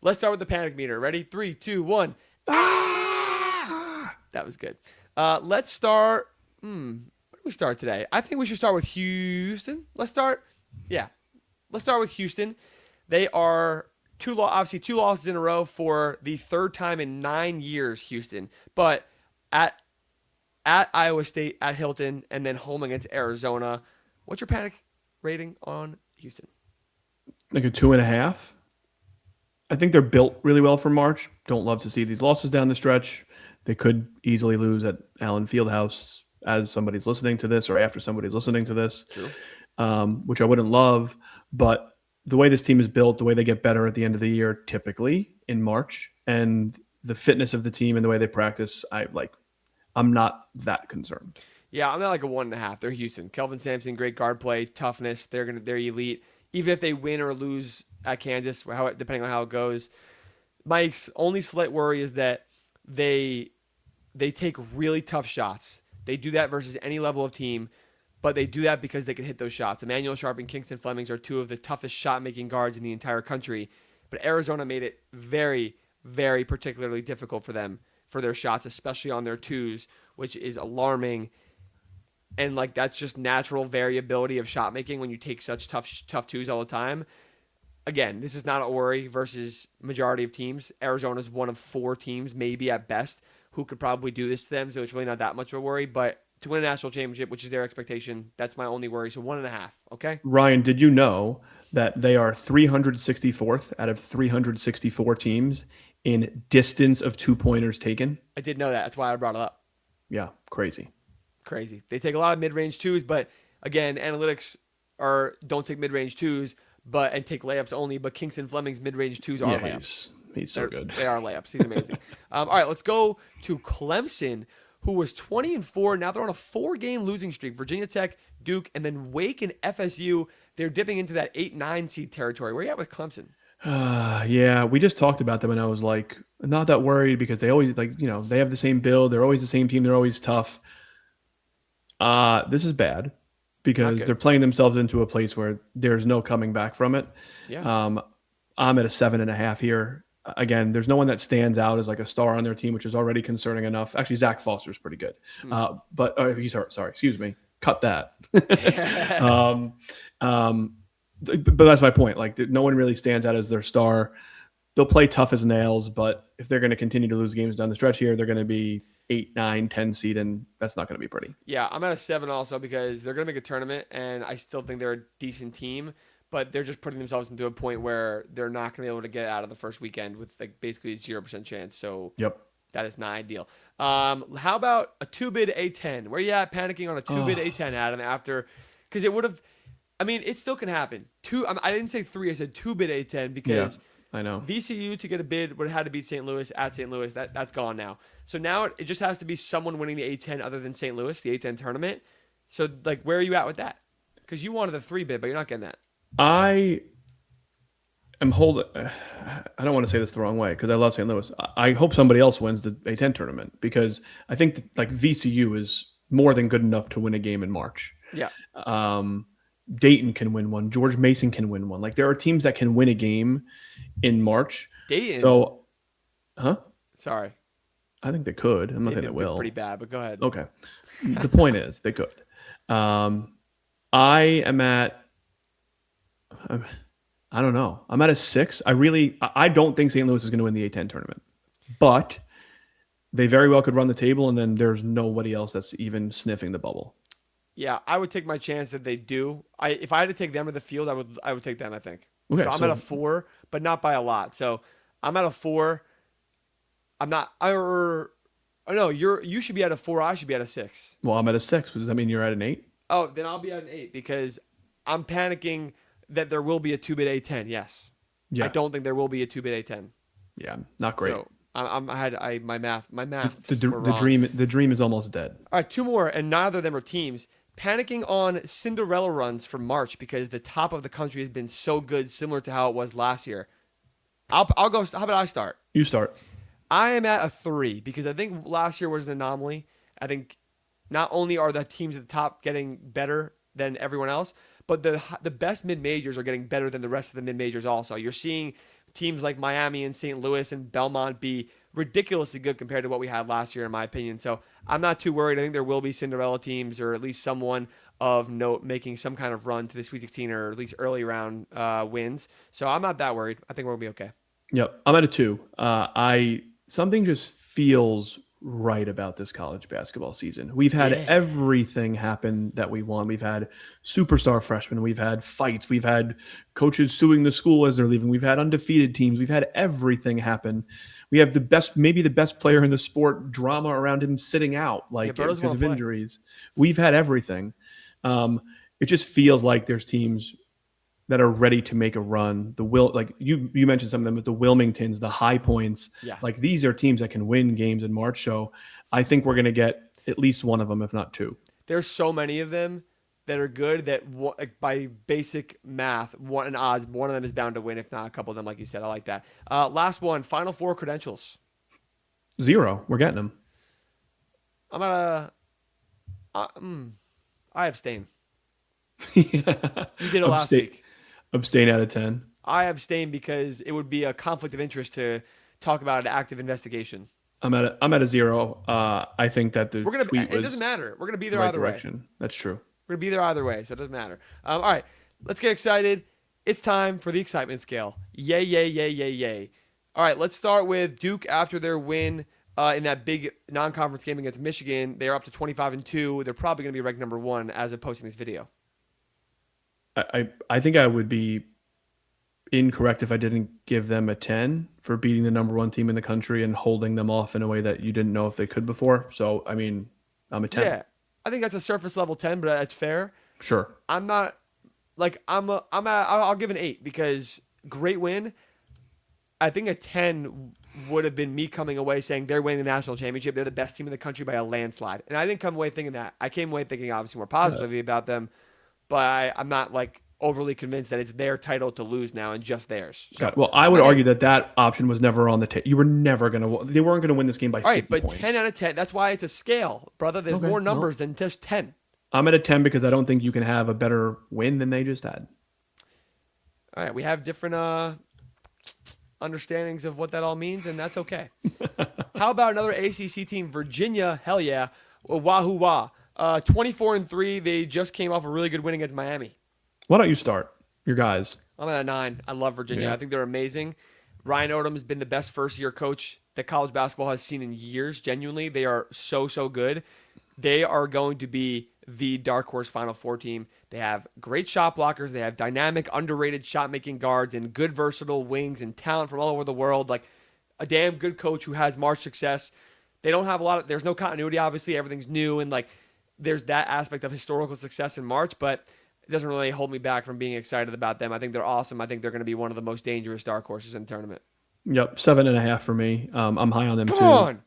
Let's start with the Panic Meter. Ready? 3, 2, 1. Ah! That was good. Let's start... Where do we start today? I think we should start with Houston. Let's start with Houston. They are two losses in a row for the third time in 9 years, Houston. But at Iowa State, at Hilton, and then home against Arizona. What's your panic rating on Houston?
Like a 2.5. I think they're built really well for March. Don't love to see these losses down the stretch. They could easily lose at Allen Fieldhouse as somebody's listening to this or after somebody's listening to this,
True.
which I wouldn't love. But the way this team is built, the way they get better at the end of the year, typically in March, and the fitness of the team and the way they practice, I'm not that concerned.
Yeah, I'm at like a 1.5. They're Houston. Kelvin Sampson, great guard play, toughness. They're elite. Even if they win or lose at Kansas, depending on how it goes. My only slight worry is that they take really tough shots. They do that versus any level of team, but they do that because they can hit those shots. Emmanuel Sharp and Kingston Flemings are two of the toughest shot-making guards in the entire country, but Arizona made it very, very particularly difficult for them for their shots, especially on their twos, which is alarming. And like that's just natural variability of shot making when you take such tough twos all the time. Again, this is not a worry versus majority of teams. Arizona's one of 4 teams, maybe at best, who could probably do this to them. So it's really not that much of a worry. But to win a national championship, which is their expectation, that's my only worry. So 1.5. Okay.
Ryan, did you know that they are 364th out of 364 teams in distance of 2-pointers taken?
I did know that. That's why I brought it up.
Yeah, crazy.
Crazy. They take a lot of mid-range twos, but again, analytics don't take mid-range twos, and take layups only. But Kingston Fleming's mid-range twos are layups.
He's so good.
They are layups. He's amazing. All right, let's go to Clemson, who was 20-4. Now they're on a 4-game losing streak. Virginia Tech, Duke, and then Wake and FSU. They're dipping into that 8-9 seed territory. Where are you at with Clemson?
Yeah, we just talked about them, and I was like, not that worried because they always they have the same build. They're always the same team. They're always tough. This is bad because they're playing themselves into a place where there's no coming back from it.
Yeah.
I'm at a 7.5 here. Again, there's no one that stands out as like a star on their team, which is already concerning enough. Actually, Zach Foster's pretty good. But he's hurt. Sorry, excuse me. Cut that. But that's my point. Like, no one really stands out as their star. They'll play tough as nails, but if they're going to continue to lose games down the stretch here, they're going to be 8, 9, 10 seed, and that's not going to be pretty.
Yeah, I'm at a 7 also because they're going to make a tournament, and I still think they're a decent team, but they're just putting themselves into a point where they're not going to be able to get out of the first weekend with like basically a 0% chance. So
yep,
that is not ideal. How about a 2-bid A10? Where you at panicking on a 2-bid A10, Adam? Because it would have. I mean, it still can happen. I didn't say 3. I said 2-bid A10 because
I know
VCU to get a bid would have had to beat St. Louis at St. Louis. That's gone now. So now it just has to be someone winning the A10 other than St. Louis, the A10 tournament. So like, where are you at with that? Because you wanted the 3-bid, but you're not getting that.
I am holding. I don't want to say this the wrong way because I love St. Louis. I hope somebody else wins the A10 tournament because I think that, like, VCU is more than good enough to win a game in March.
Yeah.
Dayton can win one. George Mason can win one. Like, there are teams that can win a game in March.
Dayton.
So,
Sorry.
I think they could. I'm not saying they will.
Pretty bad, but go ahead.
Okay. The point is they could. I am at. I don't know. I'm at a 6. I don't think St. Louis is going to win the A10 tournament, but they very well could run the table, and then there's nobody else that's even sniffing the bubble.
Yeah, I would take my chance that they do. If I had to take them to the field, I would take them, I think.
Okay,
so I'm at a 4, but not by a lot. So I'm at a 4. I'm not. No, you should be at a 4. I should be at a 6.
Well, I'm at a 6. Does that mean you're at an 8?
Oh, then I'll be at an 8 because I'm panicking that there will be a 2-bid A10. Yes.
Yeah.
I don't think there will be a 2-bid A10.
Yeah, not great.
So my math.
The dream is almost dead.
All right, 2 more, and neither of them are teams. Panicking on Cinderella runs for March because the top of the country has been so good, similar to how it was last year. I'll go. How about I start?
You start.
I am at a 3 because I think last year was an anomaly. I think not only are the teams at the top getting better than everyone else, but the best mid-majors are getting better than the rest of the mid-majors also. You're seeing teams like Miami and St. Louis and Belmont be ridiculously good compared to what we had last year, in my opinion. So I'm not too worried. I think there will be Cinderella teams or at least someone of note making some kind of run to the Sweet 16 or at least early round wins. So I'm not that worried. I think we'll be okay.
Yep, I'm at a 2. Something just feels right about this college basketball season. We've had everything happen that we want. We've had superstar freshmen. We've had fights. We've had coaches suing the school as they're leaving. We've had undefeated teams. We've had everything happen. We have maybe the best player in the sport, drama around him sitting out,
Yeah,
like
bro doesn't
because
want
of
to play.
injuries. We've had everything. Um, it just feels like there's teams that are ready to make a run. Like you mentioned some of them, but the Wilmingtons, the High Points,
Yeah.
like these are teams that can win games in March. So I think we're going to get at least one of them, if not two.
There's so many of them that are good that like, by basic math, one and odds, one of them is bound to win, if not a couple of them, like you said. I like that. Last one, Final Four credentials.
0. We're getting them.
I'm gonna. I abstain. You did it last
abstain,
week.
abstain out of 10.
I abstain because it would be a conflict of interest to talk about an active investigation.
I'm at a 0. I think that the
We're gonna.
tweet
It doesn't
was
matter. We're gonna be
the
there
right
either way.
direction. That's true.
We're gonna be there either way, so it doesn't matter. All right, let's get excited. It's time for the excitement scale. Yay, yay, yay, yay, yay. All right, let's start with Duke after their win in that big non-conference game against Michigan. They are up to 25-2. They're probably gonna be ranked number 1 as of posting this video.
I think I would be incorrect if I didn't give them a 10 for beating the number 1 team in the country and holding them off in a way that you didn't know if they could before. So, I mean, I'm a 10.
Yeah, I think that's a surface level 10, but that's fair.
Sure.
I'm not like I'll give an 8 because great win. I think a 10 would have been me coming away saying they're winning the national championship. They're the best team in the country by a landslide. And I didn't come away thinking that. I came away thinking obviously more positively about them, but I'm not like overly convinced that it's their title to lose now and just theirs. So,
Well, I would argue that option was never on the table. You were never going to, they weren't going to win this game by 50
all right, but
points.
10 out of 10, that's why it's a scale, brother. There's
Okay,
more numbers than just 10.
I'm at a 10 because I don't think you can have a better win than they just had.
All right, we have different understandings of what that all means, and that's okay. How about another ACC team, Virginia? Hell yeah, wahoo wah. 24-3. They just came off a really good win against Miami.
Why don't you start your guys?
I'm at a 9. I love Virginia.
Yeah.
I think they're amazing. Ryan Odom has been the best first-year coach that college basketball has seen in years. Genuinely, they are so good. They are going to be the dark horse Final Four team. They have great shot blockers. They have dynamic, underrated shot-making guards and good, versatile wings and talent from all over the world. Like a damn good coach who has March success. They don't have a lot of. There's no continuity. Obviously, everything's new and like there's that aspect of historical success in March, but it doesn't really hold me back from being excited about them. I think they're awesome. I think they're going to be one of the most dangerous dark horses in the tournament.
Yep, 7.5 for me. I'm high on them
Come
too.
on.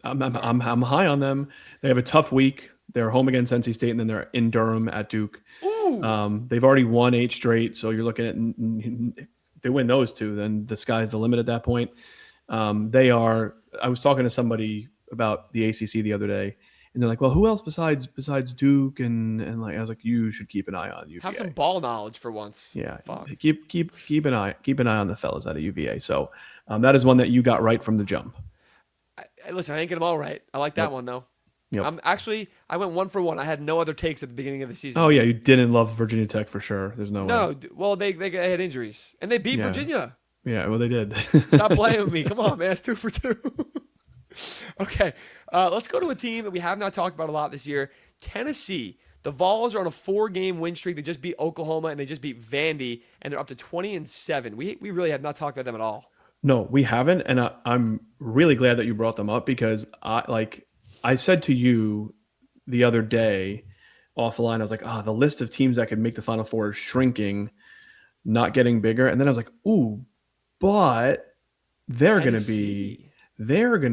I'm high on them. They have a tough week. They're home against NC State, and then they're in Durham at Duke.
Ooh.
They've already won 8 straight, so you're looking at if they win those 2, then the sky's the limit at that point. They are. I was talking to somebody about the ACC the other day, and they're like, "Well, who else besides Duke?" And like I was like, "You should keep an eye on UVA.
Have some ball knowledge for once."
Yeah,
Fuck.
keep an eye on the fellas out of UVA. So that is one that you got right from the jump.
Listen, I didn't get them all right. I like that
Yep.
one though.
Yep.
I went 1 for 1. I had no other takes at the beginning of the season.
Oh yeah, you didn't love Virginia Tech for sure. There's no
No,
way.
well they had injuries and they beat
Yeah.
Virginia.
Yeah, well they did.
Stop playing with me. Come on, man. It's 2 for 2. Okay, let's go to a team that we have not talked about a lot this year. Tennessee. The Vols are on a 4-game win streak. They just beat Oklahoma and they just beat Vandy, and they're up to 20-7. We really have not talked about them at all.
No, we haven't, and I'm really glad that you brought them up because I said to you the other day offline, I was like, the list of teams that could make the Final Four is shrinking, not getting bigger, and then I was like, ooh, but they're going to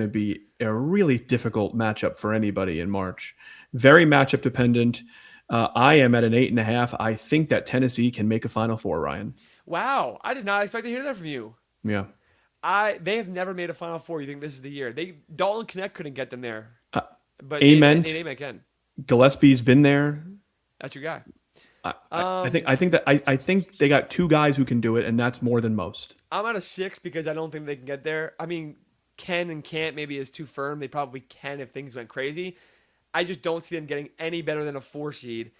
be a really difficult matchup for anybody in March. Very matchup dependent. I am at an 8.5. I think that Tennessee can make a Final Four, Ryan.
Wow, I did not expect to hear that from you.
Yeah.
They have never made a Final Four. You think this is the year? Dalton Connect couldn't get them there, but
Amen.
Amen can.
Gillespie's been there.
That's your guy.
I think they got 2 guys who can do it, and that's more than most.
I'm at a 6 because I don't think they can get there. I mean, can and can't maybe is too firm. They probably can if things went crazy. I just don't see them getting any better than a 4 seed.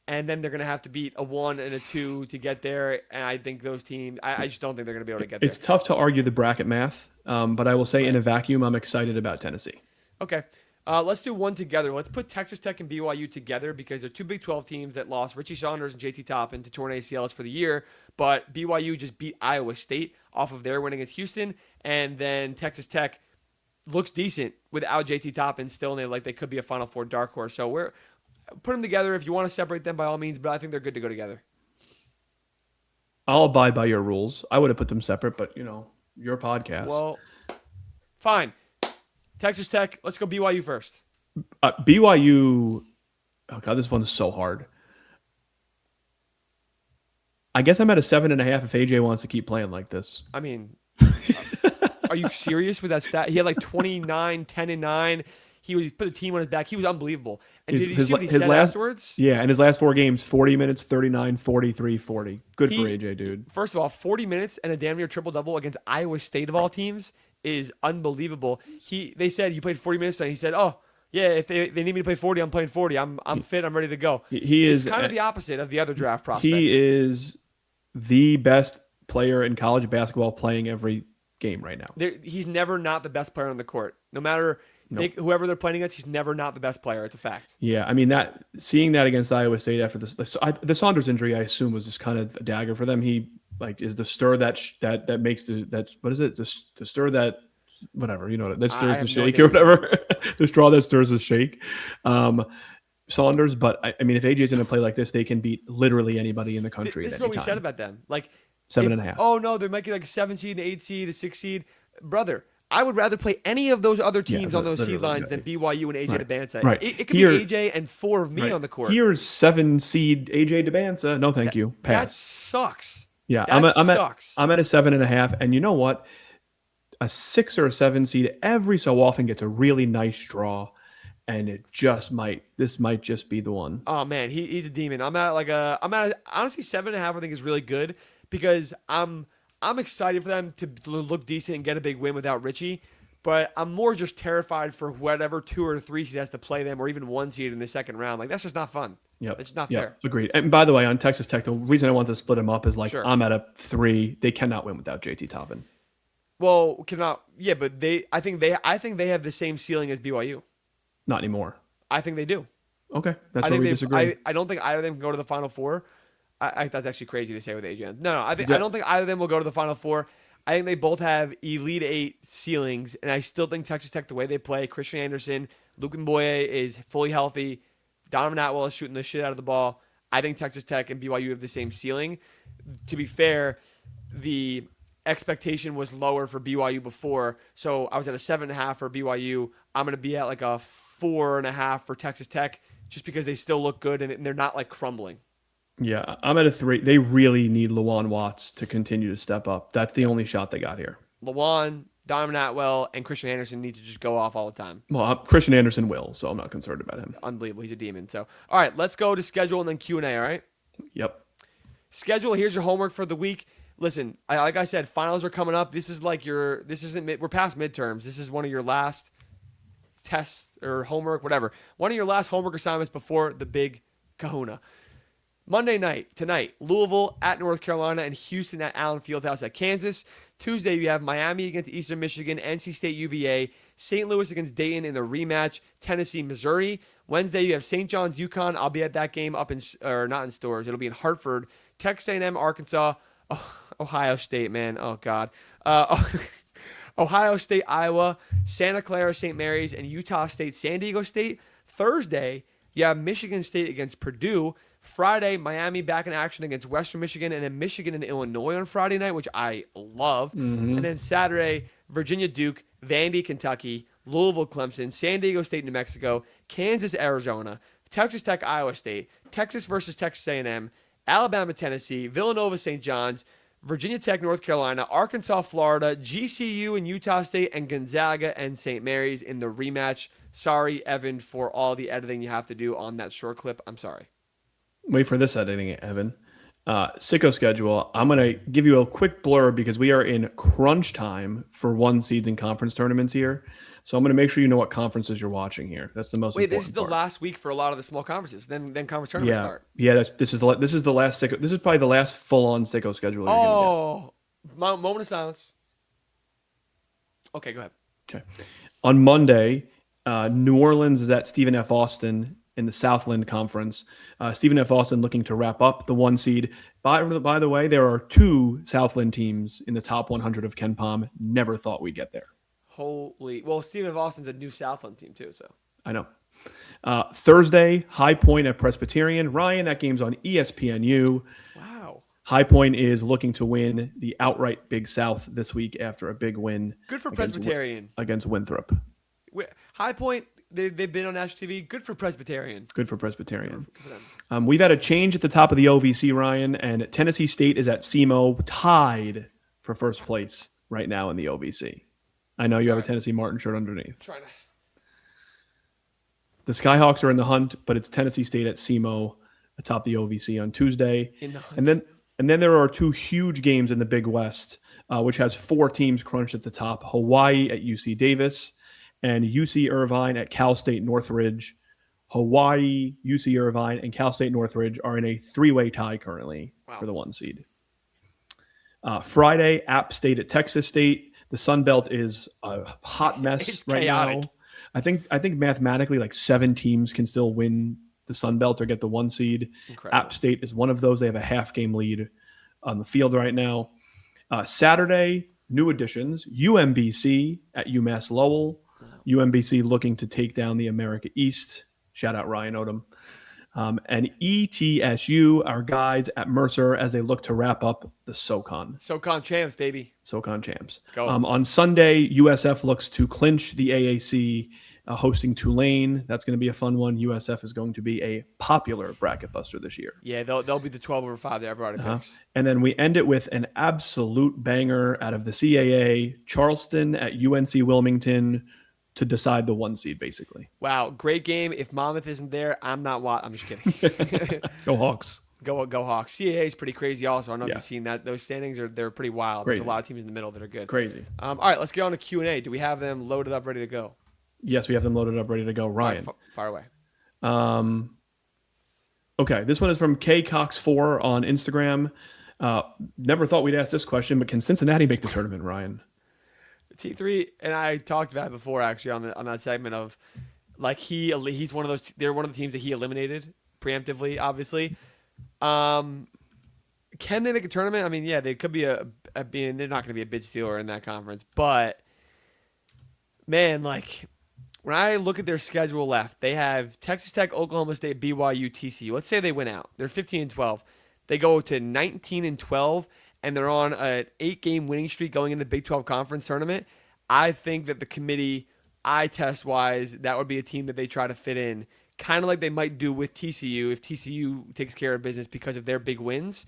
And then they're going to have to beat a 1 and a 2 to get there. And I think those teams, I just don't think they're going to be able to get there.
It's tough to argue the bracket math, but I will say in a vacuum, I'm excited about Tennessee.
Okay. Let's do one together. Let's put Texas Tech and BYU together because they're 2 Big 12 teams that lost Richie Saunders and JT Toppin to torn ACLs for the year. But BYU just beat Iowa State. off of their win against Houston, and then Texas Tech looks decent without JT Toppin still, and they could be a Final Four dark horse. So we're put them together. If you want to separate them, by all means, but I think they're good to go together.
I'll abide by your rules. I would have put them separate, but your podcast.
Well, fine. Texas Tech. Let's go BYU first.
BYU. Oh god, this one is so hard. I guess I'm at a 7.5 if AJ wants to keep playing like this.
I mean, are you serious with that stat? He had like 29, 10 and 9. He put the team on his back. He was unbelievable. And did you see what he said afterwards?
Yeah, and his last 4 games, 40 minutes, 39, 43, 40. Good for AJ, dude.
First of all, 40 minutes and a damn near triple-double against Iowa State of all teams is unbelievable. They said, you played 40 minutes, and he said, oh, yeah, if they need me to play 40, I'm playing 40. I'm fit. I'm ready to go. It's kind of the opposite of the other draft prospect.
He is the best player in college basketball playing every game right now.
He's never not the best player on the court. No matter whoever they're playing against, he's never not the best player. It's a fact.
Yeah, I mean seeing that against Iowa State after the Saunders injury, I assume was just kind of a dagger for them. He is the stir that makes that what is it? To stir that whatever that stirs the shake or whatever. The straw that stirs the shake. Saunders, but I mean, if AJ's going to play like this, they can beat literally anybody in the country.
This is what we said about them. Like
7.5.
Oh no, they might get like a 7 seed, an 8 seed, a 6 seed. Brother, I would rather play any of those other teams on those seed lines than BYU and AJ DeBanza.
Right.
It could be AJ and 4 of me on the court.
Here's 7 seed AJ DeBanza. No, thank you. Pass.
That sucks.
Yeah,
sucks.
I'm at a 7.5, and you know what? A 6 or a 7 seed every so often gets a really nice draw. And this might just be the one.
Oh man, he's a demon. I'm at honestly 7.5. I think is really good because I'm excited for them to look decent and get a big win without Richie, but I'm more just terrified for whatever 2 or 3 seed has to play them, or even 1 seed in the second round. Like that's just not fun.
Yep,
it's not fair.
Agreed. And by the way, on Texas Tech, the reason I want to split them up is
Sure.
I'm at a 3. They cannot win without JT Toppin.
Well, cannot. Yeah, but I think they have the same ceiling as BYU.
Not anymore.
I think they do.
Okay, that's where we disagree.
I don't think either of them can go to the Final Four. That's actually crazy to say with AJ. No. I don't think either of them will go to the Final Four. I think they both have Elite 8 ceilings, and I still think Texas Tech, the way they play, Christian Anderson, Luke Mboye is fully healthy, Donovan Atwell is shooting the shit out of the ball. I think Texas Tech and BYU have the same ceiling. To be fair, the expectation was lower for BYU before, so I was at a 7.5 for BYU. I'm going to be at like a 4.5 for Texas Tech, just because they still look good and they're not like crumbling.
Yeah, I'm at a 3. They really need Lawan Watts to continue to step up. That's the only shot they got here.
Lawan, Donovan Atwell, and Christian Anderson need to just go off all the time.
Well, Christian Anderson will, so I'm not concerned about him.
Unbelievable. He's a demon. So, all right, let's go to schedule and then Q&A, all right?
Yep.
Schedule, here's your homework for the week. Listen, like I said, finals are coming up. We're past midterms. This is one of your last tests or homework, whatever. One of your last homework assignments before the big kahuna. Monday night, tonight, Louisville at North Carolina and Houston at Allen Fieldhouse at Kansas. Tuesday, you have Miami against Eastern Michigan, NC State UVA, St. Louis against Dayton in the rematch, Tennessee, Missouri. Wednesday, you have St. John's, UConn. I'll be at that game not in stores. It'll be in Hartford. Texas A&M, Arkansas. Ohio State, man. Oh, God. Ohio State, Iowa, Santa Clara, St. Mary's, and Utah State, San Diego State. Thursday, you have Michigan State against Purdue. Friday, Miami back in action against Western Michigan, and then Michigan and Illinois on Friday night, which I love. Mm-hmm. And then Saturday, Virginia, Duke, Vandy, Kentucky, Louisville, Clemson, San Diego State, New Mexico, Kansas, Arizona, Texas Tech, Iowa State, Texas versus Texas A&M, Alabama, Tennessee, Villanova, St. John's, Virginia Tech, North Carolina, Arkansas, Florida, GCU and Utah State, and Gonzaga and St. Mary's in the rematch. Sorry, Evan, for all the editing you have to do on that short clip. I'm sorry.
Wait for this editing, Evan. Sicko schedule. I'm going to give you a quick blurb because we are in crunch time for 1 seeds in conference tournaments here. So I'm going to make sure you know what conferences you're watching here. That's the most important
Wait, this is the
part.
Last week for a lot of the small conferences. Then conference tournaments start.
Yeah, this is the last Sicko. This is probably the last full-on Sicko schedule you're going to get.
Moment of silence. Okay, go ahead.
Okay. On Monday, New Orleans is at Stephen F. Austin in the Southland Conference. Stephen F. Austin looking to wrap up the 1 seed. By the way, there are 2 Southland teams in the top 100 of Ken Pom. Never thought we'd get there.
Holy. Well, Stephen F. Austin's a new Southland team, too, so.
I know. Thursday, High Point at Presbyterian. Ryan, that game's on ESPNU.
Wow.
High Point is looking to win the outright Big South this week after a big win.
Good for Presbyterian.
Against Winthrop.
High Point, they've been on national TV. Good for Presbyterian.
Good for Presbyterian.
Good for them.
We've had a change at the top of the OVC, Ryan, and Tennessee State is at SEMO, tied for first place right now in the OVC. I know you have a Tennessee Martin shirt underneath.
Trying to.
The Skyhawks are in the hunt, but it's Tennessee State at SEMO atop the OVC on Tuesday.
In the hunt.
And then there are 2 huge games in the Big West, which has 4 teams crunched at the top. Hawaii at UC Davis and UC Irvine at Cal State Northridge. Hawaii, UC Irvine, and Cal State Northridge are in a 3-way tie currently for the 1 seed. Friday, App State at Texas State. The Sun Belt is a hot mess right
chaotic.
now. I think mathematically like 7 teams can still win the Sun Belt or get the 1 seed.
Incredible.
App State is one of those. They have a half-game lead on the field right now. Saturday, new additions. UMBC at UMass Lowell. UMBC looking to take down the America East. Shout out Ryan Odom. And ETSU, our guys at Mercer, as they look to wrap up the SoCon.
SoCon champs, baby.
SoCon champs.
Let's go.
On Sunday, USF looks to clinch the AAC, hosting Tulane. That's going to be a fun one. USF is going to be a popular bracket buster this year.
Yeah, they'll be the 12/5 that everybody picks.
And then we end it with an absolute banger out of the CAA, Charleston at UNC Wilmington to decide the 1 seed, basically.
Wow, great game. If Monmouth isn't there, I'm just kidding.
Go Hawks.
Go Hawks. CAA is pretty crazy also. I don't know if
Yeah.
you've seen that. Those standings they're pretty wild.
Crazy.
There's a lot of teams in the middle that are good.
Crazy.
All right, let's get on to Q&A. Do we have them loaded up, ready to go?
Yes, we have them loaded up, ready to go. Ryan.
All right, fire away.
Okay, this one is from KCox4 on Instagram. Never thought we'd ask this question, but can Cincinnati make the tournament, Ryan?
T3 and I talked about it before actually on that segment of like he's one of those. They're one of the teams that he eliminated preemptively, obviously. Can they make a tournament? I mean, yeah, they could be they're not going to be a bid stealer in that conference, but man, like when I look at their schedule left, they have Texas Tech, Oklahoma State, BYU, TCU. Let's say they win out. They're 15-12. They go to 19-12. And they're on an 8-game winning streak going in the Big 12 Conference Tournament. I think that the committee, eye test wise, that would be a team that they try to fit in, kind of like they might do with TCU if TCU takes care of business because of their big wins.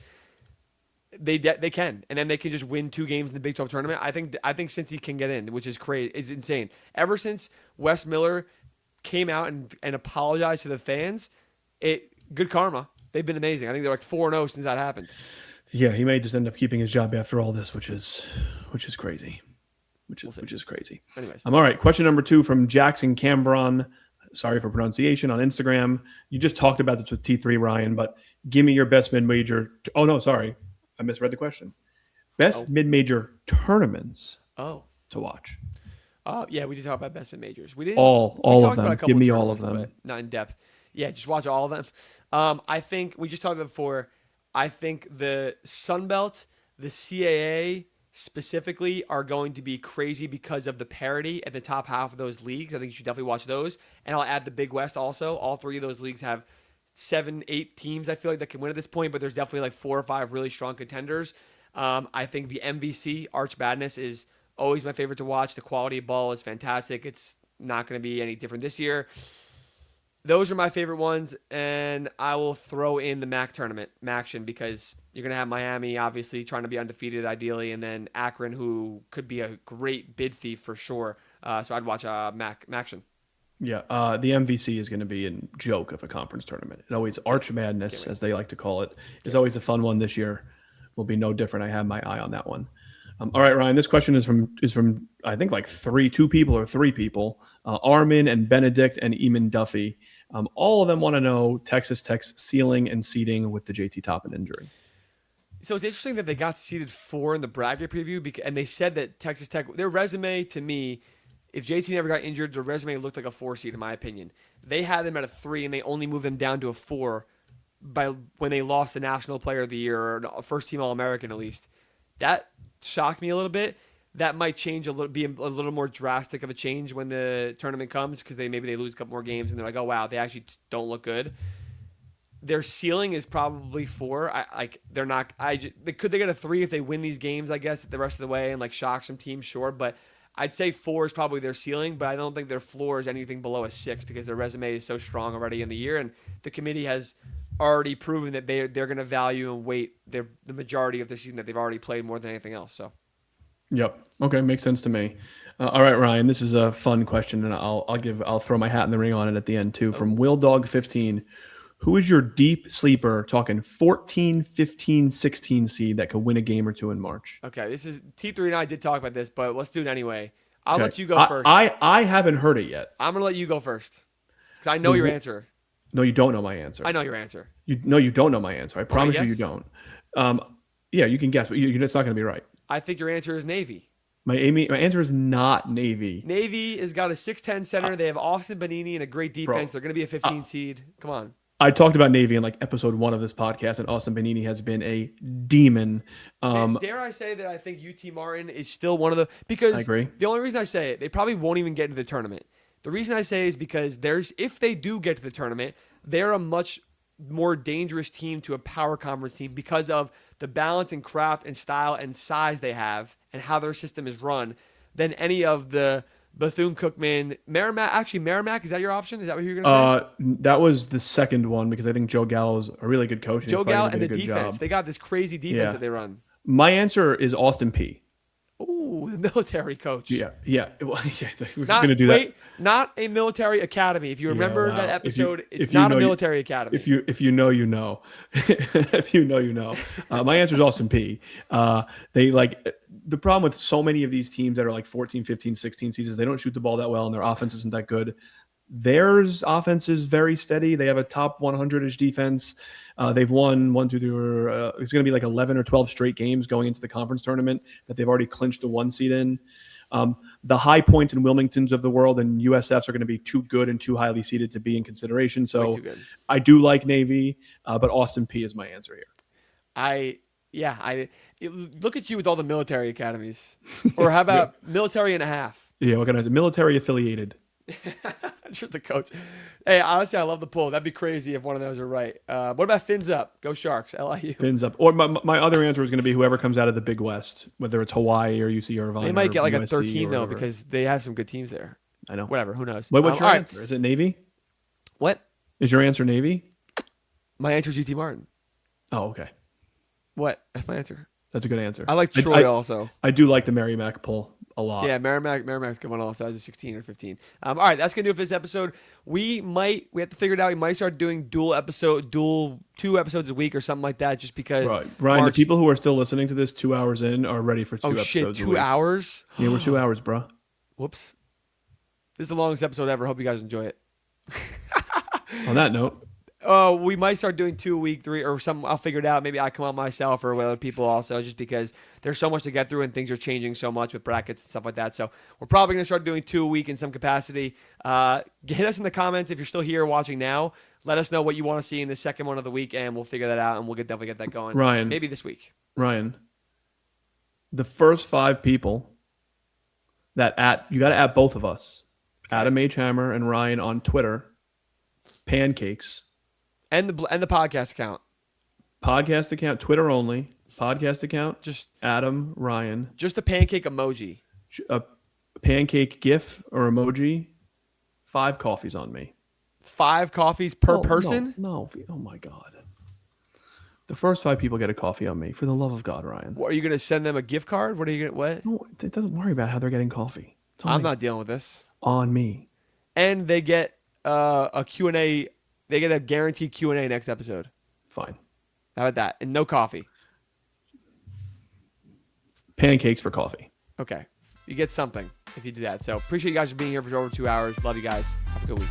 They can, and then they can just win 2 games in the Big 12 Tournament. I think Cincy can get in, which is crazy. It's insane. Ever since Wes Miller came out and apologized to the fans, good karma. They've been amazing. I think they're like 4-0 since that happened.
Yeah, he may just end up keeping his job after all this, which is crazy. Which is crazy.
Anyways.
All right, question number 2 from Jackson Cambron. Sorry for pronunciation on Instagram. You just talked about this with T3, Ryan, but give me your best mid-major. Oh, no, sorry. I misread the question. Best mid-major tournaments to watch.
Yeah, we did talk about best mid-majors. We didn't
all of them. Give me all of
them. But not in depth. Yeah, just watch all of them. I think we just talked about before. I think the Sun Belt, the CAA specifically, are going to be crazy because of the parity at the top half of those leagues. I think you should definitely watch those. And I'll add the Big West also. All 3 of those leagues have 7-8 teams, I feel like, that can win at this point, but there's definitely like 4 or 5 really strong contenders. I think the MVC, Arch Madness, is always my favorite to watch. The quality of ball is fantastic. It's not going to be any different this year. Those are my favorite ones, and I will throw in the MAC tournament, MACtion, because you're going to have Miami, obviously, trying to be undefeated, ideally, and then Akron, who could be a great bid thief for sure. So I'd watch MACtion.
Yeah, the MVC is going to be a joke of a conference tournament. It always Arch Madness, as they like to call it, is always a fun one. This year will be no different. I have my eye on that one. All right, Ryan. This question is from I think like 3 people. Armin and Benedict and Eamon Duffy. All of them want to know Texas Tech's ceiling and seeding with the JT Toppin injury.
So it's interesting that they got seeded 4 in the bracket preview, and they said that Texas Tech, their resume to me If JT never got injured, the resume looked like a 4 seed, in my opinion. They had them at a 3, and they only moved them down to a 4 by when they lost the National Player of the Year or first team All American at least. That shocked me a little bit. That might change be a little more drastic of a change when the tournament comes because maybe they lose a couple more games and they're like, oh wow, they actually don't look good. Their ceiling is probably 4. They're not. Could they get a 3 if they win these games? I guess the rest of the way and like shock some teams, sure. But I'd say 4 is probably their ceiling. But I don't think their floor is anything below a 6 because their resume is so strong already in the year, and the committee has already proven that they're going to value and weight the majority of the season that they've already played more than anything else. So,
yep. Okay, makes sense to me. All right, Ryan, this is a fun question, and I'll throw my hat in the ring on it at the end too. From Will Dog 15, who is your deep sleeper? Talking 14, 15, 16 seed that could win a game or two in March.
Okay, this is T3 and I did talk about this, but let's do it anyway. I'll let you go first.
I haven't heard it yet.
I'm gonna let you go first because I know your answer.
No, you don't know my answer.
I know your answer.
You don't know my answer. I promise you don't. Yeah, you can guess, but it's not going to be right.
I think your answer is Navy.
My answer is not Navy.
Navy has got a 6'10 center. They have Austin Benini and a great defense. They're going to be a 15 seed. Come on.
I talked about Navy in like episode 1 of this podcast, and Austin Benini has been a demon.
Dare I say that I think UT Martin is still one of the – because
I agree.
The only reason I say it, they probably won't even get into the tournament. The reason I say is because if they do get to the tournament, they're a much more dangerous team to a power conference team because of the balance and craft and style and size they have and how their system is run than any of the Bethune-Cookman. Merrimack, is that your option? Is that what you were going to say?
That was the second one because I think Joe Gallo's a really good coach.
Joe Gallo and the defense.
Job.
They got this crazy defense that they run.
My answer is Austin P.
Ooh, the military coach.
Yeah. We're
going
to do that.
Not a military academy. If you remember that episode, it's not a military academy.
If you know, you know. If you know, you know. My answer is Austin P. They the problem with so many of these teams that are like 14, 15, 16 seasons, they don't shoot the ball that well and their offense isn't that good. Theirs offense is very steady. They have a top 100-ish defense. They've won it's going to be like 11 or 12 straight games going into the conference tournament that they've already clinched the 1 seed in. The High Points and Wilmingtons of the world and USFs are going to be too good and too highly seeded to be in consideration. So I do like Navy, but Austin P is my answer here.
Look at you with all the military academies. Or how about military and a half?
Yeah, what can I say? Military affiliated.
Just the coach. Hey, honestly, I love the poll. That'd be crazy if one of those are right. What about fins up? Go Sharks. LIU.
Fins up. Or my other answer is going to be whoever comes out of the Big West, whether it's Hawaii or UC Irvine.
They might get like
USD
a 13 though because they have some good teams there.
I know.
Whatever. Who knows?
What's your answer? Is it Navy?
What?
Is your answer Navy?
My answer is UT Martin.
Oh, okay.
What? That's my answer.
That's a good answer.
I like Troy also.
I do like the Merrimack poll a lot.
Yeah, Merrimack's good one also. That's a 16 or 15. All right, that's gonna do it for this episode. We have to figure it out. We might start doing dual 2 episodes a week or something like that, just because.
Right, Ryan. The people who are still listening to this 2 hours in are ready for 2 episodes.
Oh shit, 2 hours?
Yeah, we're 2 hours, bro.
Whoops. This is the longest episode ever. Hope you guys enjoy it.
On that note.
We might start doing 2 a week, 3 or something. I'll figure it out. Maybe I come on myself or with other people also, just because there's so much to get through and things are changing so much with brackets and stuff like that. So we're probably going to start doing 2 a week in some capacity. Hit us in the comments if you're still here watching now. Let us know what you want to see in the second one of the week, and we'll figure that out, and we'll definitely get that going.
Ryan,
maybe this week.
Ryan, the first 5 people you got to add both of us, okay. Adam H. Hammer and Ryan on Twitter. Pancakes.
And the podcast account.
Podcast account, Twitter only. Podcast account,
just
Adam, Ryan.
Just a pancake emoji.
A pancake GIF or emoji. 5 coffees on me.
5 coffees per person?
No. Oh my God. The first 5 people get a coffee on me. For the love of God, Ryan.
Are you going to send them a gift card? What are you going to, what?
No, it doesn't worry about how they're getting coffee.
I'm not dealing with this.
On me.
And they get a Q&A. They get a guaranteed Q&A next episode.
Fine.
How about that? And no coffee.
Pancakes for coffee.
Okay. You get something if you do that. So appreciate you guys for being here for over 2 hours. Love you guys. Have a good week.